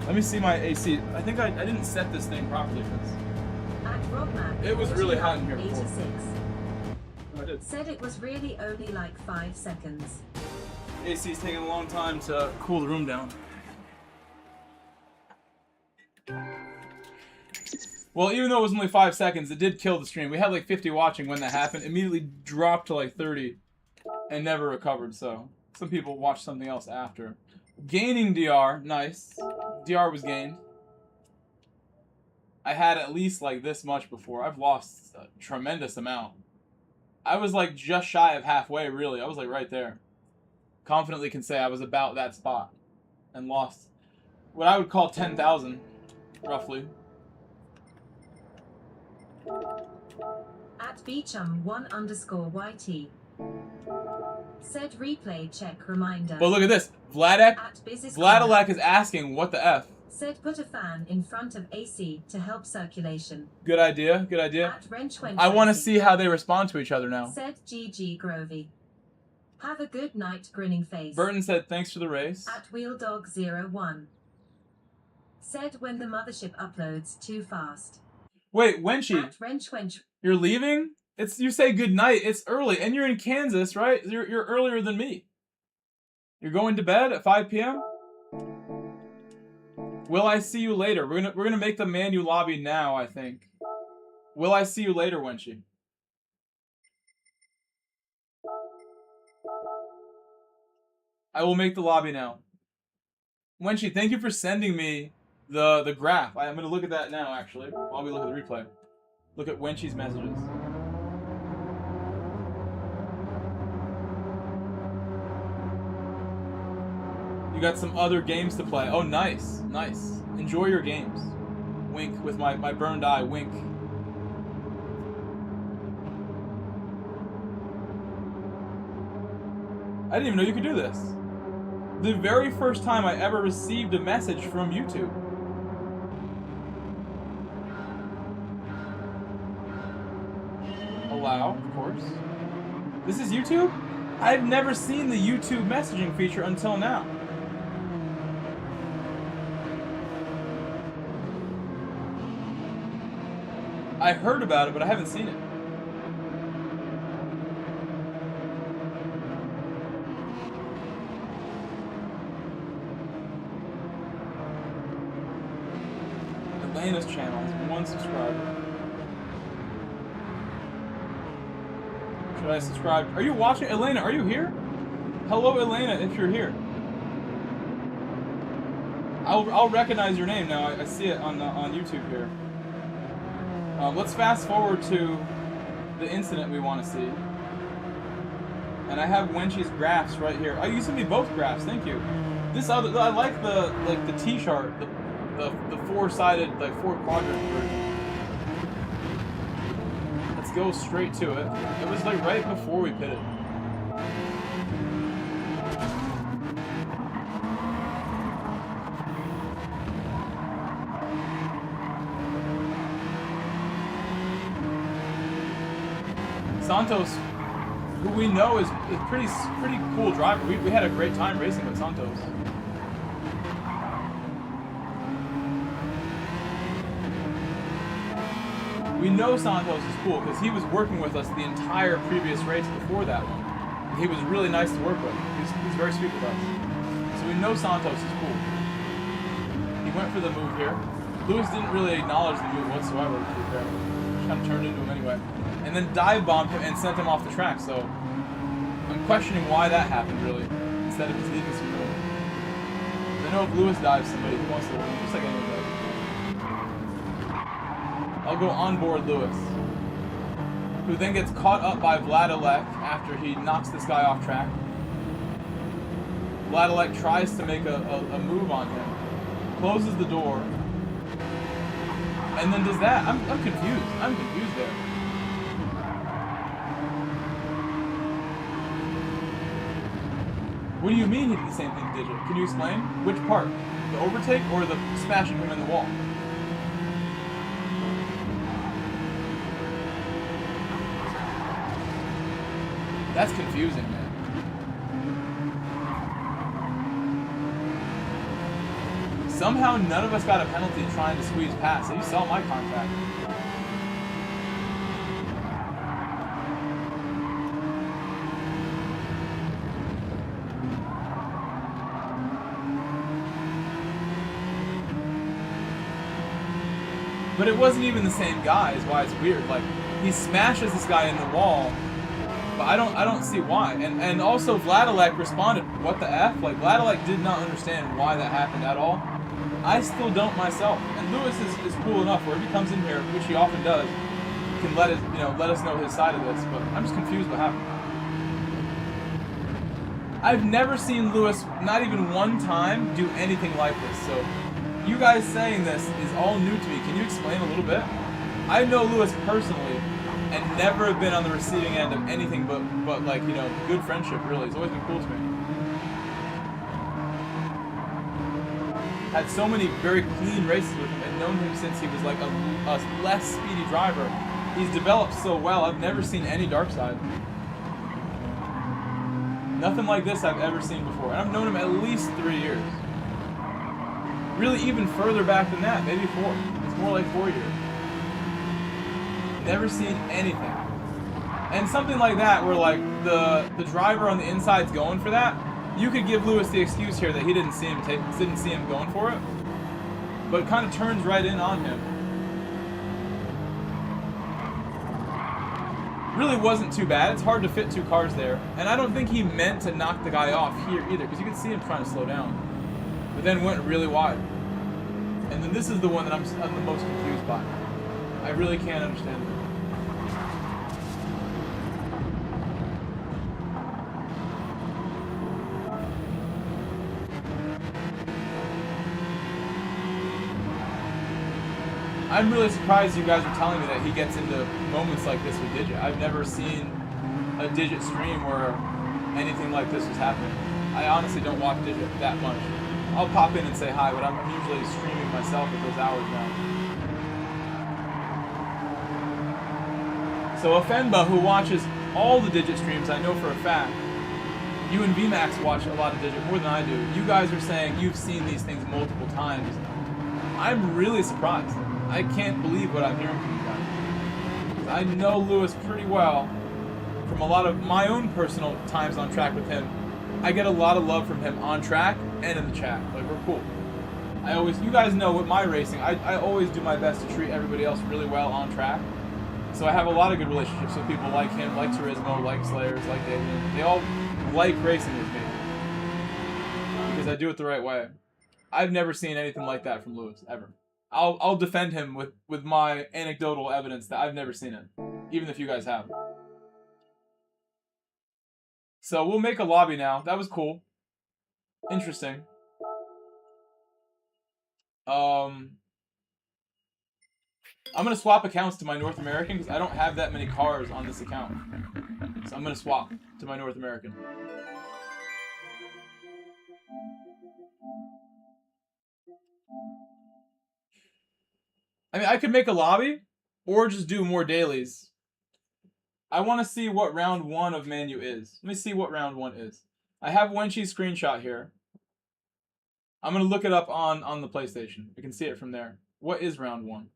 Let me see my AC. I think I didn't set this thing properly for this. It was really hot in here before. Oh, I did. Said it was really only like 5 seconds. AC's taking a long time to cool the room down. Well, even though it was only 5 seconds, it did kill the stream. We had like 50 watching when that happened. Immediately dropped to like 30 and never recovered, so some people watched something else after. Gaining DR, nice. DR was gained. I had at least like this much before. I've lost a tremendous amount. I was like just shy of halfway, really. I was like right there. Confidently can say I was about that spot and lost what I would call 10,000, roughly. At Beecham1_YT. Said replay check reminder. But look at this. Vladilek is asking, what the F? Said put a fan in front of AC to help circulation. Good idea, good idea. At Wrench20. I want to see how they respond to each other now. Said GG Grovey. Have a good night, grinning face. Burton said thanks for the race. At WheelDog01. Said when the mothership uploads too fast. Wait, Wenchie, At Wrench. you're leaving? You say good night. It's early, and you're in Kansas, right? You're earlier than me. You're going to bed at 5 p.m. Will I see you later? We're gonna make the Manu lobby now, I think. Will I see you later, Wenchie? I will make the lobby now. Wenchie, thank you for sending me the graph. I'm gonna look at that now, actually, while we look at the replay. Look at Wenchie's messages. You got some other games to play. Oh, nice. Nice. Enjoy your games. Wink with my burned eye. Wink. I didn't even know you could do this. The very first time I ever received a message from YouTube. Allow, of course. This is YouTube? I've never seen the YouTube messaging feature until now. I heard about it, but I haven't seen it. Elena's channel has 1 subscriber. Should I subscribe? Are you watching? Elena, are you here? Hello, Elena, if you're here. I'll recognize your name now. I see it on YouTube here. Let's fast forward to the incident we want to see. And I have Wenchie's graphs right here. Oh, you sent me both graphs. Thank you. This other, I like the T chart, the four-sided, like 4-quadrant version. Let's go straight to it. It was like right before we pitted. Santos, who we know is a pretty cool driver. We had a great time racing with Santos. We know Santos is cool because he was working with us the entire previous race before that one. He was really nice to work with. He's very sweet with us. So we know Santos is cool. He went for the move here. Lewis didn't really acknowledge the move whatsoever, to be fair. Just kind of turned into him anyway. And then dive bombed him and sent him off the track, so I'm questioning why that happened, really, instead of just leaving some room. I know if Lewis dives somebody, he wants to win, just like anyone does. I'll go on board Lewis, who then gets caught up by Vladilek after he knocks this guy off track. Vladilek tries to make a move on him, closes the door, and then does that. I'm confused. I'm confused there. What do you mean he did the same thing to Digit? Can you explain? Which part? The overtake or the smashing him in the wall? That's confusing, man. Somehow none of us got a penalty trying to squeeze past. You saw my contact. But it wasn't even the same guy, is why it's weird. Like, he smashes this guy in the wall, but I don't see why. And also Vladilek responded, what the F? Like, Vladilek did not understand why that happened at all. I still don't myself. And Lewis is cool enough where if he comes in here, which he often does, he can let us know his side of this, but I'm just confused what happened. I've never seen Lewis, not even one time, do anything like this, so you guys saying this is all new to me. Can you explain a little bit? I know Lewis personally and never have been on the receiving end of anything but like, you know, good friendship, really. He's always been cool to me. Had so many very clean races with him and known him since he was like a less speedy driver. He's developed so well. I've never seen any dark side. Nothing like this I've ever seen before. And I've known him at least 3 years. Really even further back than that, maybe 4. It's more like 4 years. Never seen anything. And something like that where like the driver on the inside's going for that, you could give Lewis the excuse here that he didn't see him going for it. But it kind of turns right in on him. Really wasn't too bad. It's hard to fit 2 cars there. And I don't think he meant to knock the guy off here either, because you could see him trying to slow down. But then went really wide. And then this is the one that I'm the most confused by. I really can't understand it. I'm really surprised you guys are telling me that he gets into moments like this with Digit. I've never seen a Digit stream where anything like this was happening. I honestly don't watch Digit that much. I'll pop in and say hi, but I'm usually streaming myself at those hours now. So Afenba, who watches all the Digit streams, I know for a fact, you and VMAX watch a lot of Digit, more than I do. You guys are saying you've seen these things multiple times. I'm really surprised. I can't believe what I'm hearing from you guys. I know Lewis pretty well from a lot of my own personal times on track with him. I get a lot of love from him on track and in the chat. Like, we're cool. You guys know with my racing, I always do my best to treat everybody else really well on track. So I have a lot of good relationships with people like him, like Turismo, like Slayers, like David. They all like racing with me. Because I do it the right way. I've never seen anything like that from Lewis, ever. I'll defend him with my anecdotal evidence that I've never seen it, even if you guys have. So we'll make a lobby now. That was cool. Interesting. I'm gonna swap accounts to my North American because I don't have that many cars on this account. So I'm gonna swap to my North American. I mean, I could make a lobby, or just do more dailies. I want to see what round 1 of Manu is. Let me see what round 1 is. I have Wenchi's screenshot here. I'm going to look it up on the PlayStation. You can see it from there. What is round 1?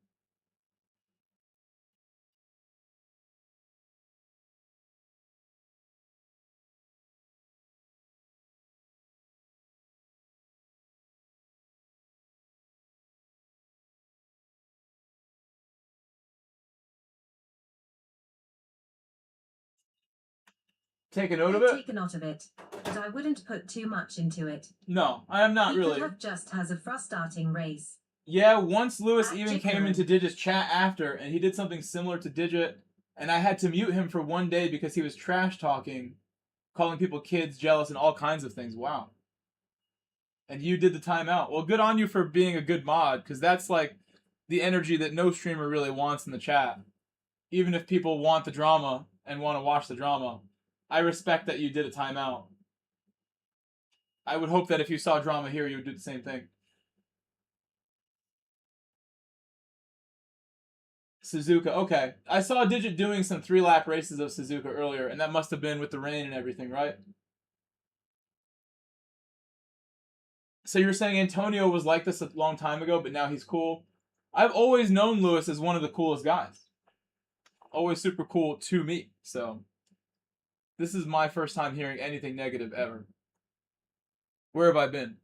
Take a note of it? Take a note of it, but I wouldn't put too much into it. No, I am not really. He could have just has a frost starting race. Yeah, once Lewis even Digit. came into Digit's chat after, and he did something similar to Digit, and I had to mute him for 1 day because he was trash talking, calling people kids, jealous, and all kinds of things. Wow. And you did the timeout. Well, good on you for being a good mod, because that's like the energy that no streamer really wants in the chat. Even if people want the drama and want to watch the drama, I respect that you did a timeout. I would hope that if you saw drama here, you would do the same thing. Suzuka, okay. I saw Digit doing some 3-lap races of Suzuka earlier, and that must have been with the rain and everything, right? So you're saying Antonio was like this a long time ago, but now he's cool? I've always known Lewis as one of the coolest guys. Always super cool to me, so... This is my first time hearing anything negative ever. Where have I been?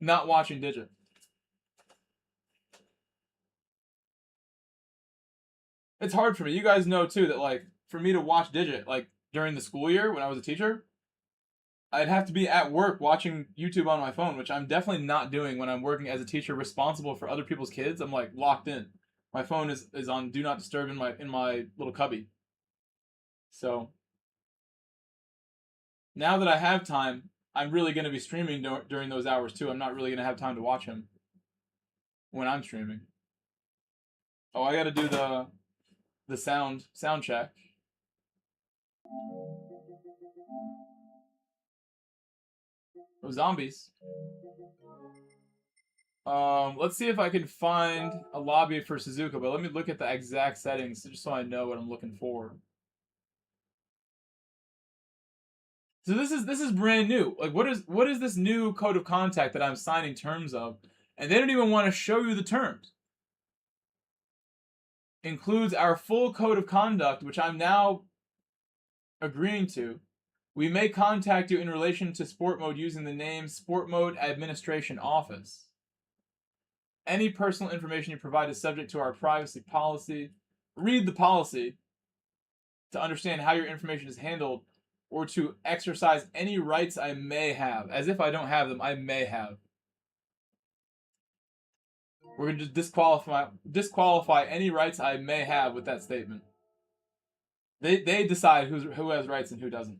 Not watching Digit. It's hard for me. You guys know too that like for me to watch Digit like during the school year when I was a teacher, I'd have to be at work watching YouTube on my phone, which I'm definitely not doing when I'm working as a teacher responsible for other people's kids. I'm like locked in. My phone is on do not disturb in my little cubby. So now that I have time, I'm really going to be streaming during those hours too. I'm not really going to have time to watch him when I'm streaming. Oh, I got to do the sound check. Oh, zombies. Let's see if I can find a lobby for Suzuka, but let me look at the exact settings just so I know what I'm looking for. So this is brand new. Like what is this new code of conduct that I'm signing terms of? And they don't even want to show you the terms. Includes our full code of conduct, which I'm now agreeing to. We may contact you in relation to sport mode using the name Sport Mode Administration Office. Any personal information you provide is subject to our privacy policy. Read the policy to understand how your information is handled or to exercise any rights I may have. As if I don't have them, I may have. We're going to just disqualify any rights I may have with that statement. They decide who has rights and who doesn't.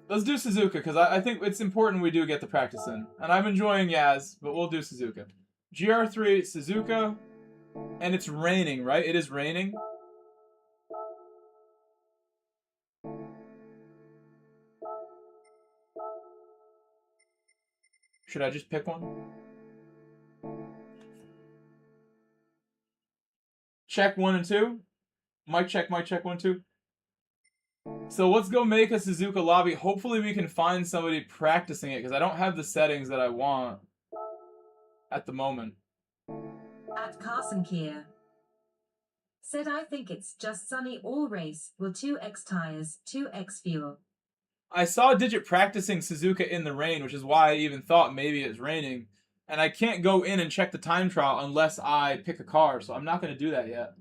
Let's do Suzuka, because I think it's important we do get the practice in. And I'm enjoying YAS, but we'll do Suzuka. GR3, Suzuka, and it's raining, right? It is raining. Should I just pick one? Check 1 and 2. Mic check 1, 2. So let's go make a Suzuka lobby. Hopefully we can find somebody practicing it, because I don't have the settings that I want at the moment. At Carson Kier. Said I think it's just sunny all race. Will 2x tires, 2x fuel. I saw Digit practicing Suzuka in the rain, which is why I even thought maybe it's raining. And I can't go in and check the time trial unless I pick a car, so I'm not going to do that yet.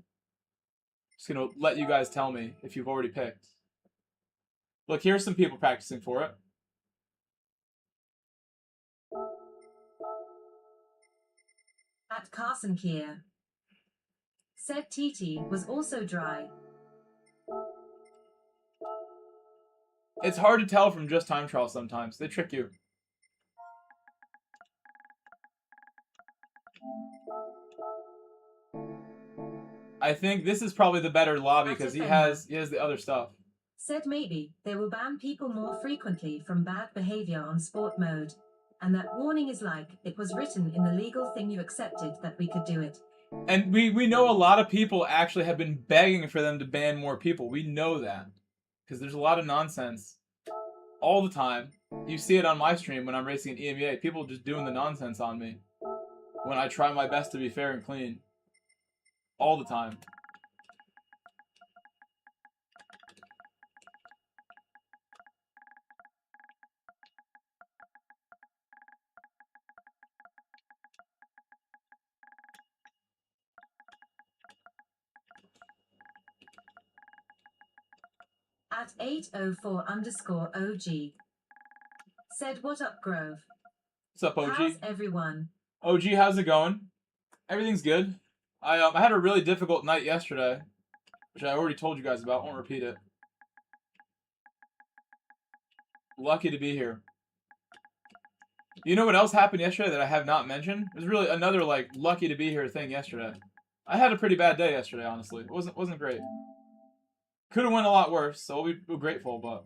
Just going to let you guys tell me if you've already picked. Look, here's some people practicing for it. At Carson Kier. Said TT was also dry. It's hard to tell from just time trial sometimes. They trick you. I think this is probably the better lobby because he has the other stuff. Said maybe they will ban people more frequently from bad behavior on sport mode. And that warning is like, it was written in the legal thing you accepted that we could do it. And we know a lot of people actually have been begging for them to ban more people. We know that. Because there's a lot of nonsense all the time. You see it on my stream when I'm racing an EMEA. People just doing the nonsense on me. When I try my best to be fair and clean. All the time. At 804_OG. Said what up, Grove? What's up, OG? How's everyone? OG, how's it going? Everything's good. I had a really difficult night yesterday, which I already told you guys about. Won't repeat it. Lucky to be here. You know what else happened yesterday that I have not mentioned? It was really another like lucky to be here thing yesterday. I had a pretty bad day yesterday, honestly. It wasn't great. Could have went a lot worse, so we're grateful, but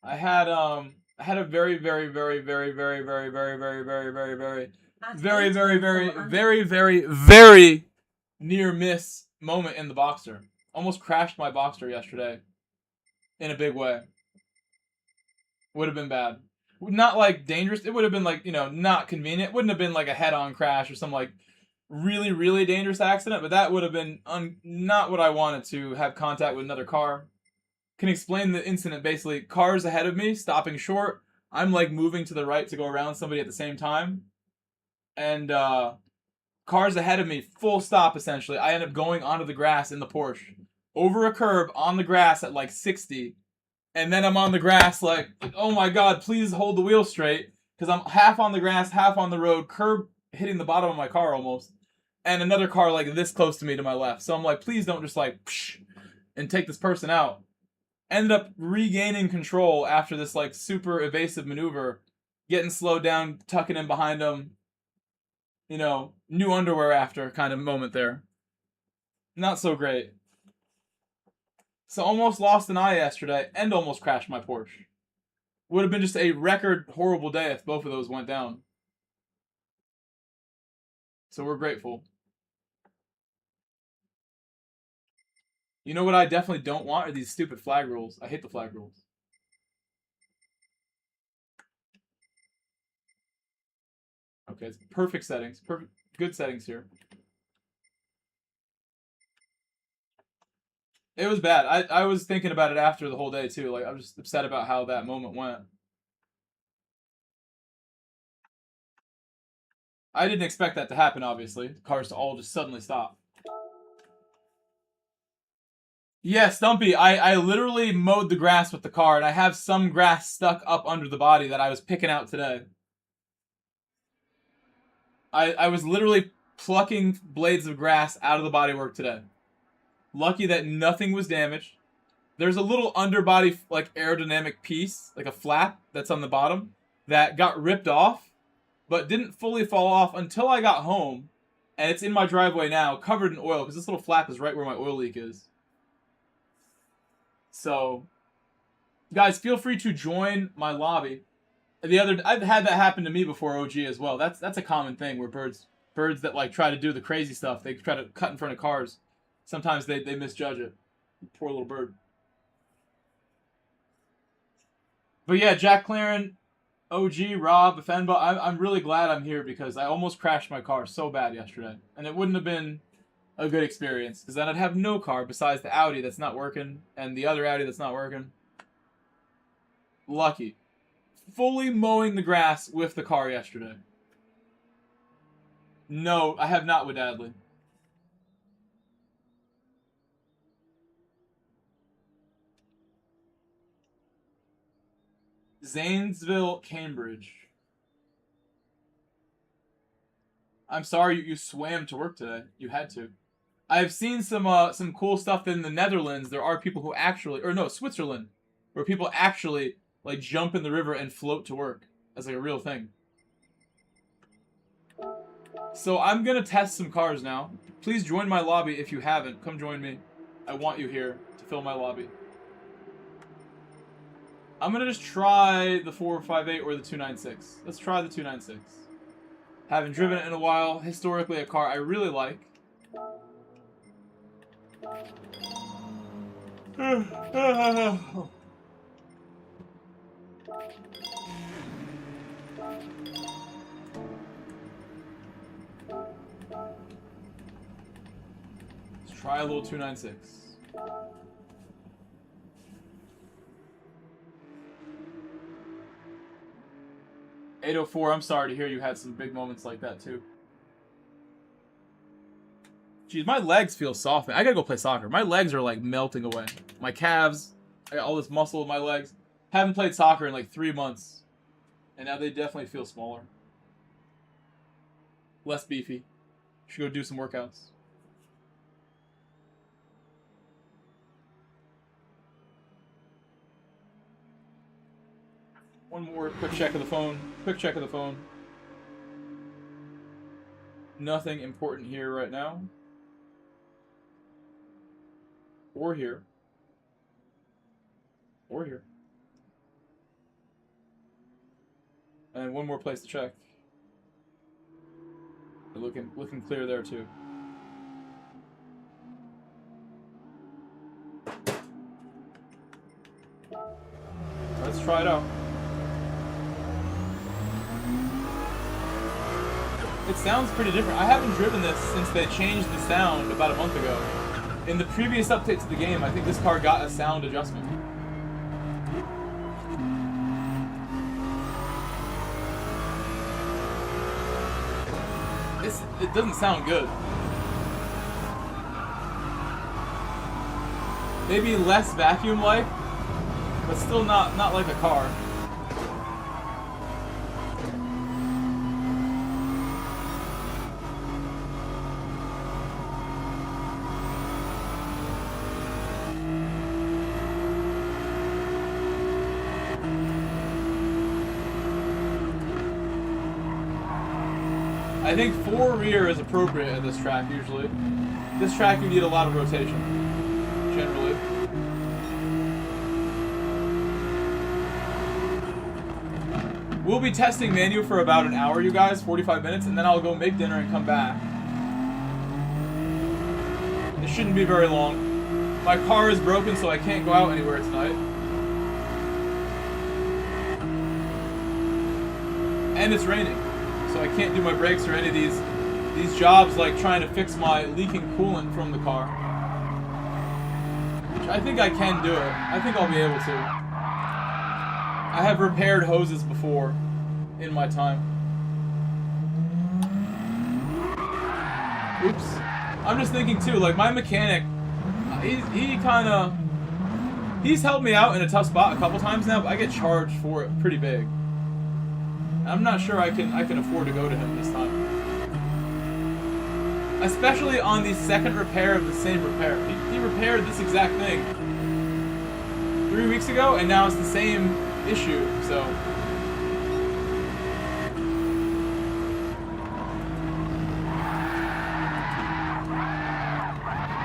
I had a very near miss moment in the Boxster. Almost crashed my Boxster yesterday in a big way. Would have been bad. Not like dangerous. It would have been like, you know, not convenient. It wouldn't have been like a head-on crash or some like really dangerous accident, but that would have been not what I wanted, to have contact with another car. Can explain the incident basically. Cars ahead of me stopping short. I'm like moving to the right to go around somebody at the same time. And cars ahead of me, full stop essentially. I end up going onto the grass in the Porsche. Over a curb on the grass at like 60. And then I'm on the grass like oh my god, please hold the wheel straight. Because I'm half on the grass, half on the road, curb hitting the bottom of my car almost. And another car like this close to me to my left. So I'm like, please don't just like psh, and take this person out. Ended up regaining control after this like super evasive maneuver. Getting slowed down, tucking in behind him. You know, new underwear after kind of moment there. Not so great. So almost lost an eye yesterday and almost crashed my Porsche. Would have been just a record horrible day if both of those went down. So we're grateful. You know what I definitely don't want are these stupid flag rules. I hate the flag rules. Okay, it's perfect settings. Perfect, good settings here. It was bad. I was thinking about it after the whole day too. Like I was just upset about how that moment went. I didn't expect that to happen, obviously. The cars to all just suddenly stop. Yeah, Stumpy, I literally mowed the grass with the car, and I have some grass stuck up under the body that I was picking out today. I was literally plucking blades of grass out of the bodywork today. Lucky that nothing was damaged. There's a little underbody, like, aerodynamic piece, like a flap that's on the bottom, that got ripped off, but didn't fully fall off until I got home, and it's in my driveway now, covered in oil, because this little flap is right where my oil leak is. So, guys, feel free to join my lobby. I've had that happen to me before, OG, as well. That's a common thing where birds that like try to do the crazy stuff, they try to cut in front of cars. Sometimes they misjudge it. Poor little bird. But yeah, Jack Claren, OG, Rob, Fenba, I'm really glad I'm here because I almost crashed my car so bad yesterday. And it wouldn't have been a good experience because then I'd have no car besides the Audi that's not working and the other Audi that's not working. Lucky. Fully mowing the grass with the car yesterday. No, I have not with Adley. Zanesville, Cambridge. I'm sorry you swam to work today. You had to. I've seen some cool stuff in the Netherlands. There are people who actually, or no, Switzerland, where people actually like jump in the river and float to work as like a real thing. So I'm gonna test some cars now. Please join my lobby if you haven't. Come join me. I want you here to fill my lobby. I'm gonna just try the 458 or the 296. Let's try the 296. Haven't driven it in a while. Historically, a car I really like. Let's try a little 296. $804, I'm sorry to hear you had some big moments like that too. Jeez, my legs feel soft, man. I gotta go play soccer. My legs are like melting away. My calves, I got all this muscle in my legs. Haven't played soccer in like 3 months. And now they definitely feel smaller. Less beefy. Should go do some workouts. One more quick check of the phone. Quick check of the phone. Nothing important here right now. Or here. Or here. And one more place to check. Looking clear there too. Let's try it out. It sounds pretty different. I haven't driven this since they changed the sound about a month ago. In the previous update to the game, I think this car got a sound adjustment. It doesn't sound good. Maybe less vacuum-like, but still not like a car. I think 4 rear is appropriate at this track, usually. This track, you need a lot of rotation, generally. We'll be testing Manu for about an hour, you guys, 45 minutes, and then I'll go make dinner and come back. It shouldn't be very long. My car is broken, so I can't go out anywhere tonight. And it's raining, so I can't do my brakes or any of these jobs like trying to fix my leaking coolant from the car. Which I think I can do it. I think I'll be able to. I have repaired hoses before in my time. Oops. I'm just thinking too, like my mechanic, he's helped me out in a tough spot a couple times now, but I get charged for it pretty big. I'm not sure I can afford to go to him this time. Especially on the second repair of the same repair. He repaired this exact thing 3 weeks ago, and now it's the same issue, so.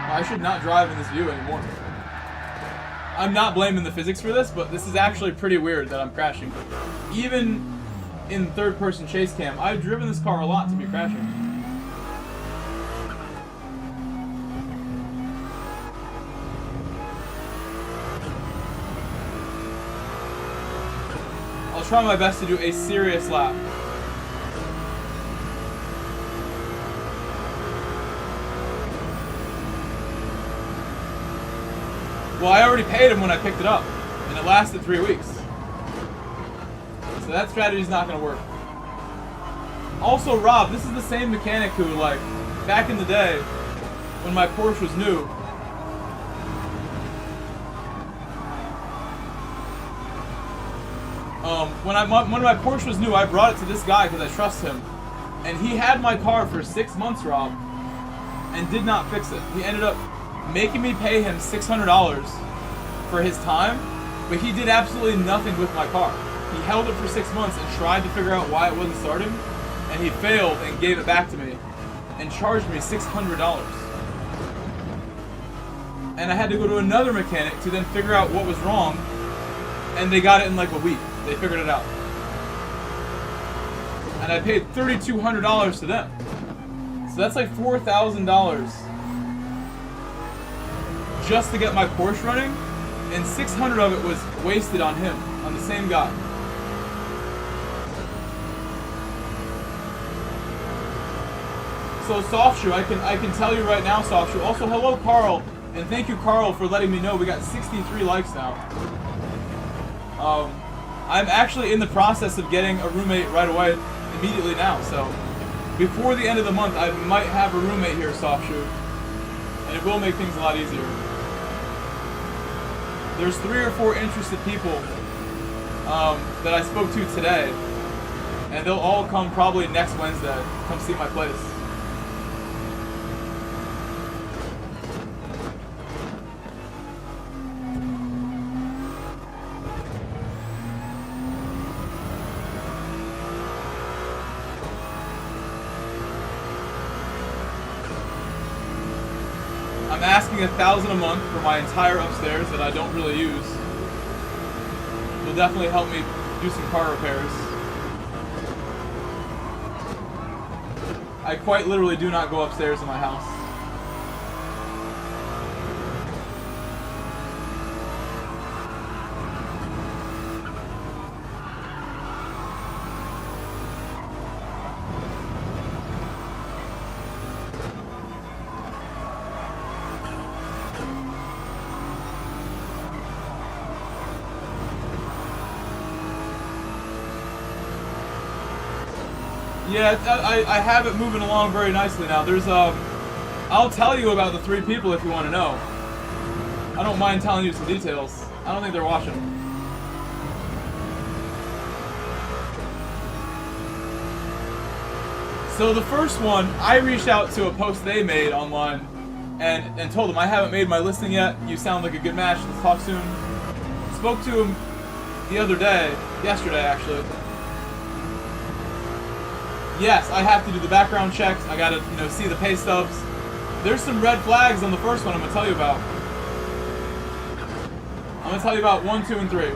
I should not drive in this view anymore. I'm not blaming the physics for this, but this is actually pretty weird that I'm crashing. Even in third-person chase cam, I've driven this car a lot to be crashing. I'll try my best to do a serious lap. Well, I already paid him when I picked it up, and it lasted 3 weeks. So that strategy's not gonna work. Also, Rob, this is the same mechanic who, like, back in the day, when my Porsche was new, when my Porsche was new, I brought it to this guy because I trust him, and he had my car for 6 months, Rob, and did not fix it. He ended up making me pay him $600 for his time, but he did absolutely nothing with my car. He held it for 6 months and tried to figure out why it wasn't starting, and he failed and gave it back to me and charged me $600. And I had to go to another mechanic to then figure out what was wrong, and they got it in like a week. They figured it out. And I paid $3,200 to them. So that's like $4,000 just to get my Porsche running, and $600 of it was wasted on him, on the same guy. So Soft Shoe, I can tell you right now, Soft Shoe. Also, hello Carl, and thank you Carl for letting me know we got 63 likes now. I'm actually in the process of getting a roommate right away, immediately now. So before the end of the month, I might have a roommate here, Soft Shoe, and it will make things a lot easier. There's 3 or 4 interested people that I spoke to today, and they'll all come probably next Wednesday, come see my place. I'm asking $1,000 a month for my entire upstairs that I don't really use. It'll definitely help me do some car repairs. I quite literally do not go upstairs in my house. Yeah, I have it moving along very nicely now. There's I'll tell you about the 3 people if you want to know. I don't mind telling you some details. I don't think they're watching. So the first one, I reached out to a post they made online and told them I haven't made my listing yet. You sound like a good match. Let's talk soon. Spoke to him the other day, yesterday actually. Yes, I have to do the background checks. I gotta, see the pay stubs. There's some red flags on the first one I'm gonna tell you about. I'm gonna tell you about 1, 2, and 3.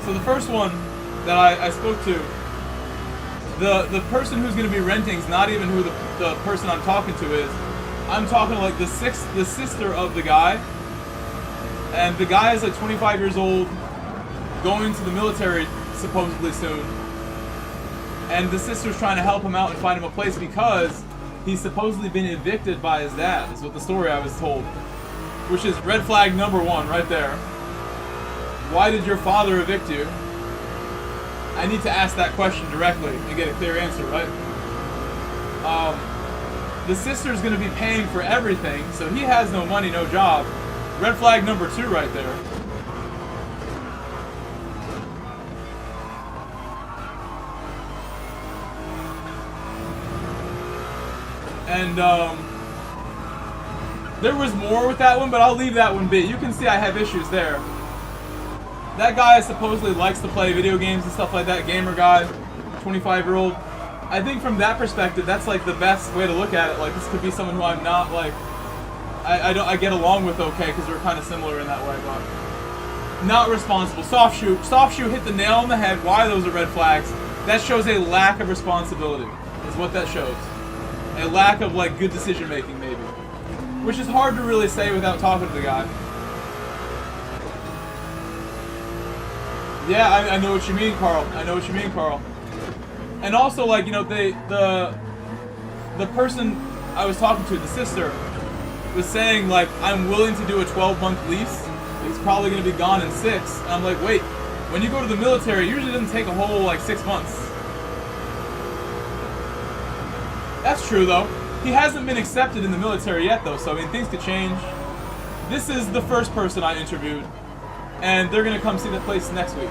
So the first one that I spoke to, The person who's going to be renting is not even who the person I'm talking to is. I'm talking like the sister of the guy. And the guy is like 25 years old, going to the military supposedly soon. And the sister's trying to help him out and find him a place because he's supposedly been evicted by his dad, is what the story I was told. Which is red flag number 1 right there. Why did your father evict you? I need to ask that question directly and get a clear answer, right? The sister's going to be paying for everything, so he has no money, no job. Red flag number 2 right there. And, there was more with that one, but I'll leave that one be. You can see I have issues there. That guy supposedly likes to play video games and stuff like that. Gamer guy, 25-year-old. I think from that perspective, that's like the best way to look at it. Like, this could be someone who I'm not, like, I get along with okay, because we're kind of similar in that way, but not responsible. Soft shoe hit the nail on the head. Why those are red flags? That shows a lack of responsibility, is what that shows. A lack of, like, good decision making, maybe. Which is hard to really say without talking to the guy. Yeah, I know what you mean, Carl. I know what you mean, Carl. And also, like, you know, the person I was talking to, the sister, was saying, like, I'm willing to do a 12-month lease. He's probably going to be gone in 6. And I'm like, wait, when you go to the military, it usually doesn't take a whole, like, 6 months. That's true, though. He hasn't been accepted in the military yet, though, so, I mean, things could change. This is the first person I interviewed, and they're going to come see the place next week.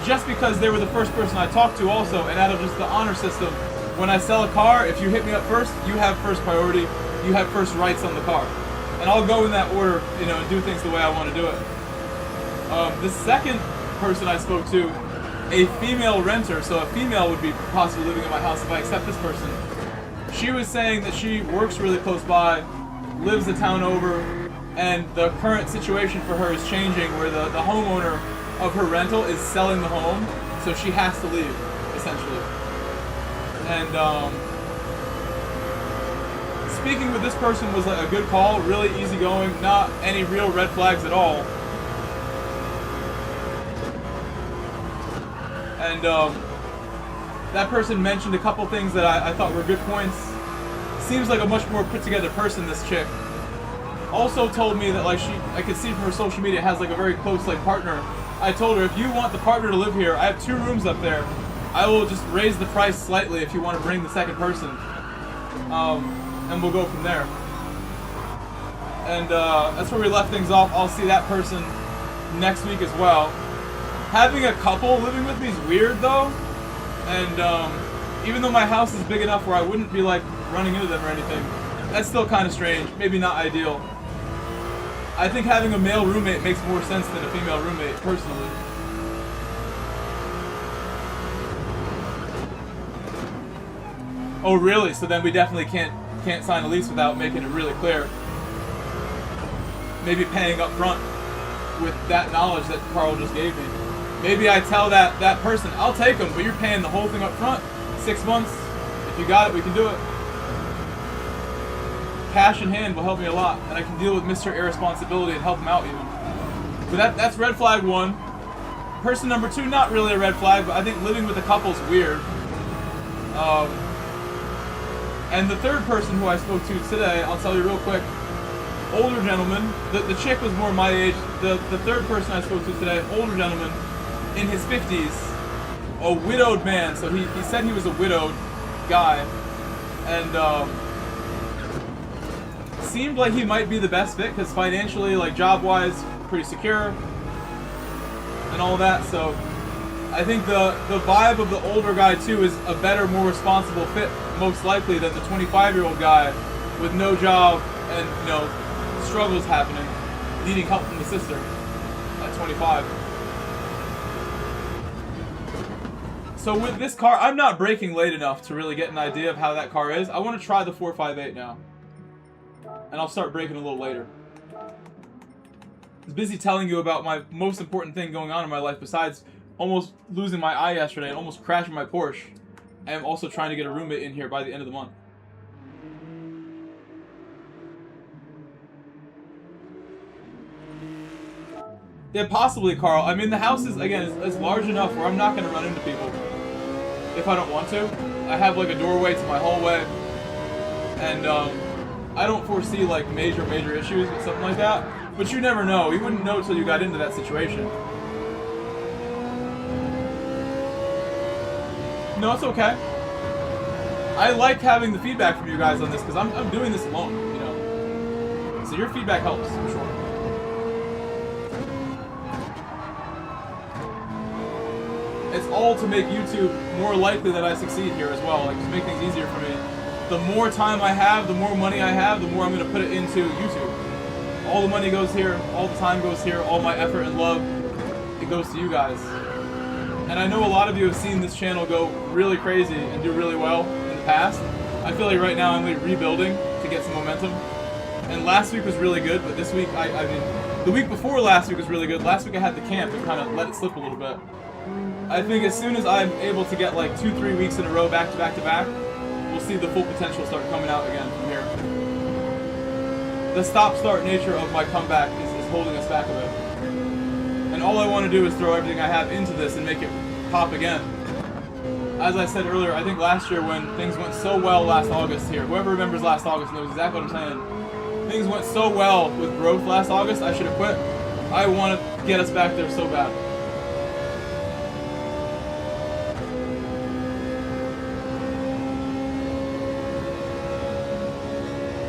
Just because they were the first person I talked to also, and out of just the honor system, when I sell a car, if you hit me up first, you have first priority, you have first rights on the car. And I'll go in that order, you know, and do things the way I want to do it. The second person I spoke to, a female renter, so a female would be possibly living in my house if I accept this person. She was saying that she works really close by, lives a town over, and the current situation for her is changing where the homeowner of her rental is selling the home, so she has to leave, essentially. And speaking with this person was like a good call, really easygoing, not any real red flags at all. And that person mentioned a couple things that I thought were good points. Seems like a much more put together person, this chick. Also told me that, like, I could see from her social media, has like a very close, like, partner. I told her, if you want the partner to live here, I have 2 rooms up there. I will just raise the price slightly if you want to bring the second person. And we'll go from there. And that's where we left things off. I'll see that person next week as well. Having a couple living with me is weird, though. And even though my house is big enough where I wouldn't be, like, running into them or anything, that's still kind of strange. Maybe not ideal. I think having a male roommate makes more sense than a female roommate, personally. Oh, really? So then we definitely can't sign a lease without making it really clear. Maybe paying up front with that knowledge that Carl just gave me. Maybe I tell that person, I'll take them, but you're paying the whole thing up front. 6 months. If you got it, we can do it. Cash in hand will help me a lot, and I can deal with Mr. Irresponsibility and help him out even. But that's red flag 1. Person number 2, not really a red flag, but I think living with a couple is weird. And the third person who I spoke to today, I'll tell you real quick. Older gentleman. The chick was more my age. The third person I spoke to today, older gentleman, in his 50s, a widowed man. So he said he was a widowed guy, and seemed like he might be the best fit because financially, like, job-wise, pretty secure and all that. So I think the vibe of the older guy too is a better, more responsible fit, most likely, than the 25-year-old guy with no job and, you know, struggles happening, needing help from the sister at 25. So with this car, I'm not braking late enough to really get an idea of how that car is. I want to try the 458 now. And I'll start braking a little later. I was busy telling you about my most important thing going on in my life besides almost losing my eye yesterday and almost crashing my Porsche. I am also trying to get a roommate in here by the end of the month. Yeah, possibly, Carl. I mean, the house is, again, it's large enough where I'm not going to run into people if I don't want to. I have, like, a doorway to my hallway, and I don't foresee, like, major issues with something like that. But you never know. You wouldn't know until you got into that situation. No, it's okay. I like having the feedback from you guys on this because I'm doing this alone, you know. So your feedback helps, for sure. It's all to make YouTube more likely that I succeed here as well, like to make things easier for me. The more time I have, the more money I have, the more I'm going to put it into YouTube. All the money goes here, all the time goes here, all my effort and love, it goes to you guys. And I know a lot of you have seen this channel go really crazy and do really well in the past. I feel like right now I'm like rebuilding to get some momentum. And last week was really good, but this week, I mean, the week before last week was really good. Last week I had the camp and kind of let it slip a little bit. I think as soon as I'm able to get like 2-3 weeks in a row back to back to back, we'll see the full potential start coming out again from here. The stop-start nature of my comeback is holding us back a bit. And all I want to do is throw everything I have into this and make it pop again. As I said earlier, I think last year when things went so well last August here, whoever remembers last August knows exactly what I'm saying. Things went so well with growth last August, I should have quit. I want to get us back there so bad.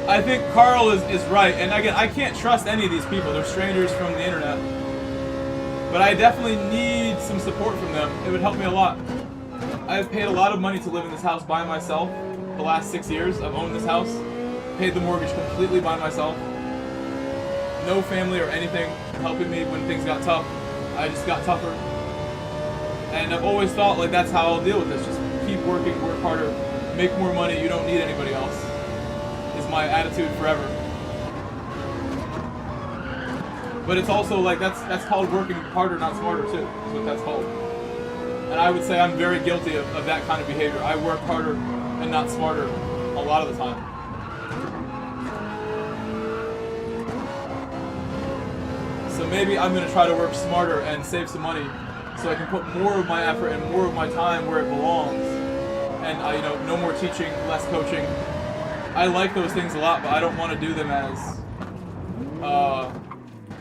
I think Carl is right, and again, I can't trust any of these people. They're strangers from the internet. But I definitely need some support from them. It would help me a lot. I have paid a lot of money to live in this house by myself the last 6 years. I've owned this house. Paid the mortgage completely by myself. No family or anything helping me when things got tough. I just got tougher. And I've always thought like that's how I'll deal with this. Just keep working, work harder, make more money. You don't need anybody else. Is my attitude forever. But it's also like that's called working harder, not smarter too. Is what that's called. And I would say I'm very guilty of that kind of behavior. I work harder and not smarter a lot of the time. So maybe I'm gonna try to work smarter and save some money so I can put more of my effort and more of my time where it belongs. And you know, no more teaching, less coaching. I like those things a lot, but I don't want to do them as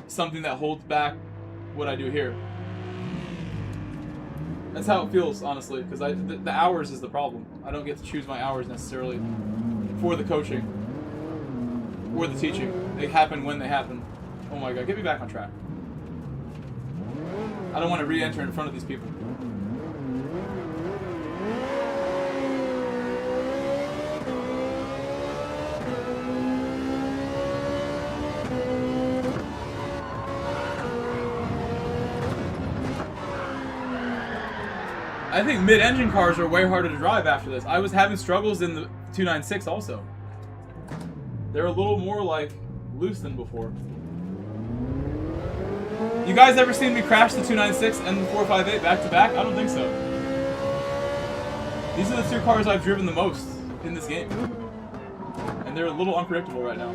something that holds back what I do here. That's how it feels, honestly, because the hours is the problem. I don't get to choose my hours necessarily for the coaching or the teaching. They happen when they happen. Oh my god, get me back on track. I don't want to re-enter in front of these people. I think mid-engine cars are way harder to drive after this. I was having struggles in the 296 also. They're a little more like loose than before. You guys ever seen me crash the 296 and the 458 back to back? I don't think so. These are the two cars I've driven the most in this game. And they're a little unpredictable right now.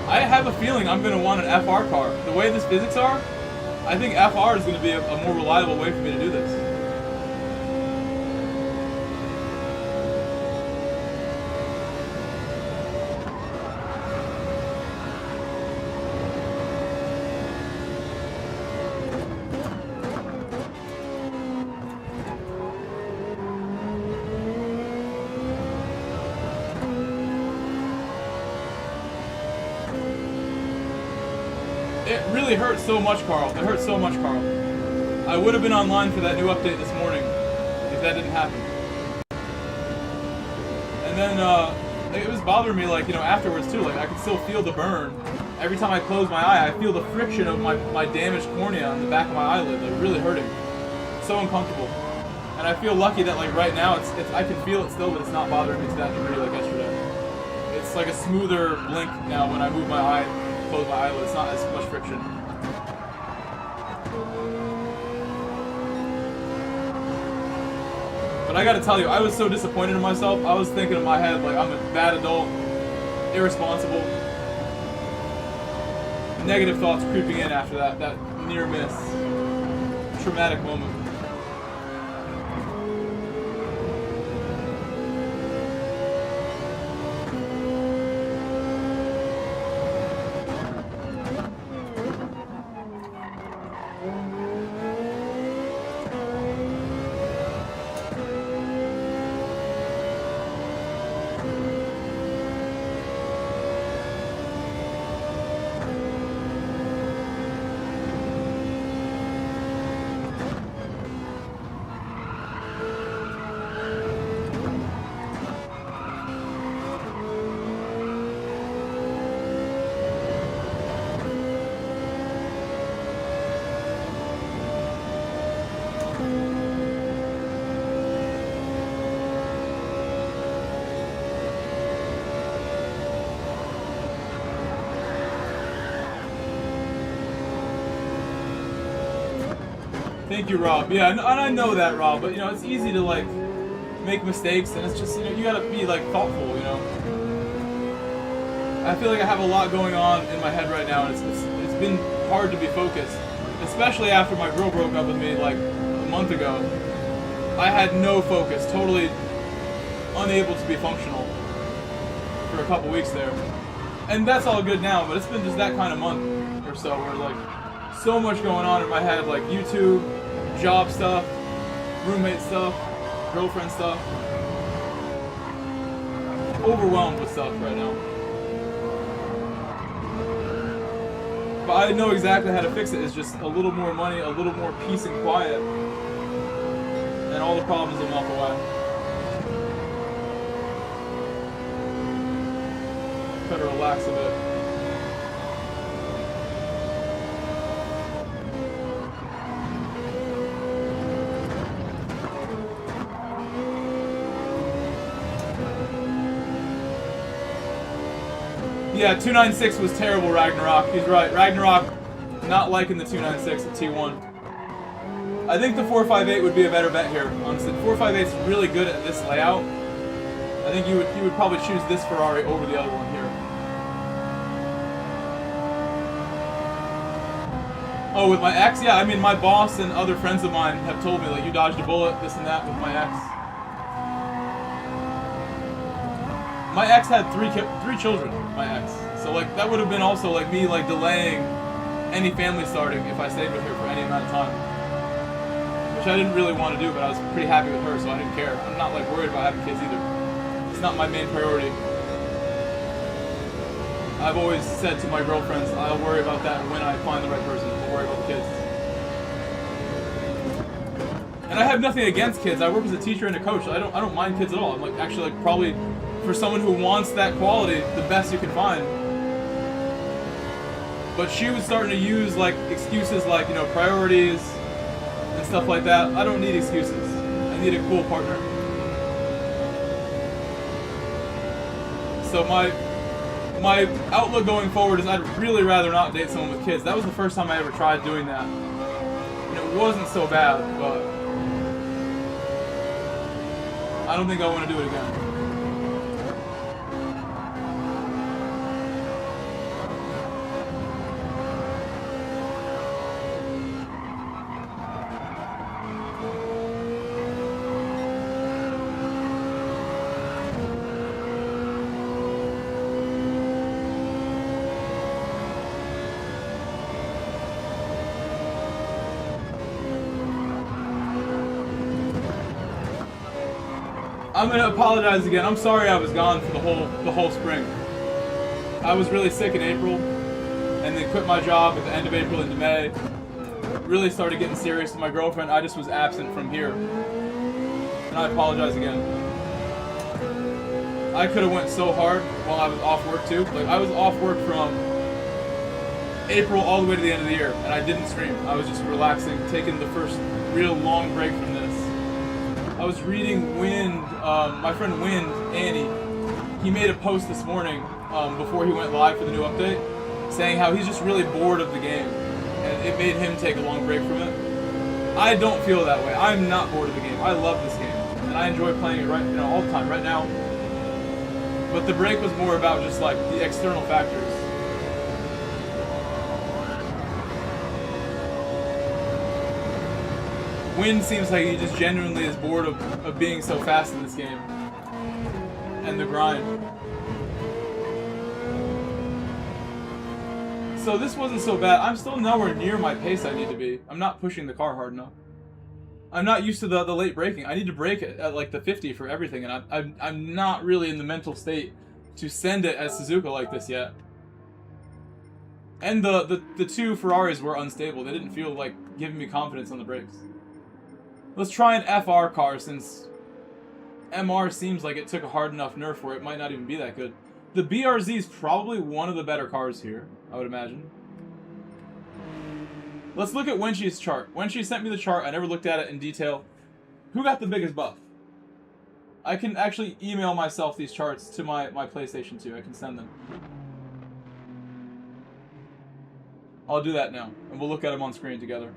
I have a feeling I'm going to want an FR car. The way these physics are, I think FR is going to be a more reliable way for me to do this. It really hurts so much, Carl. It hurts so much, Carl. I would have been online for that new update this morning if that didn't happen. then it was bothering me, like, you know, afterwards too. Like, I could still feel the burn. Every time I close my eye, I feel the friction of my damaged cornea on the back of my eyelid, like, really hurting. It's so uncomfortable. And I feel lucky that, like, right now, I can feel it still, but it's not bothering me to that degree like yesterday. It's like a smoother blink now when I move my eye, close my eyelid. It's not as much friction. But I gotta tell you, I was so disappointed in myself. I was thinking in my head, like, I'm a bad adult, irresponsible. Negative thoughts creeping in after that near miss. Traumatic moment. Thank you, Rob. Yeah, and I know that, Rob, but, you know, it's easy to, like, make mistakes, and it's just, you know, you gotta be, like, thoughtful, you know? I feel like I have a lot going on in my head right now, and it's been hard to be focused, especially after my girl broke up with me, like, a month ago. I had no focus, totally unable to be functional for a couple weeks there. And that's all good now, but it's been just that kind of month or so where, like, so much going on in my head, like YouTube, job stuff, roommate stuff, girlfriend stuff. Overwhelmed with stuff right now. But I know exactly how to fix it. It's just a little more money, a little more peace and quiet, and all the problems will melt away. Better relax a bit. Yeah, 296 was terrible, Ragnarok. He's right. Ragnarok, not liking the 296 at T1. I think the 458 would be a better bet here, honestly. The 458 is really good at this layout. I think you would probably choose this Ferrari over the other one here. Oh, with my ex? Yeah, I mean, my boss and other friends of mine have told me, like, you dodged a bullet, this and that with my ex. My ex had three children, my ex. So, like, that would have been also, like, me, like, delaying any family starting if I stayed with her for any amount of time. Which I didn't really want to do, but I was pretty happy with her, so I didn't care. I'm not, like, worried about having kids either. It's not my main priority. I've always said to my girlfriends, I'll worry about that when I find the right person. I'll worry about the kids. And I have nothing against kids. I work as a teacher and a coach. I don't mind kids at all. I'm, like, actually, like, probably, for someone who wants that quality, the best you can find. But she was starting to use, like, excuses like, you know, priorities and stuff like that. I don't need excuses. I need a cool partner. So my outlook going forward is I'd really rather not date someone with kids. That was the first time I ever tried doing that. And it wasn't so bad, but I don't think I want to do it again. I'm gonna apologize again. I'm sorry I was gone for the whole spring. I was really sick in April, and then quit my job at the end of April into May. Really started getting serious with my girlfriend. I just was absent from here, and I apologize again. I could have went so hard while I was off work too. Like I was off work from April all the way to the end of the year, and I didn't stream. I was just relaxing, taking the first real long break from this. I was reading Wind, my friend Wind, Annie. He made a post this morning before he went live for the new update, saying how he's just really bored of the game, and it made him take a long break from it. I don't feel that way. I'm not bored of the game. I love this game, and I enjoy playing it right, all the time. Right now. But the break was more about just like the external factors. Wind seems like he just genuinely is bored of being so fast in this game. And the grind. So this wasn't so bad. I'm still nowhere near my pace I need to be. I'm not pushing the car hard enough. I'm not used to the late braking. I need to brake it at like the 50 for everything, and I'm not really in the mental state to send it as Suzuka like this yet. And the two Ferraris were unstable. They didn't feel like giving me confidence on the brakes. Let's try an FR car, since MR seems like it took a hard enough nerf where it might not even be that good. The BRZ is probably one of the better cars here, I would imagine. Let's look at Wenshy's chart. Wenshy sent me the chart. I never looked at it in detail. Who got the biggest buff? I can actually email myself these charts to my PlayStation 2. I can send them. I'll do that now, and we'll look at them on screen together.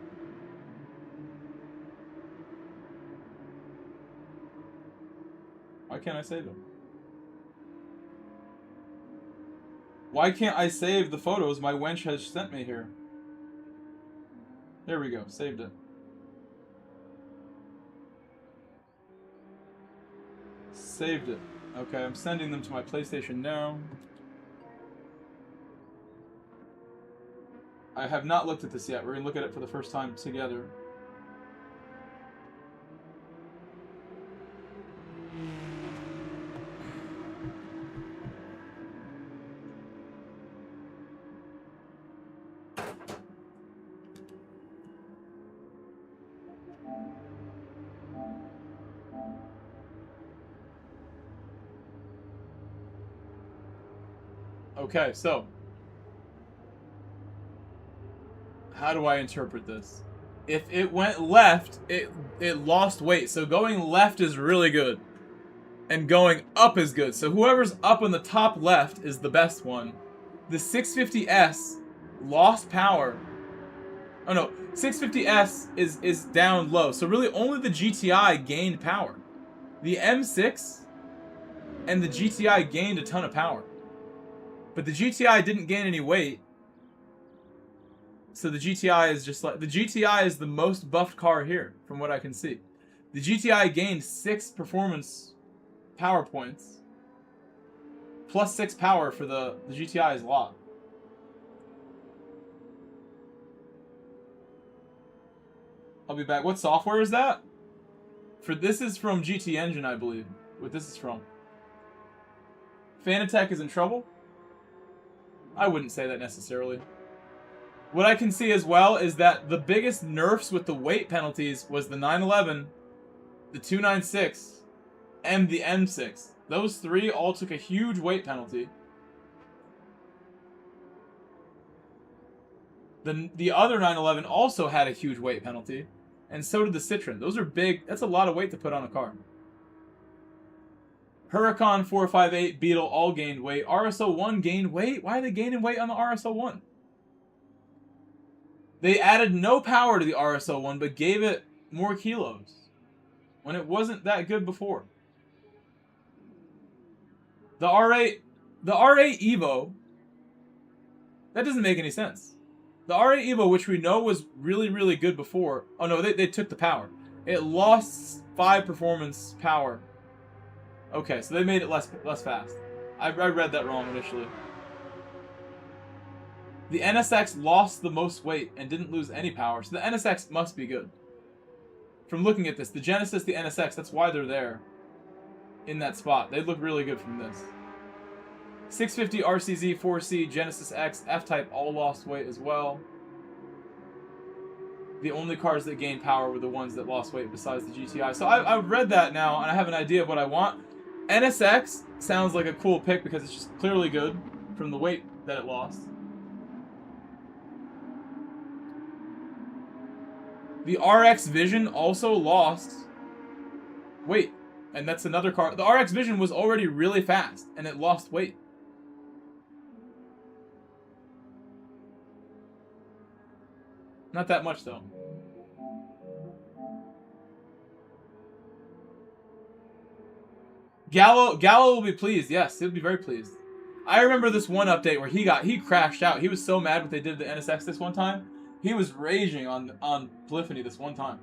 Why can't I save them? Why can't I save the photos my wench has sent me here? There we go, saved it. Saved it. Okay, I'm sending them to my PlayStation now. I have not looked at this yet. We're going to look at it for the first time together. Okay, so how do I interpret this? If it went left, it lost weight. So going left is really good. And going up is good. So whoever's up on the top left is the best one. The 650S lost power. Oh no, 650S is down low. So really only the GTI gained power. The M6 and the GTI gained a ton of power. But the GTI didn't gain any weight. So the GTI is just like... The GTI is the most buffed car here, from what I can see. The GTI gained 6 performance power points. Plus 6 power for the GTI is a lot. I'll be back. What software is that? This is from GT Engine, I believe. What this is from. Fanatec is in trouble? I wouldn't say that necessarily. What I can see as well is that the biggest nerfs with the weight penalties was the 911, the 296, and the M6. Those 3 all took a huge weight penalty. The other 911 also had a huge weight penalty, and so did the Citroen. Those are big. That's a lot of weight to put on a car. Huracan 458, Beetle all gained weight. RS01 gained weight? Why are they gaining weight on the RS01? They added no power to the RS01, but gave it more kilos. When it wasn't that good before. The R8 Evo, that doesn't make any sense. The R8 Evo, which we know was really, really good before. Oh no, they took the power. It lost 5 performance power. Okay, so they made it less fast. I read that wrong initially. The NSX lost the most weight and didn't lose any power, so the NSX must be good. From looking at this, the Genesis, the NSX, that's why they're there. In that spot. They look really good from this. 650 RCZ, 4C, Genesis X, F-Type all lost weight as well. The only cars that gained power were the ones that lost weight besides the GTI. So I've read that now, and I have an idea of what I want. NSX sounds like a cool pick because it's just clearly good from the weight that it lost. The RX Vision also lost. Wait, and that's another car. The RX Vision was already really fast, and it lost weight. Not that much, though. Gallo will be pleased. Yes, he'll be very pleased. I remember this one update where he crashed out. He was so mad what they did to the NSX this one time. He was raging on Polyphony this one time.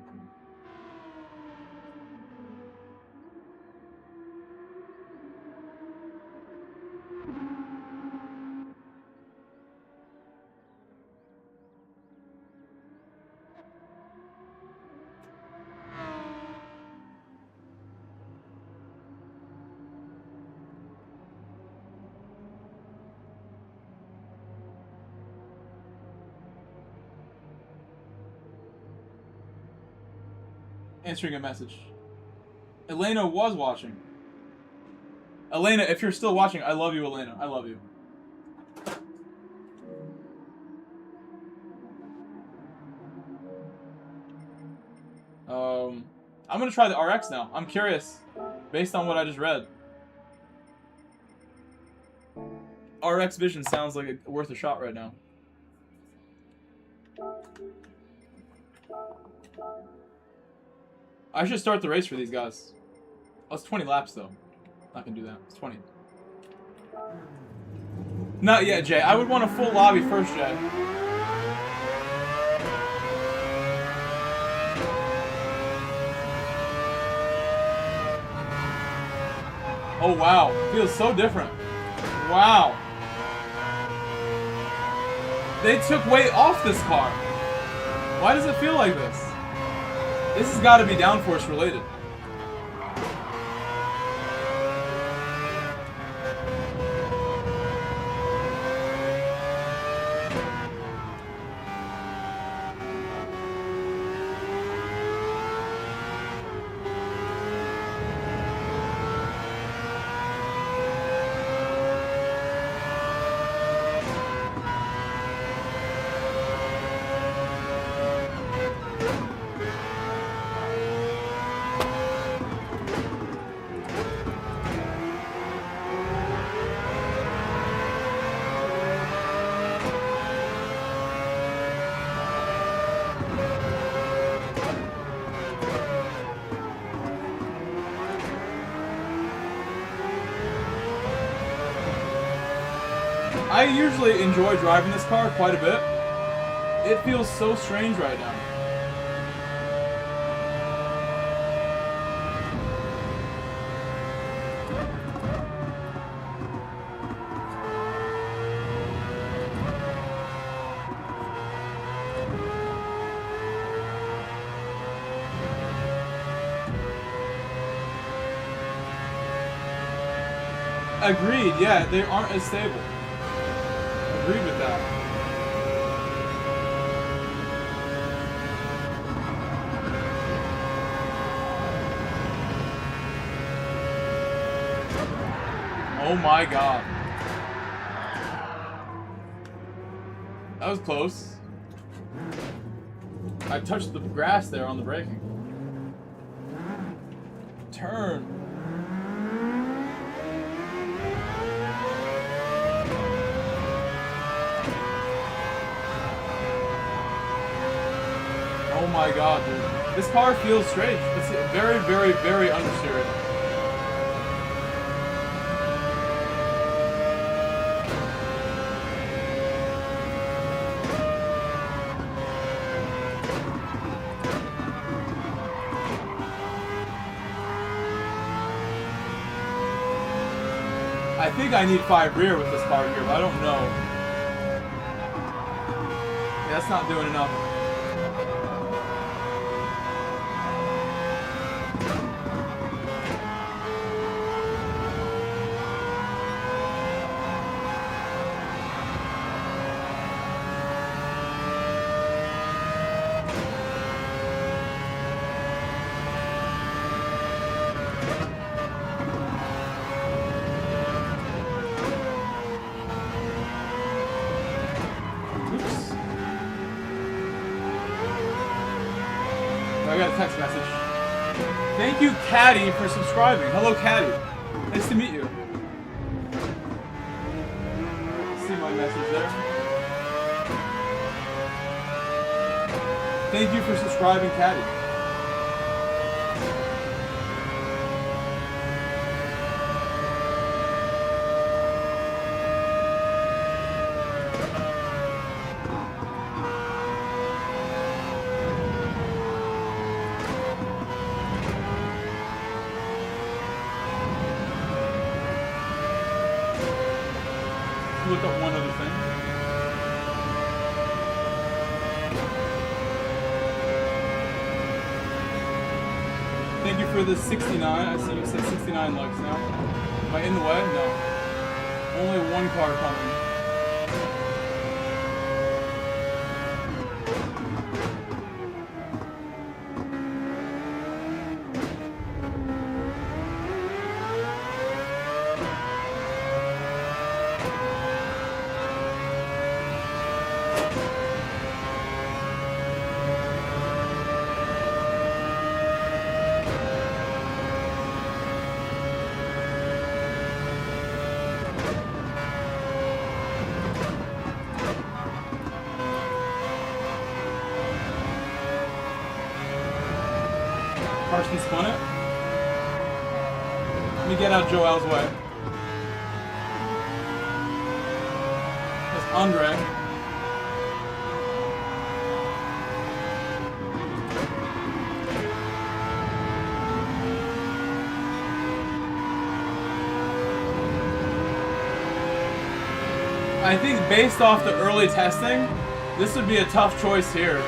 Answering a message. Elena was watching. Elena, if you're still watching, I love you, Elena. I love you. I'm gonna try the RX now. I'm curious, based on what I just read. RX Vision sounds like worth a shot right now. I should start the race for these guys. Oh, it's 20 laps, though. Not gonna do that. It's 20. Not yet, Jay. I would want a full lobby first, Jay. Oh, wow. Feels so different. Wow. They took weight off this car. Why does it feel like this? This has got to be downforce related. I usually enjoy driving this car quite a bit. It feels so strange right now. Agreed, yeah, they aren't as stable. Agreed with that. Oh my god. That was close. I touched the grass there on the braking. Turn. Oh my god, dude. This car feels strange. It's very, very, very understeered. I think I need 5 rear with this car here, but I don't know. Yeah, that's not doing enough. I got a text message. Thank you, Caddy, for subscribing. Hello, Caddy. Nice to meet you. See my message there. Thank you for subscribing, Caddy. Look up one other thing. Thank you for the 69. I see you said 69 likes now. Am I in the way? No. Only one car coming. Carson spun it. Let me get out Joel's way. That's Andre. I think based off the early testing, this would be a tough choice here.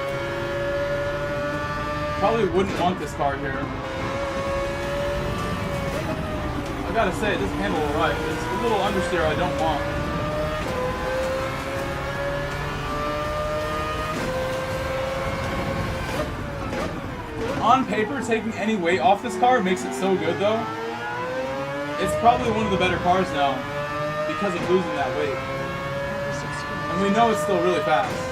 Probably wouldn't want this car here. I gotta say, it doesn't handle alright. It's a little understeer I don't want. On paper, taking any weight off this car makes it so good though. It's probably one of the better cars now because of losing that weight. And we know it's still really fast.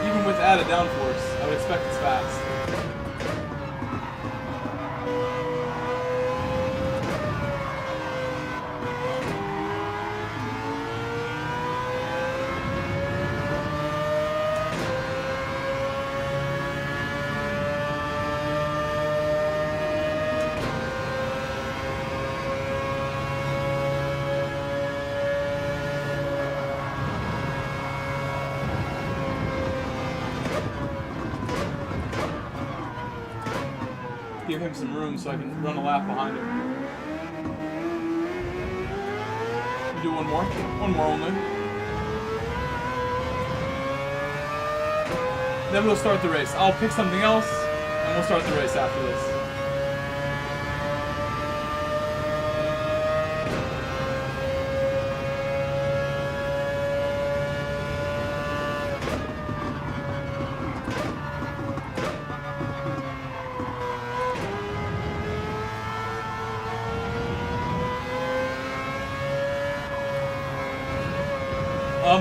Even with added downforce, I would expect it's fast. Give him some room so I can run a lap behind him. We'll do one more. One more only. Then we'll start the race. I'll pick something else, and we'll start the race after this.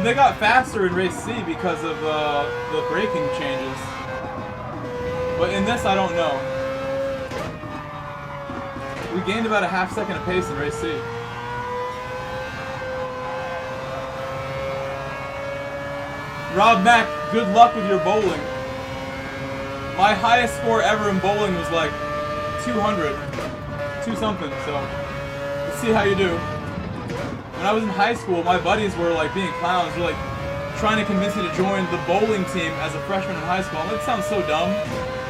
They got faster in race C because of the braking changes. But in this, I don't know. We gained about a half second of pace in race C. Rob Mack, good luck with your bowling. My highest score ever in bowling was like 200. 2-something, so let's see how you do. When I was in high school, my buddies were like being clowns. They're like trying to convince me to join the bowling team as a freshman in high school. It sounds so dumb.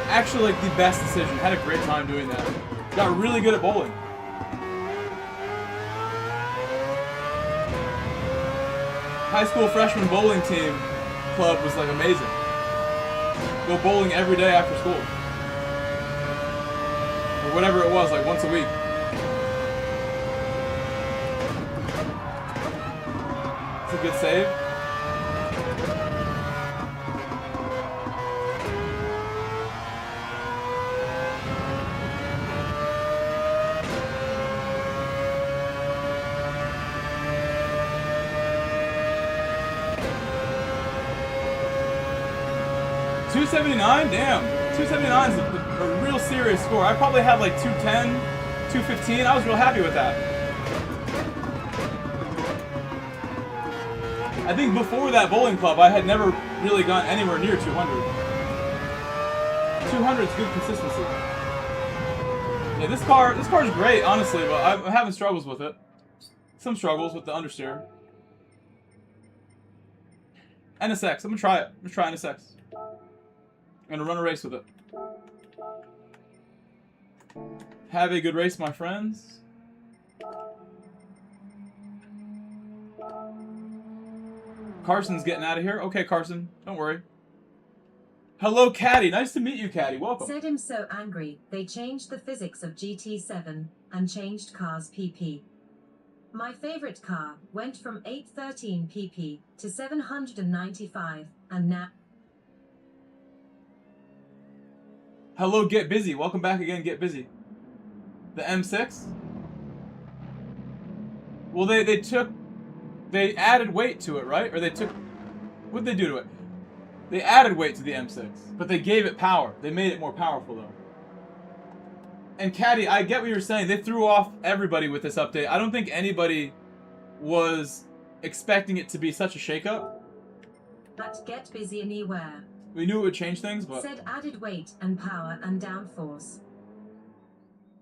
Actually, like the best decision. Had a great time doing that. Got really good at bowling. High school freshman bowling team club was like amazing. Go bowling every day after school. Or whatever it was, like once a week. It's a good save. 279? Damn. 279 is a real serious score. I probably had like 210, 215. I was real happy with that. I think before that bowling club, I had never really gone anywhere near 200. 200 is good consistency. Yeah, this car is great, honestly, but I'm having struggles with it. Some struggles with the understeer. NSX, I'm gonna try it. I'm gonna try NSX. I'm gonna run a race with it. Have a good race, my friends. Carson's getting out of here. Okay, Carson, don't worry. Hello, Caddy. Nice to meet you, Caddy. Welcome. Said him so angry, they changed the physics of GT7 and changed cars PP. My favorite car went from 813 PP to 795, and now... Hello, Get Busy. Welcome back again, Get Busy. The M6? Well, they added weight to it, right? Or they took... What'd they do to it? They added weight to the M6, but they gave it power. They made it more powerful, though. And Caddy, I get what you're saying. They threw off everybody with this update. I don't think anybody was expecting it to be such a shakeup. But Get Busy anywhere. We knew it would change things, but... Said added weight and power and downforce.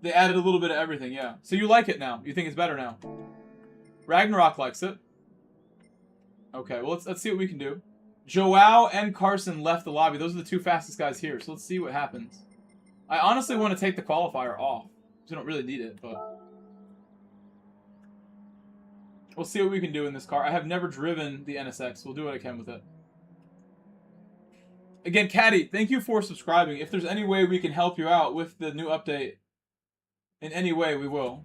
They added a little bit of everything, yeah. So you like it now. You think it's better now. Ragnarok likes it. Okay, well, let's see what we can do. Joao and Carson left the lobby. Those are the two fastest guys here, so let's see what happens. I honestly want to take the qualifier off. We don't really need it, but... We'll see what we can do in this car. I have never driven the NSX. We'll do what I can with it. Again, Caddy, thank you for subscribing. If there's any way we can help you out with the new update, in any way, we will.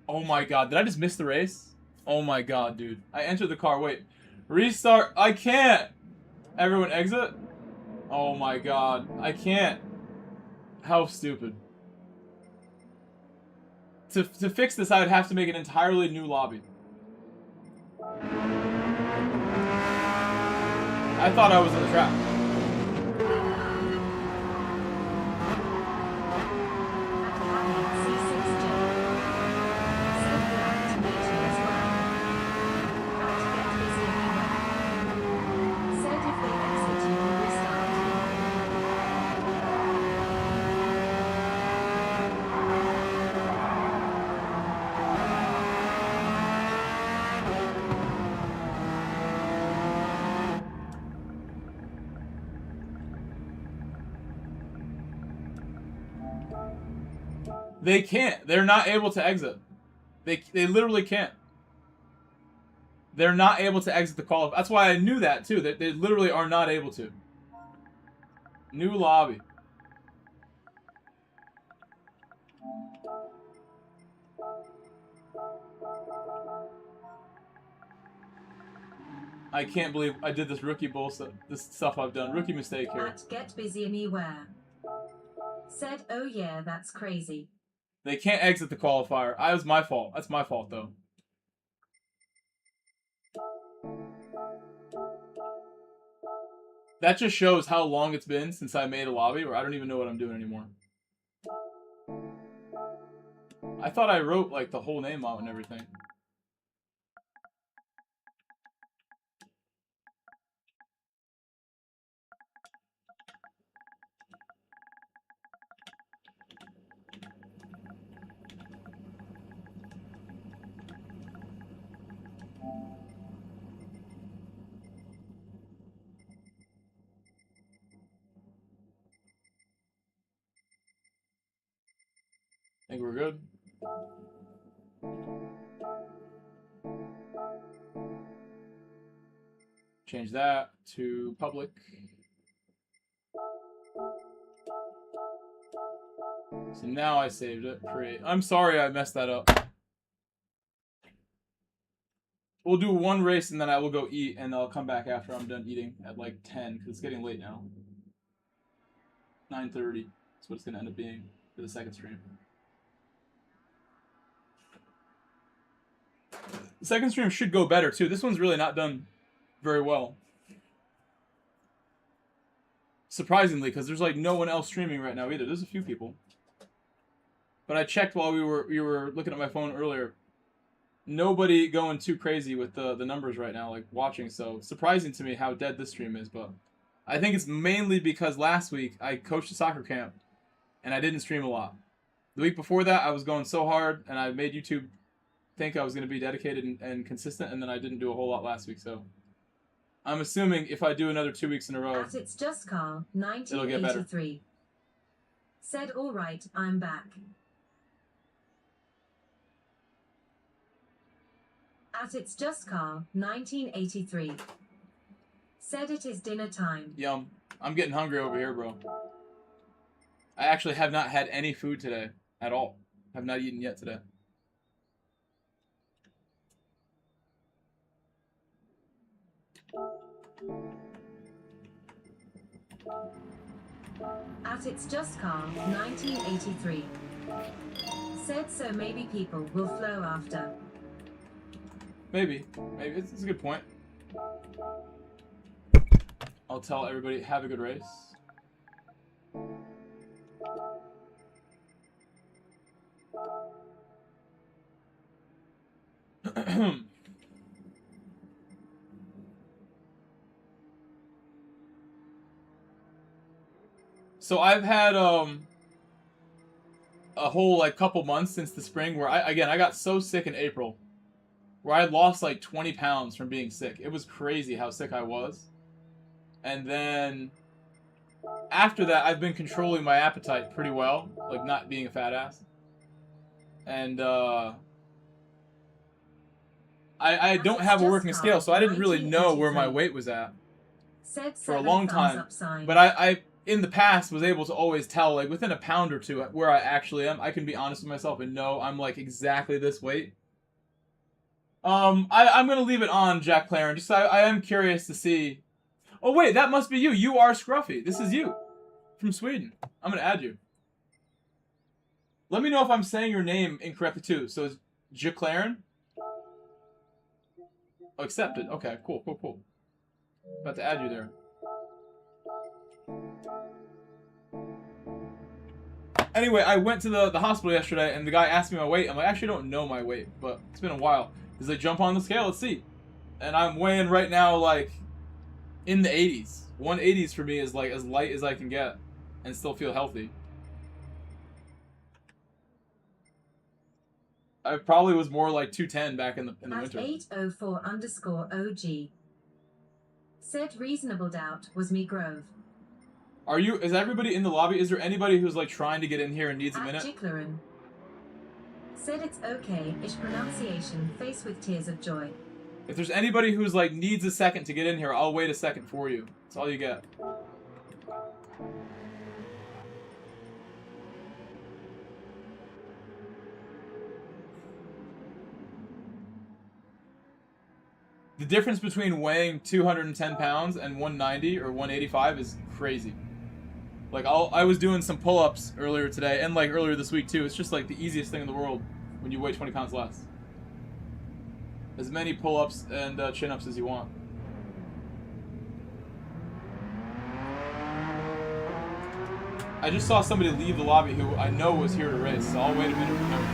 Oh my god, did I just miss the race? Oh my god, dude. I entered the car. Wait. Restart. I can't. Everyone exit? Oh my god. I can't. How stupid. To fix this, I would have to make an entirely new lobby. I thought I was in the trap. They can't. They're not able to exit. They literally can't. They're not able to exit the call. That's why I knew that too. That they literally are not able to. New lobby. I can't believe I did this rookie bullshit. This stuff I've done. Rookie mistake here. At Get Busy Anywhere. Said, oh yeah, that's crazy. They can't exit the qualifier. It was my fault. That's my fault, though. That just shows how long it's been since I made a lobby, where I don't even know what I'm doing anymore. I thought I wrote, like, the whole name out and everything. I think we're good. Change that to public. So now I saved it. Create. I'm sorry I messed that up. We'll do one race and then I will go eat and I'll come back after I'm done eating at like 10 because it's getting late now. 9:30 is what it's going to end up being for the second stream. The second stream should go better too. This one's really not done very well. Surprisingly, because there's like no one else streaming right now either. There's a few people. But I checked while we were looking at my phone earlier. Nobody going too crazy with the numbers right now, like watching. So surprising to me how dead this stream is, but I think it's mainly because last week I coached a soccer camp and I didn't stream a lot. The week before that I was going so hard and I made YouTube think I was going to be dedicated and consistent, and then I didn't do a whole lot last week. So I'm assuming if I do another 2 weeks in a row, At It's Just Carl, it'll get better. 1983. Said, all right, I'm back. At It's Just Carl, 1983. Said it is dinner time. Yum. I'm getting hungry over here, bro. I actually have not had any food today at all. Have not eaten yet today. At It's Just Carl, 1983. Said so maybe people will flow after. Maybe. Maybe. It's a good point. I'll tell everybody, have a good race. So I've had a whole like couple months since the spring where I got so sick in April, where I lost like 20 pounds from being sick. It was crazy how sick I was. And then after that, I've been controlling my appetite pretty well, like not being a fat ass. And I don't have a working scale, so I didn't really know where my weight was at for a long time. But I in the past was able to always tell, like within a pound or two, where I actually am. I can be honest with myself and know I'm like exactly this weight. I'm gonna leave it on, Jack Claren. Just I am curious to see. Oh wait, that must be you. You are Scruffy. This is you from Sweden. I'm gonna add you. Let me know if I'm saying your name incorrectly too. So it's Jack Claren. Oh, accepted. Okay, cool. About to add you there. Anyway, I went to the hospital yesterday, and the guy asked me my weight. I'm like, I actually don't know my weight, but it's been a while. He's like, jump on the scale, let's see. And I'm weighing right now, like, in the 80s. 180s for me is, like, as light as I can get and still feel healthy. I probably was more like 210 back in the winter. At 804_OG. Said reasonable doubt was me Grove. Is everybody in the lobby? Is there anybody who's like trying to get in here and needs a minute? Jicklerin. Said it's okay-ish pronunciation, face with tears of joy. If there's anybody who's like needs a second to get in here, I'll wait a second for you. That's all you get. The difference between weighing 210 pounds and 190 or 185 is crazy. Like, I was doing some pull-ups earlier today, and like earlier this week too. It's just like the easiest thing in the world when you weigh 20 pounds less. As many pull-ups and chin-ups as you want. I just saw somebody leave the lobby who I know was here to race, so I'll wait a minute for him.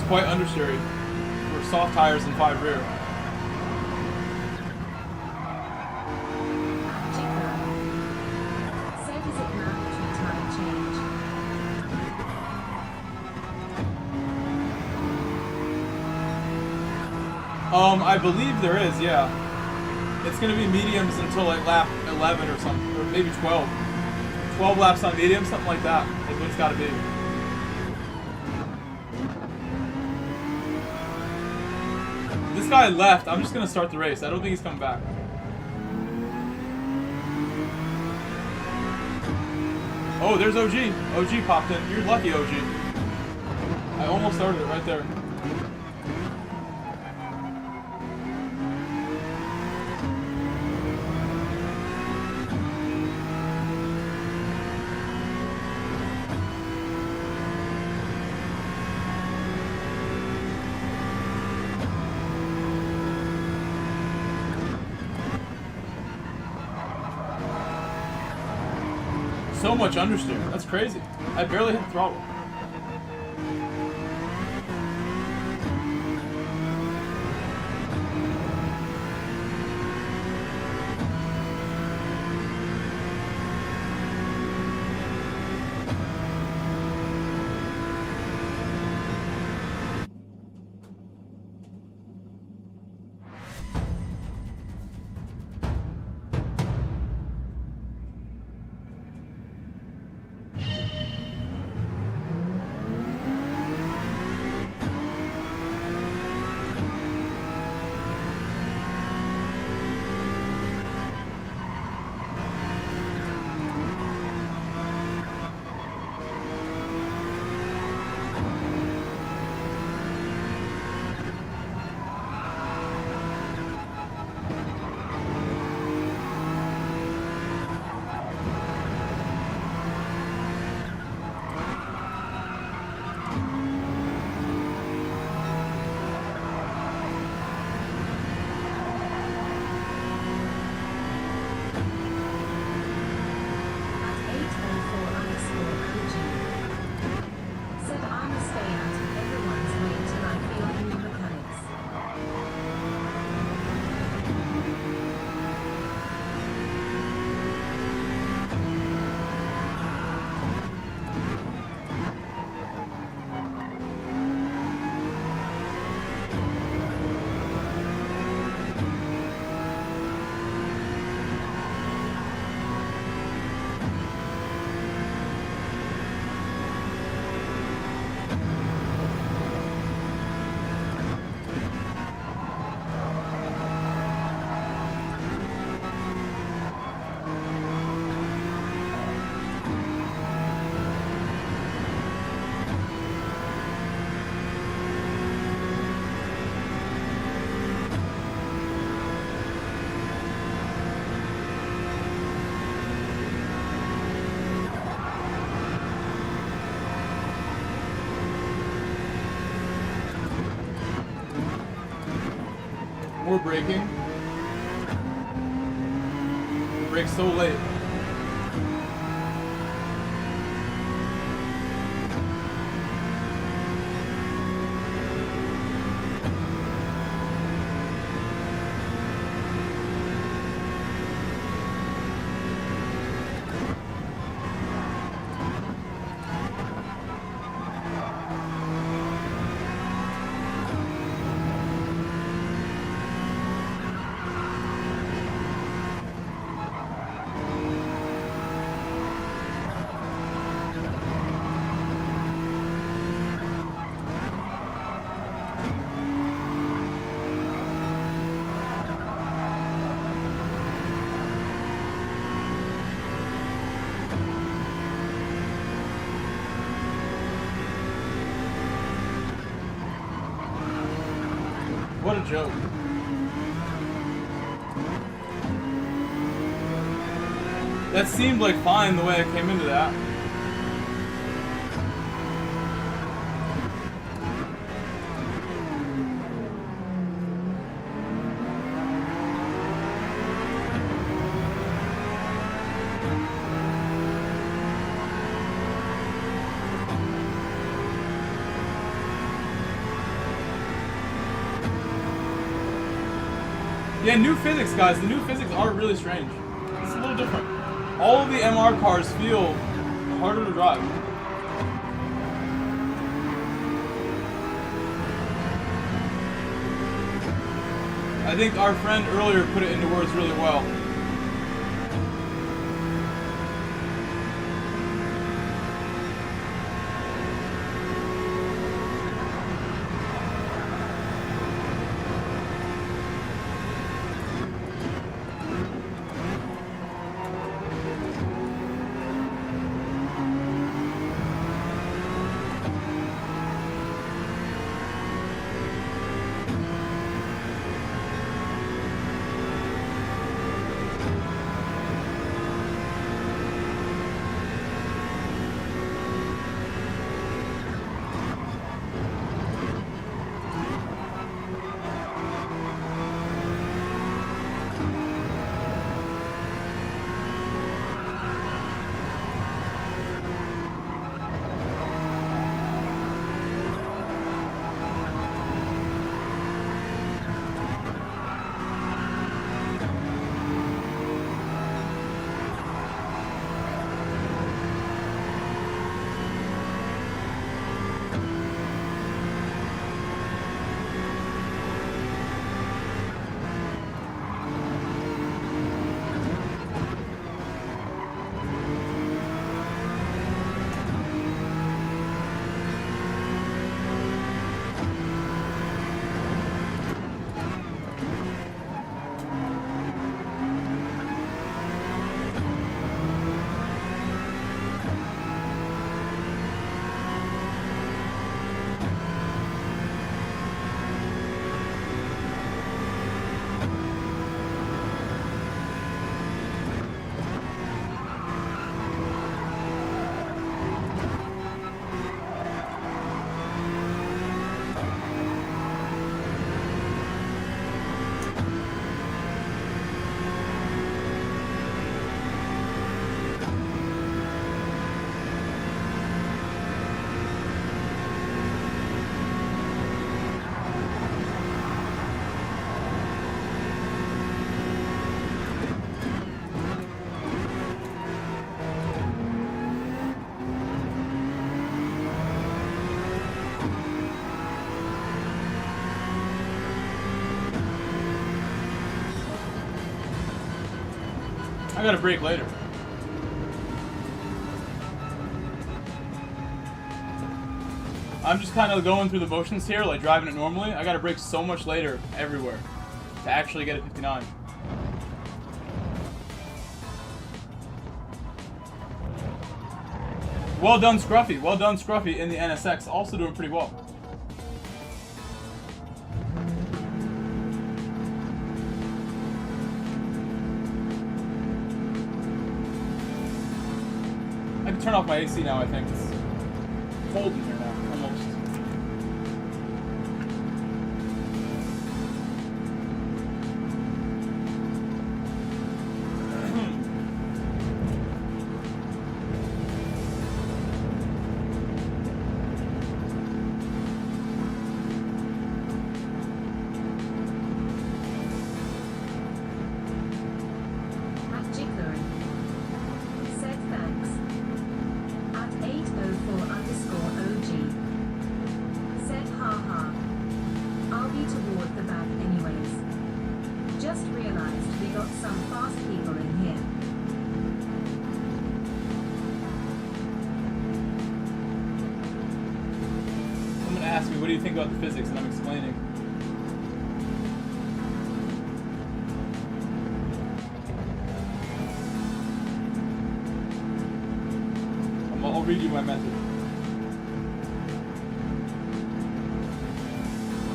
Quite understeery for soft tires and 5 rear. Said is it mandatory tire change? I believe there is, yeah. It's gonna be mediums until like lap 11 or something, or maybe 12. 12 laps on medium, something like that. Is what it's gotta be. This guy left. I'm just gonna start the race. I don't think he's coming back. Oh, there's OG. OG popped in. You're lucky, OG. I almost started it right there. So much understeer. That's crazy. I barely hit the throttle. More braking. Brake so late. What a joke. That seemed like fine the way I came into that. Yeah, new physics, guys. The new physics are really strange. It's a little different. All of the MR cars feel harder to drive. I think our friend earlier put it into words really well. I gotta brake later. I'm just kind of going through the motions here, like driving it normally. I gotta brake so much later everywhere to actually get a 59. Well done, Scruffy. Well done, Scruffy in the NSX. Also doing pretty well. I can turn off my AC now, I think. It's cold in here now, almost. What do you think about the physics? And I'm explaining. I'll read you my message.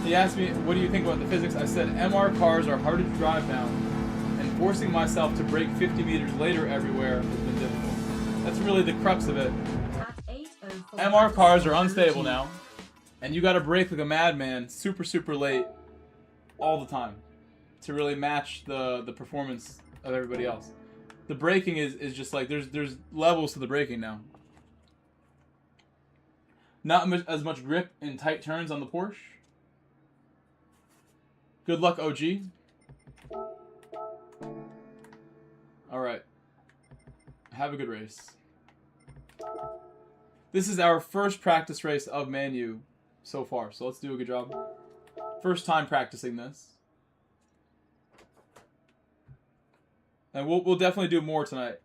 He asked me, what do you think about the physics? I said, MR cars are harder to drive now, and forcing myself to brake 50 meters later everywhere has been difficult. That's really the crux of it. MR cars are unstable now. And you gotta brake like a madman, super, super late, all the time, to really match the performance of everybody else. The braking is just like, there's levels to the braking now. Not as much grip in tight turns on the Porsche. Good luck, OG. Alright. Have a good race. This is our first practice race of Manu so far, so let's do a good job. First time practicing this. And we'll definitely do more tonight.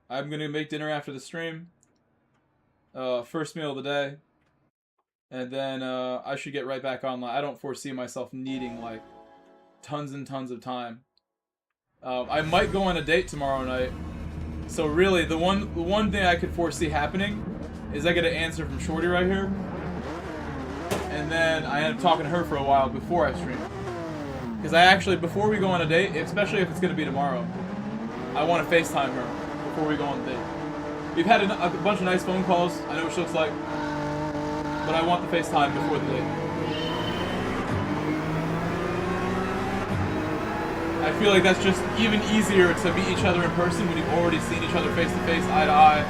I'm gonna make dinner after the stream. First meal of the day. And then I should get right back online. I don't foresee myself needing like tons and tons of time. I might go on a date tomorrow night. So really the one thing I could foresee happening is I get an answer from Shorty right here. And then I end up talking to her for a while before I stream. Because I actually, before we go on a date, especially if it's going to be tomorrow, I want to FaceTime her before we go on the date. We've had a bunch of nice phone calls, I know what she looks like, but I want the FaceTime before the date. I feel like that's just even easier to meet each other in person when you've already seen each other face to face, eye to eye.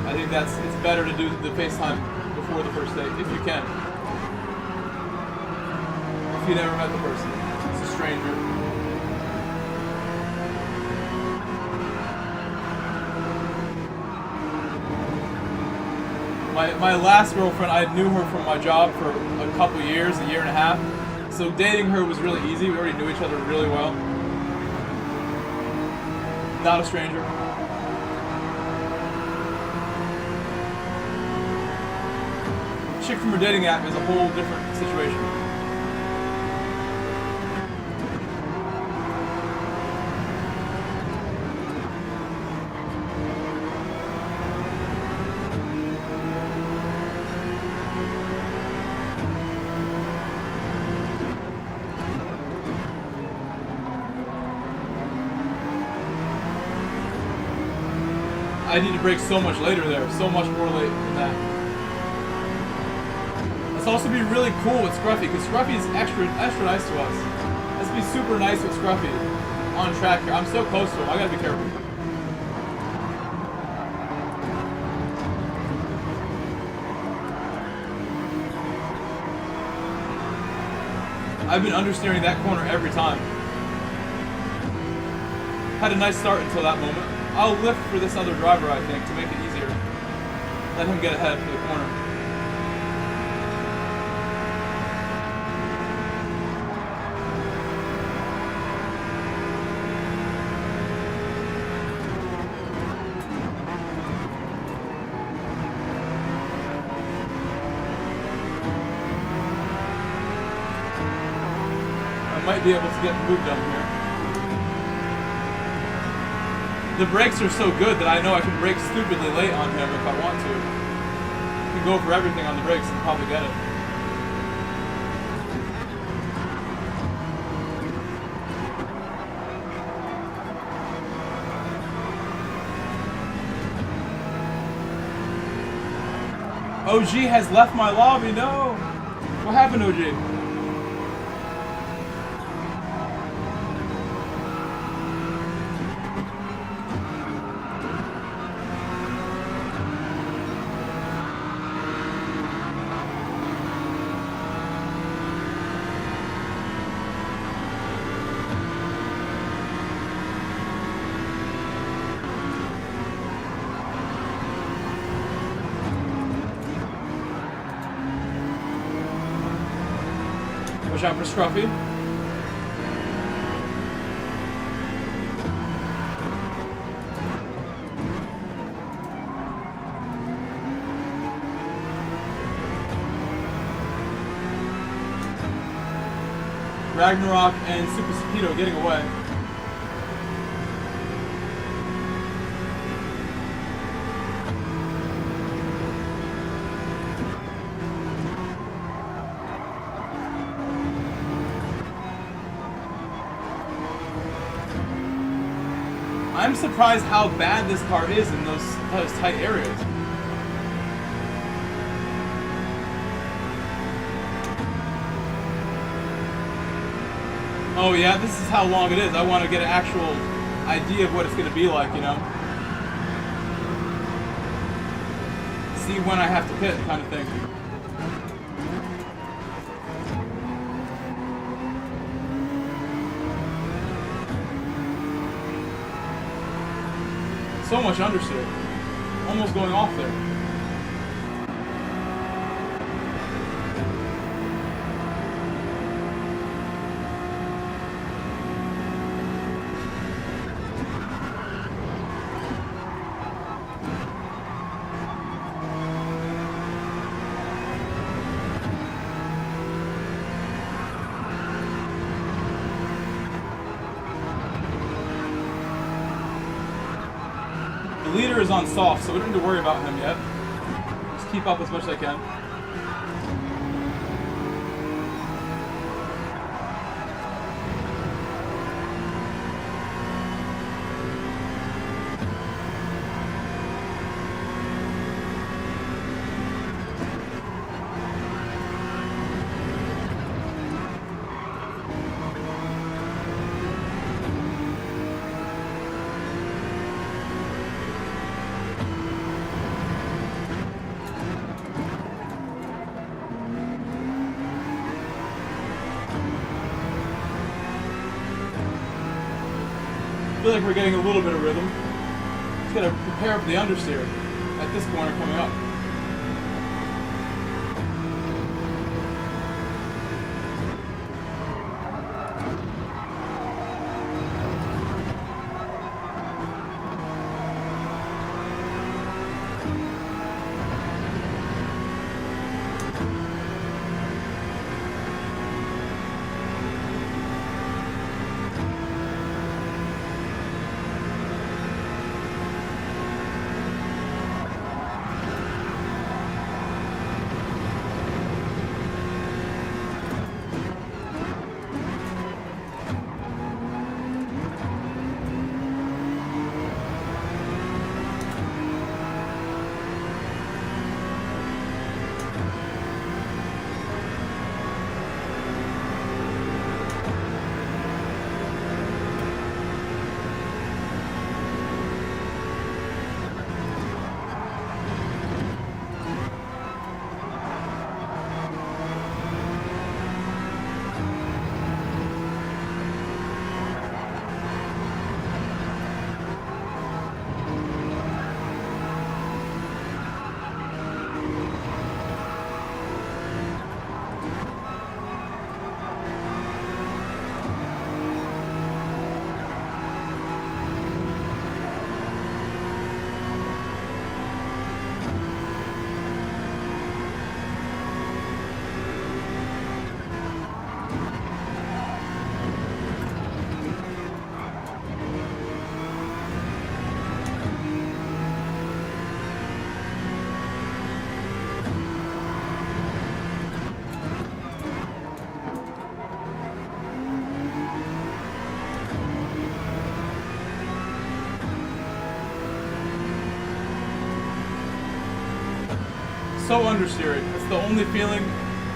I think it's better to do the FaceTime before the first date, if you can. If you never met the person. It's a stranger. My last girlfriend, I knew her from my job for a couple years, a year and a half. So dating her was really easy. We already knew each other really well. Not a stranger. Chick from her dating app is a whole different situation. I need to brake so much later there, so much more late than that. Let's also be really cool with Scruffy, because Scruffy is extra nice to us. Let's be super nice with Scruffy on track here. I'm so close to him, I gotta be careful. I've been understeering that corner every time. Had a nice start until that moment. I'll lift for this other driver, I think, to make it easier. Let him get ahead for the corner. might be able to get the move done here. The brakes are so good that I know I can brake stupidly late on him if I want to. I can go for everything on the brakes and probably get it. OG has left my lobby, no! What happened, OG? Watch out for Scruffy. Ragnarok and Super Speedo getting away. I'm surprised how bad this car is in those tight areas. Oh yeah, this is how long it is. I want to get an actual idea of what it's going to be like, you know? See when I have to pit, kind of thing. So much understeer. Almost going off there. Leader is on soft, so we don't need to worry about him yet. Just keep up as much as I can. I feel like we're getting a little bit of rhythm. Just gotta prepare for the understeer at this corner coming up. so understeery. It's the only feeling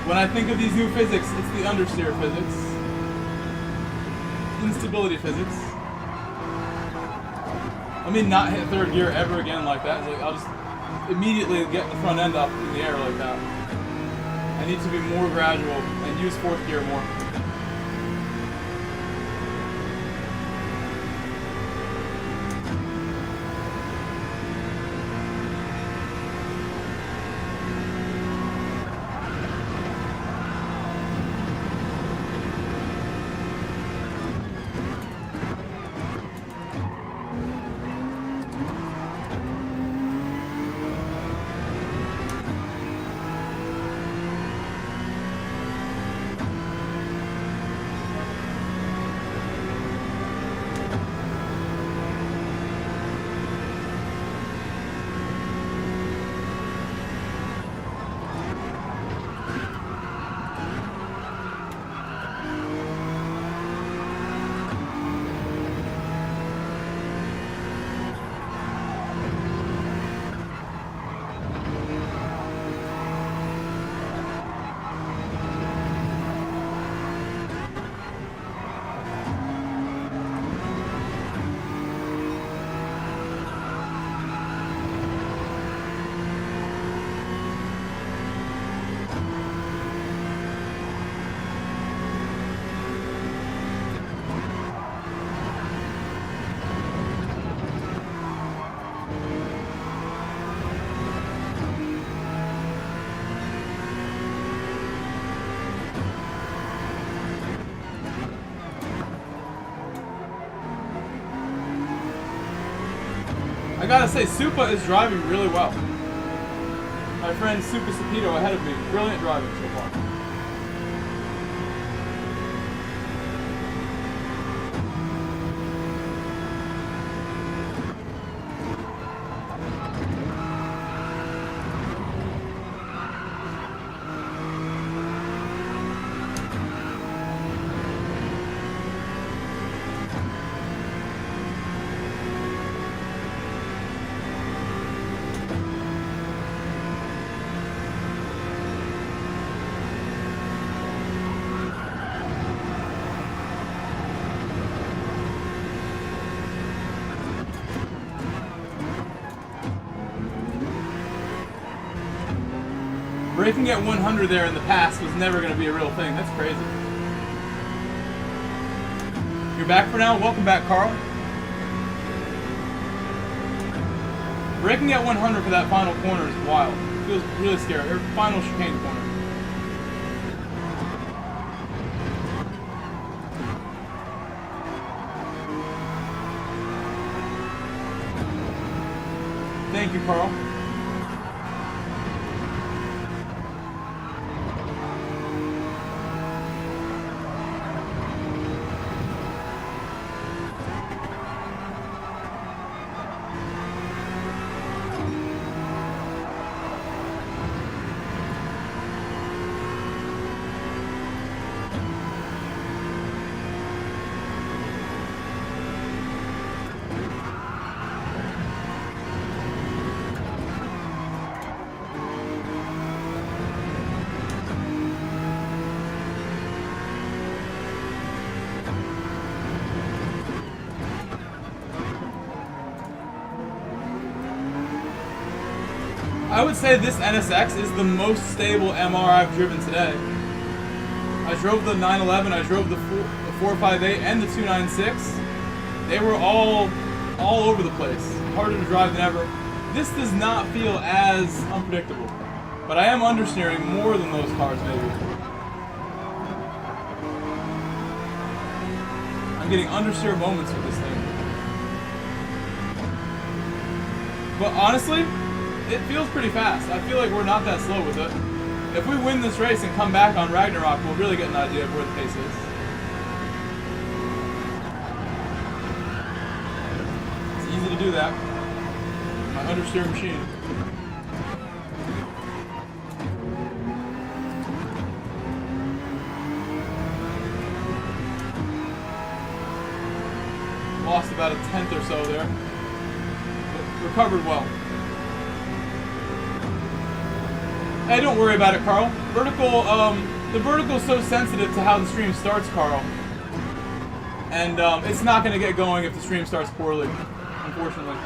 when I think of these new physics. It's the understeer physics, instability physics. Let me not hit third gear ever again like that. It's like I'll just immediately get the front end up in the air like that. I need to be more gradual and use fourth gear more. I gotta say, Supa is driving really well. My friend Supa Sapito ahead of me. Brilliant driving so far. Braking at 100 there in the past was never going to be a real thing. That's crazy. You're back for now? Welcome back, Carl. Braking at 100 for that final corner is wild. It feels really scary. Or final chicane corner. Thank you, Carl. I would say this NSX is the most stable MR I've driven today. I drove the 911, I drove the 458 and the 296. They were all over the place. Harder to drive than ever. This does not feel as unpredictable. But I am understeering more than those cars, maybe. I'm getting understeer moments with this thing. But honestly, it feels pretty fast. I feel like we're not that slow with it. If we win this race and come back on Ragnarok, we'll really get an idea of where the pace is. It's easy to do that. My understeer machine. Lost about a tenth or so there. But recovered well. Hey, don't worry about it, Carl. The vertical's so sensitive to how the stream starts, Carl. And it's not going to get going if the stream starts poorly, unfortunately.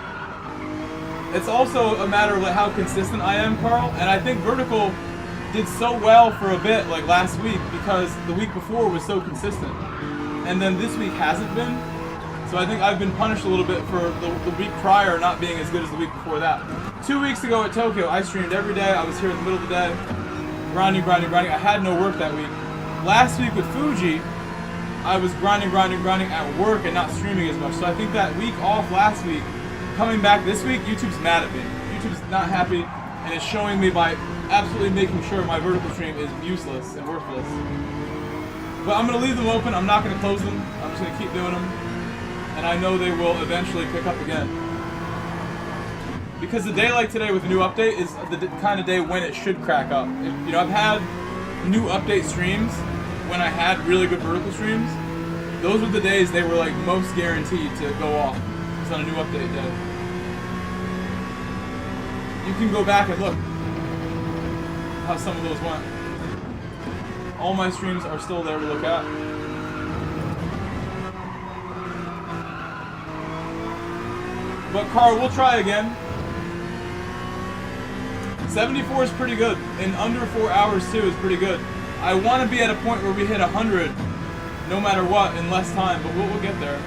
It's also a matter of like how consistent I am, Carl. And I think vertical did so well for a bit, like last week, because the week before was so consistent. And then this week hasn't been. So I think I've been punished a little bit for the week prior not being as good as the week before that. 2 weeks ago at Tokyo, I streamed every day. I was here in the middle of the day. Grinding. I had no work that week. Last week with Fuji, I was grinding at work and not streaming as much. So I think that week off last week, coming back this week, YouTube's mad at me. YouTube's not happy, and it's showing me by absolutely making sure my vertical stream is useless and worthless. But I'm going to leave them open. I'm not going to close them. I'm just going to keep doing them. And I know they will eventually pick up again. Because a day like today with a new update is the kind of day when it should crack up. You know, I've had new update streams when I had really good vertical streams. Those were the days they were like most guaranteed to go off. It was on a new update day. You can go back and look how some of those went. All my streams are still there to look at. But Carl, we'll try again. 74 is pretty good. In under 4 hours too is pretty good. I want to be at a point where we hit 100 no matter what in less time, but we'll get there.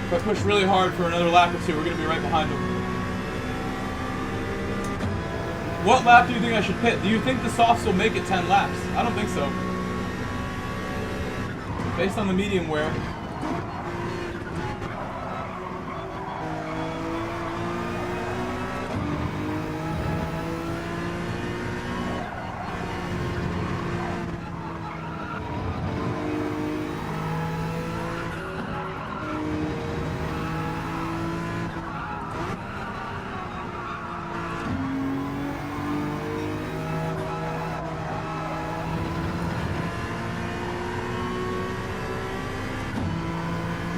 If I push really hard for another lap or two, we're going to be right behind them. What lap do you think I should pit? Do you think the softs will make it 10 laps? I don't think so. Based on the medium wear.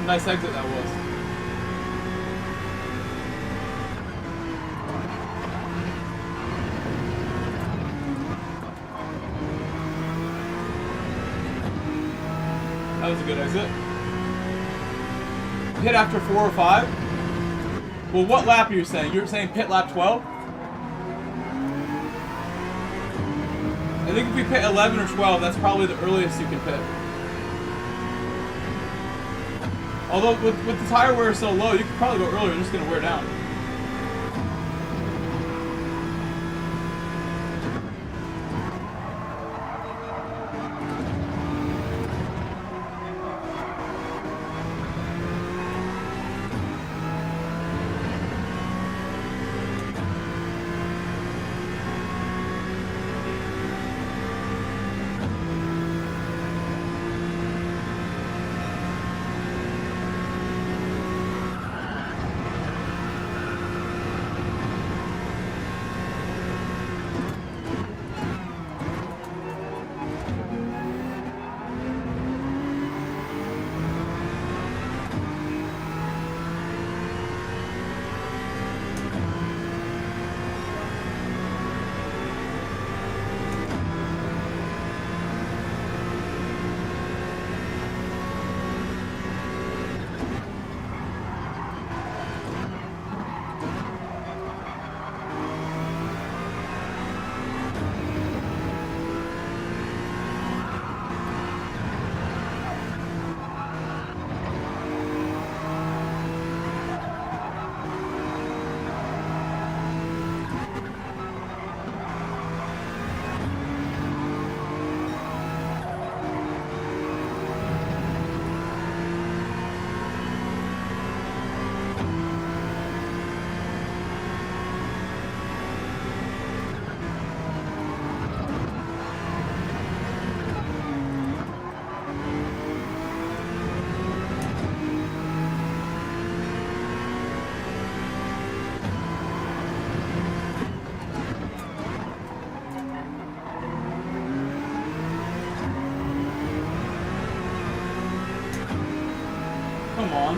Nice exit that was. That was a good exit. Hit after 4 or 5? Well, what lap are you saying? You're saying pit lap 12? I think if we pit 11 or 12, that's probably the earliest you can pit. Although, with the tire wear so low, you could probably go earlier, it's just going to wear down. Come on.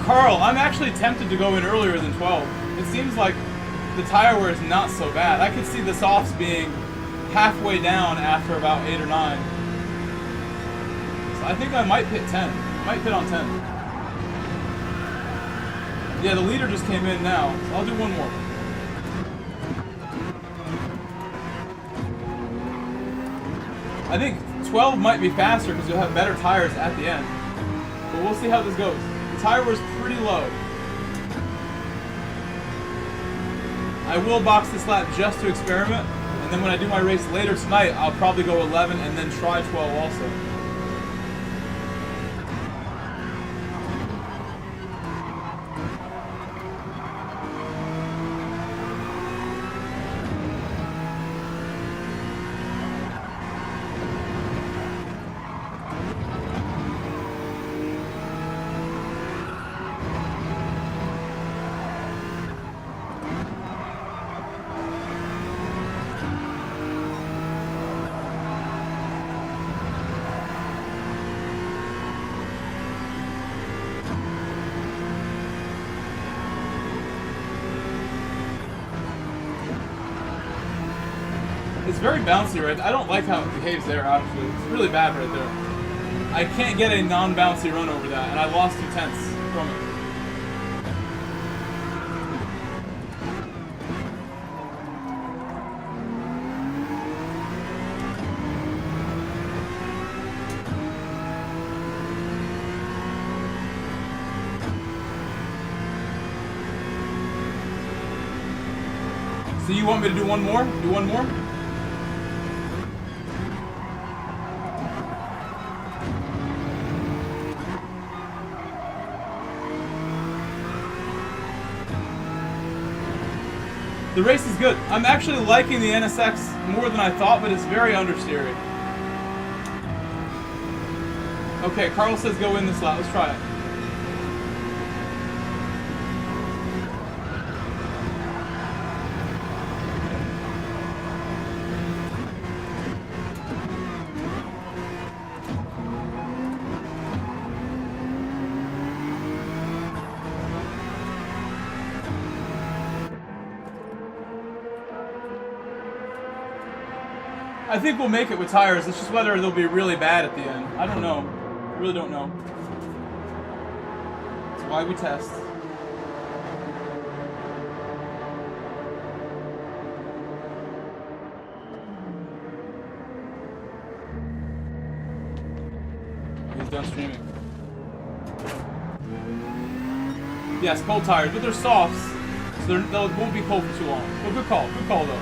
Carl, I'm actually tempted to go in earlier than 12. It seems like the tire wear is not so bad. I could see the softs being halfway down after about 8 or 9. So I think I might pit 10. I might pit on 10. Yeah, the leader just came in now, so I'll do one more. I think 12 might be faster because you'll have better tires at the end. But we'll see how this goes. The tire wear is pretty low. I will box this lap just to experiment, and then when I do my race later tonight, I'll probably go 11 and then try 12 also. It's very bouncy right there. I don't like how it behaves there, actually. It's really bad right there. I can't get a non-bouncy run over that, and I lost 2/10 from it. So you want me to do one more? Do one more? The race is good. I'm actually liking the NSX more than I thought, but it's very understeery. Okay, Carl says go in this lap. Let's try it. I think we'll make it with tires. It's just whether they'll be really bad at the end. I don't know. I really don't know. That's why we test. He's done streaming. Yes, cold tires, but they're softs, so they won't be cold for too long. But good call though.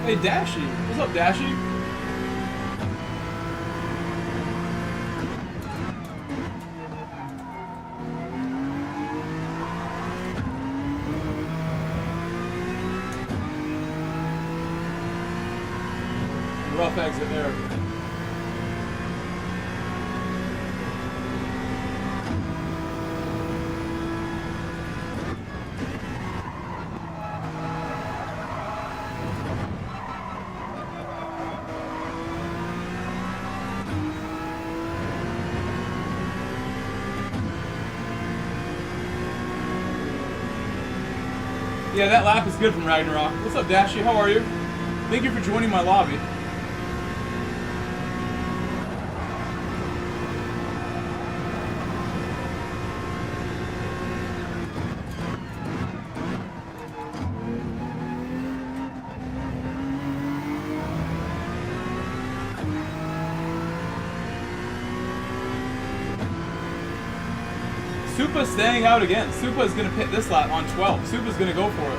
Hey, Dashy. What's up, Dashy? Rough exit there. Yeah, that lap is good from Ragnarok. What's up, Dashy? How are you? Thank you for joining my lobby. Supa's staying out again. Supa is going to pit this lap on 12. Supa's going to go for it.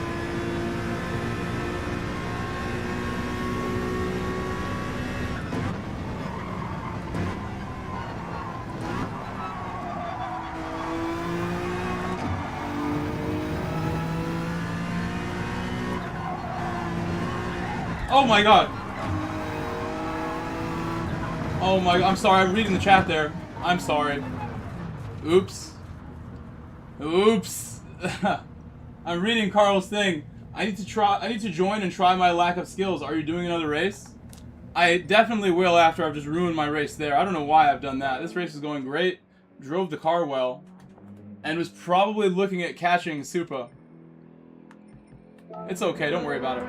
Oh my god. Oh my god. I'm sorry. I'm reading the chat there. I'm sorry. Oops. Oops. I'm reading Carl's thing. I need to join and try my lack of skills. Are you doing another race? I definitely will after I've just ruined my race there. I don't know why I've done that. This race is going great. Drove the car well. And was probably looking at catching Supa. It's okay. Don't worry about it.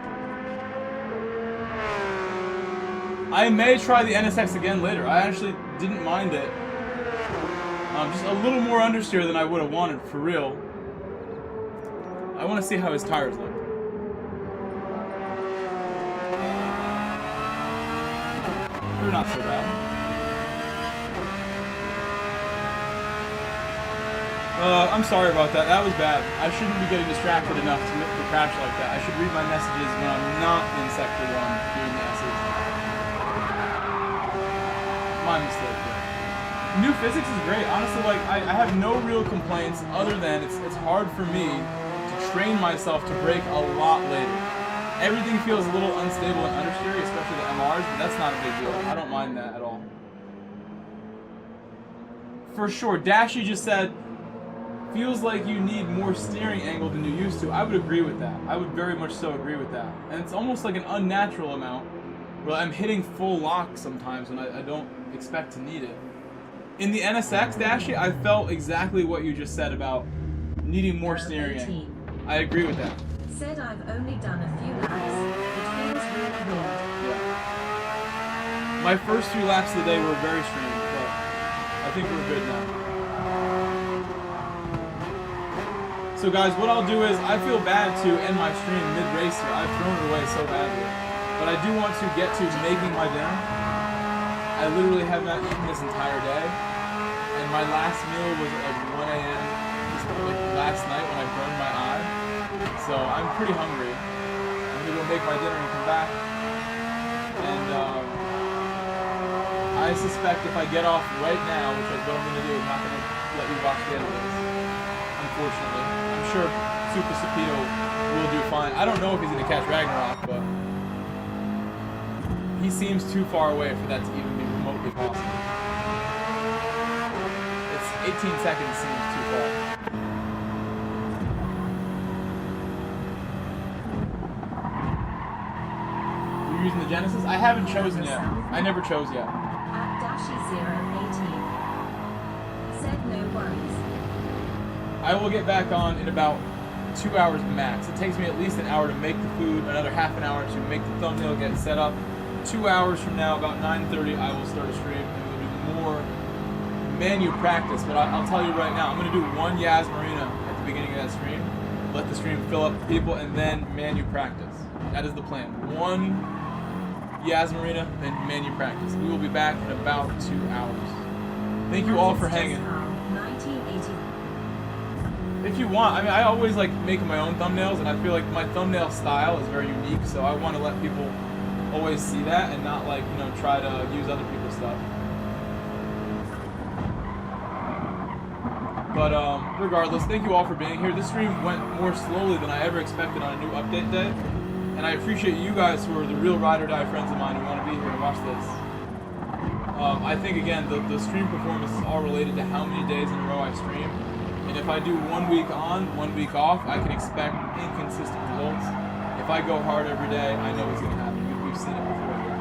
I may try the NSX again later. I actually didn't mind it. Just a little more understeer than I would have wanted, for real. I want to see how his tires look. They're not so bad. I'm sorry about that. That was bad. I shouldn't be getting distracted enough to crash like that. I should read my messages when I'm not in Sector 1 doing the S's. My mistake there. New physics is great. Honestly, like, I have no real complaints other than it's hard for me to train myself to brake a lot later. Everything feels a little unstable and understeery, especially the MRs, but that's not a big deal. I don't mind that at all. For sure. Dashy just said, feels like you need more steering angle than you used to. I would agree with that. I would very much so agree with that. And it's almost like an unnatural amount. Well, I'm hitting full lock sometimes when I don't expect to need it. In the NSX, Dashy, I felt exactly what you just said about needing more steering angle. I agree with that. Said I've only done a few laps. It feels really weird. Yeah. My first few laps of the day were very strange, but I think we're good now. So guys, what I'll do is, I feel bad to end my stream mid-race here. I've thrown it away so badly. But I do want to get to making my dinner. I literally have not eaten this entire day. And my last meal was at like 1 a.m. like last night when I burned my eye. So I'm pretty hungry. I'm gonna go make my dinner and come back. And I suspect if I get off right now, which is what I'm gonna do, I'm not gonna let you watch the end of this. Unfortunately. I'm sure Super Sapito will do fine. I don't know if he's gonna catch Ragnarok, but he seems too far away for that to even be remotely possible. It's 18 seconds seems too far. You're using the Genesis? I haven't chosen yet. I never chose yet. At Dashy018. Said no worries. I will get back on in about 2 hours max. It takes me at least an hour to make the food, another half an hour to make the thumbnail, get it set up. 2 hours from now, about 9:30, I will start a stream and we'll do more menu practice. But I'll tell you right now, I'm going to do one YAS Marina at the beginning of that stream, let the stream fill up with people, and then menu practice. That is the plan. One YAS Marina, then menu practice. We will be back in about 2 hours. Thank you all for hanging. 1980. If you want, I mean, I always like making my own thumbnails, and I feel like my thumbnail style is very unique, so I want to let people always see that and not like, you know, try to use other people's stuff. But regardless, thank you all for being here. This stream went more slowly than I ever expected on a new update day, and I appreciate you guys who are the real ride or die friends of mine who want to be here and watch this. I think again the stream performance is all related to how many days in a row I stream, and if I do 1 week on, 1 week off, I can expect inconsistent results. If I go hard every day, I know what's going to happen. We've seen it before here.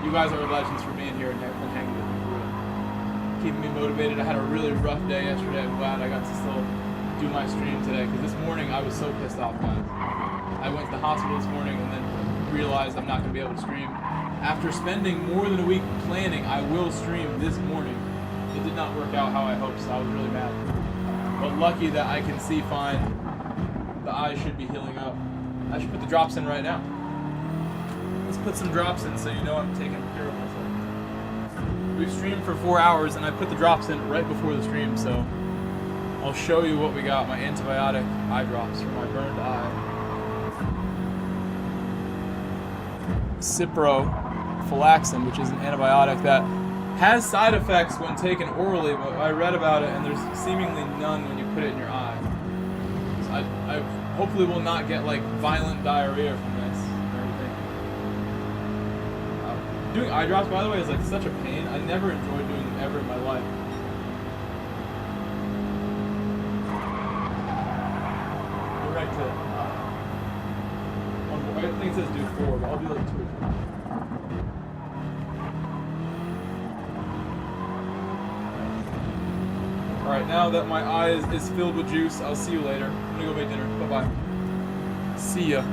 You guys are legends for being here and hanging with me through it. Keeping me motivated. I had a really rough day yesterday. I'm glad I got to still do my stream today, because this morning I was so pissed off, guys. I went to the hospital this morning and then realized I'm not going to be able to stream. After spending more than a week planning, I will stream this morning. It did not work out how I hoped, so I was really mad. But lucky that I can see fine. The eyes should be healing up. I should put the drops in right now. Let's put some drops in so you know I'm taking care of myself. We've streamed for 4 hours and I put the drops in right before the stream, so I'll show you what we got. My antibiotic eye drops for my burned eye. Ciprofloxacin, which is an antibiotic that has side effects when taken orally, but I read about it and there's seemingly none when you put it in your eye. So I hopefully will not get like violent diarrhea from this or anything. Doing eye drops, by the way, is like such a pain. I never enjoyed doing them ever in my life. Right to one more. I think it says do 4, but I'll do like 2 or 3. Alright, now that my eye is filled with juice, I'll see you later. I'm gonna go make dinner. Bye-bye. See ya.